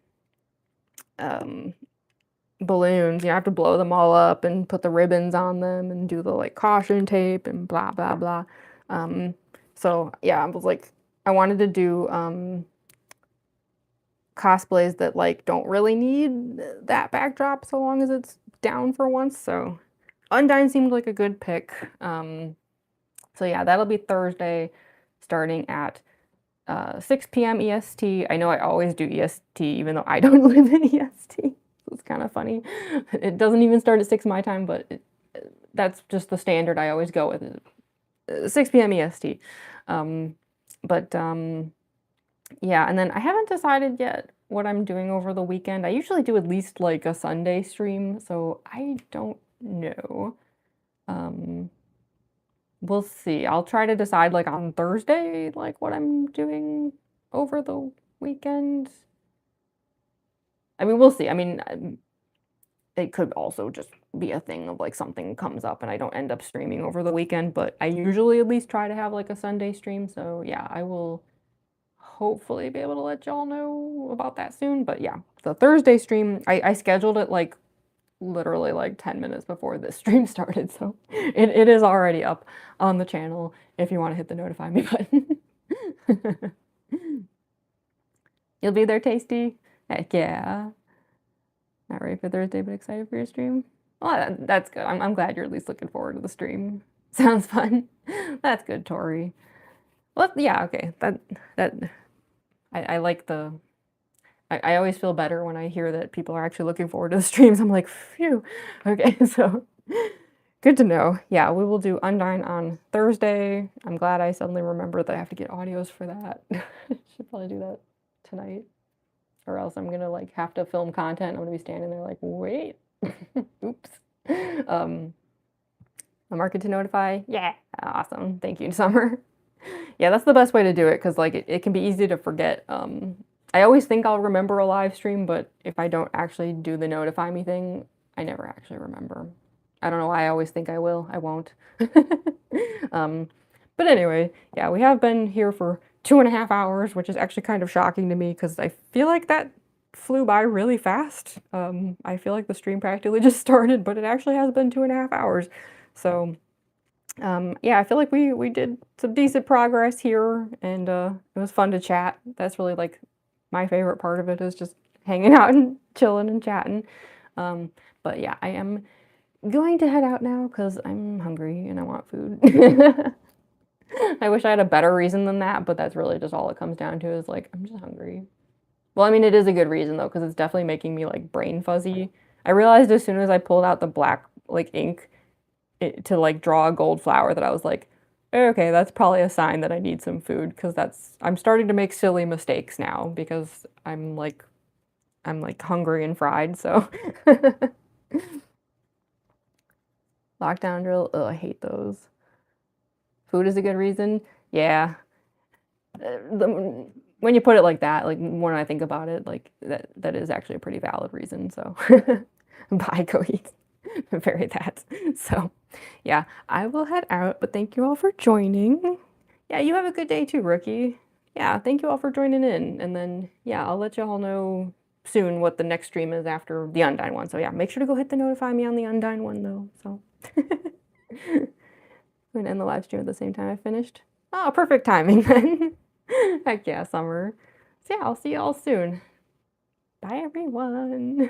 balloons. You have to blow them all up and put the ribbons on them and do the like caution tape and blah blah blah. So yeah, I was like, I wanted to do cosplays that like don't really need that backdrop so long as it's down for once. So Undine seemed like a good pick. So yeah, that'll be Thursday starting at 6 p.m. EST. I know I always do EST even though I don't live in EST. It's kind of funny. It doesn't even start at 6 my time, but that's just the standard I always go with. 6 p.m. EST. Yeah, and then I haven't decided yet what I'm doing over the weekend. I usually do at least like a Sunday stream, so I don't know. We'll see. I'll try to decide like on Thursday, like what I'm doing over the weekend. I mean, we'll see. I mean, it could also just be a thing of like something comes up and I don't end up streaming over the weekend, but I usually at least try to have like a Sunday stream. So yeah, I will hopefully be able to let y'all know about that soon. But yeah, the Thursday stream, I scheduled it like literally like 10 minutes before this stream started. So it is already up on the channel if you want to hit the notify me button. You'll be there, Tasty? Heck yeah. Not ready for Thursday, but excited for your stream. Well, that's good. I'm glad you're at least looking forward to the stream. Sounds fun. That's good, Tori. Well, yeah, okay. That I like the. I always feel better when I hear that people are actually looking forward to the streams. I'm like, phew. Okay, so good to know. Yeah, we will do Undyne on Thursday. I'm glad I suddenly remembered that I have to get audios for that. Should probably do that tonight, or else I'm gonna like have to film content. I'm gonna be standing there like, wait, oops. A market to notify. Yeah, awesome. Thank you, Summer. Yeah, that's the best way to do it because like it can be easy to forget. I always think I'll remember a live stream, but if I don't actually do the notify me thing, I never actually remember. I don't know why I always think I will. I won't. But anyway, yeah, we have been here for 2.5 hours, which is actually kind of shocking to me because I feel like that flew by really fast. I feel like the stream practically just started, but it actually has been 2.5 hours. So yeah, I feel like we did some decent progress here, and it was fun to chat. That's really like my favorite part of it is just hanging out and chilling and chatting. But yeah, I am going to head out now because I'm hungry and I want food. I wish I had a better reason than that, but that's really just all it comes down to is like, I'm just hungry. Well, I mean, it is a good reason though, because it's definitely making me like brain fuzzy. I realized as soon as I pulled out the black like ink to like draw a gold flower that I was like, okay, that's probably a sign that I need some food because I'm starting to make silly mistakes now because I'm like hungry and fried, so. Lockdown drill, oh, I hate those. Food is a good reason. Yeah. When you put it like that, like when I think about it, like that is actually a pretty valid reason. So bye, go eat. Bury that. So yeah, I will head out, but thank you all for joining. Yeah, you have a good day too, Rookie. Yeah, thank you all for joining in. And then yeah, I'll let you all know soon what the next stream is after the Undyne one. So yeah, make sure to go hit the notify me on the Undyne one though. So I'm gonna end the live stream at the same time I finished. Oh, perfect timing then. Heck yeah, Summer. So yeah, I'll see you all soon. Bye everyone.